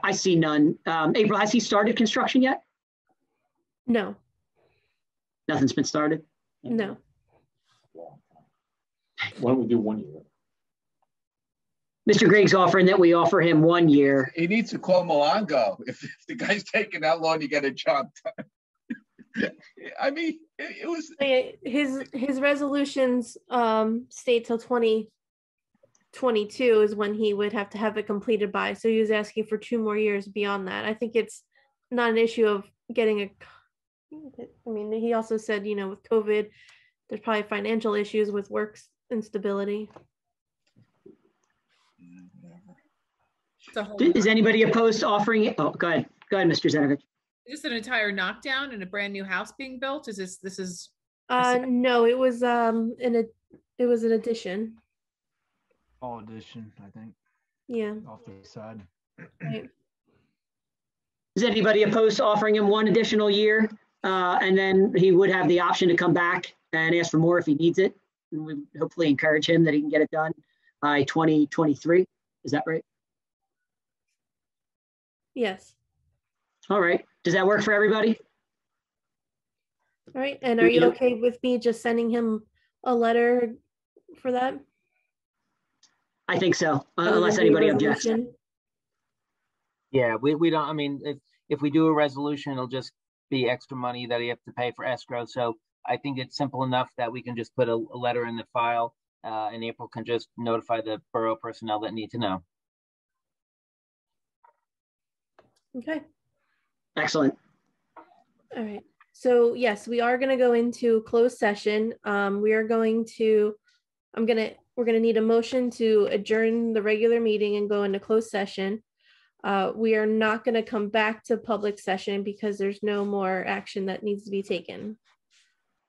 Speaker 13: I see none. April, has he started construction yet?
Speaker 1: No.
Speaker 13: Nothing's been started?
Speaker 1: No.
Speaker 14: Why don't we do 1 year?
Speaker 13: Mr. Gregg's offering that we offer him 1 year.
Speaker 4: He needs to call Milango. If the guy's taking that long, you get a job done. I mean, it was
Speaker 1: his resolutions state till 2022 is when he would have to have it completed by. So he was asking for 2 more years beyond that. I think it's not an issue of getting a. I mean, he also said, you know, with COVID, there's probably financial issues with work instability.
Speaker 13: Is anybody opposed to offering it? Oh, go ahead, Mr. Zenovich.
Speaker 7: Is this an entire knockdown and a brand new house being built? Is this is?
Speaker 1: No, it was an addition.
Speaker 11: All addition, I think.
Speaker 1: Yeah.
Speaker 11: Off the side.
Speaker 1: Right.
Speaker 13: Is anybody opposed to offering him 1 additional year? And then he would have the option to come back and ask for more if he needs it. And we hopefully encourage him that he can get it done by 2023. Is that right?
Speaker 1: Yes.
Speaker 13: All right. Does that work for everybody?
Speaker 1: All right. And are you okay with me just sending him a letter for that?
Speaker 13: I think so, unless anybody objects.
Speaker 5: Yeah, we don't, I mean, if we do a resolution, it'll just be extra money that you have to pay for escrow. So I think it's simple enough that we can just put a letter in the file and April can just notify the borough personnel that need to know.
Speaker 1: Okay.
Speaker 13: Excellent.
Speaker 1: All right. So yes, we are going to go into closed session. We're going to need a motion to adjourn the regular meeting and go into closed session. We are not going to come back to public session because there's no more action that needs to be taken.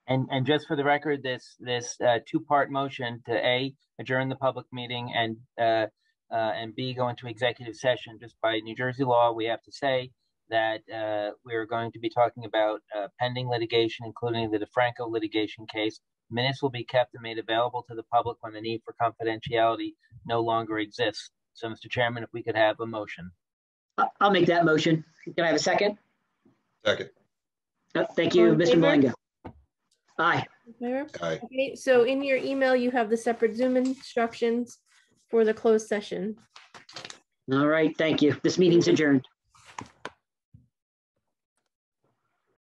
Speaker 5: And just for the record, this two-part motion to A, adjourn the public meeting, and B, go into executive session. Just by New Jersey law, we have to say that we're going to be talking about pending litigation, including the DeFranco litigation case. Minutes will be kept and made available to the public when the need for confidentiality no longer exists. So, Mr. Chairman, if we could have a motion.
Speaker 13: I'll make that motion. Can I have a second?
Speaker 2: Second.
Speaker 13: Thank you, Mr. Malenga. Aye.
Speaker 2: Aye.
Speaker 1: Okay, so in your email, you have the separate Zoom instructions for the closed session.
Speaker 13: All right, thank you. This meeting's adjourned.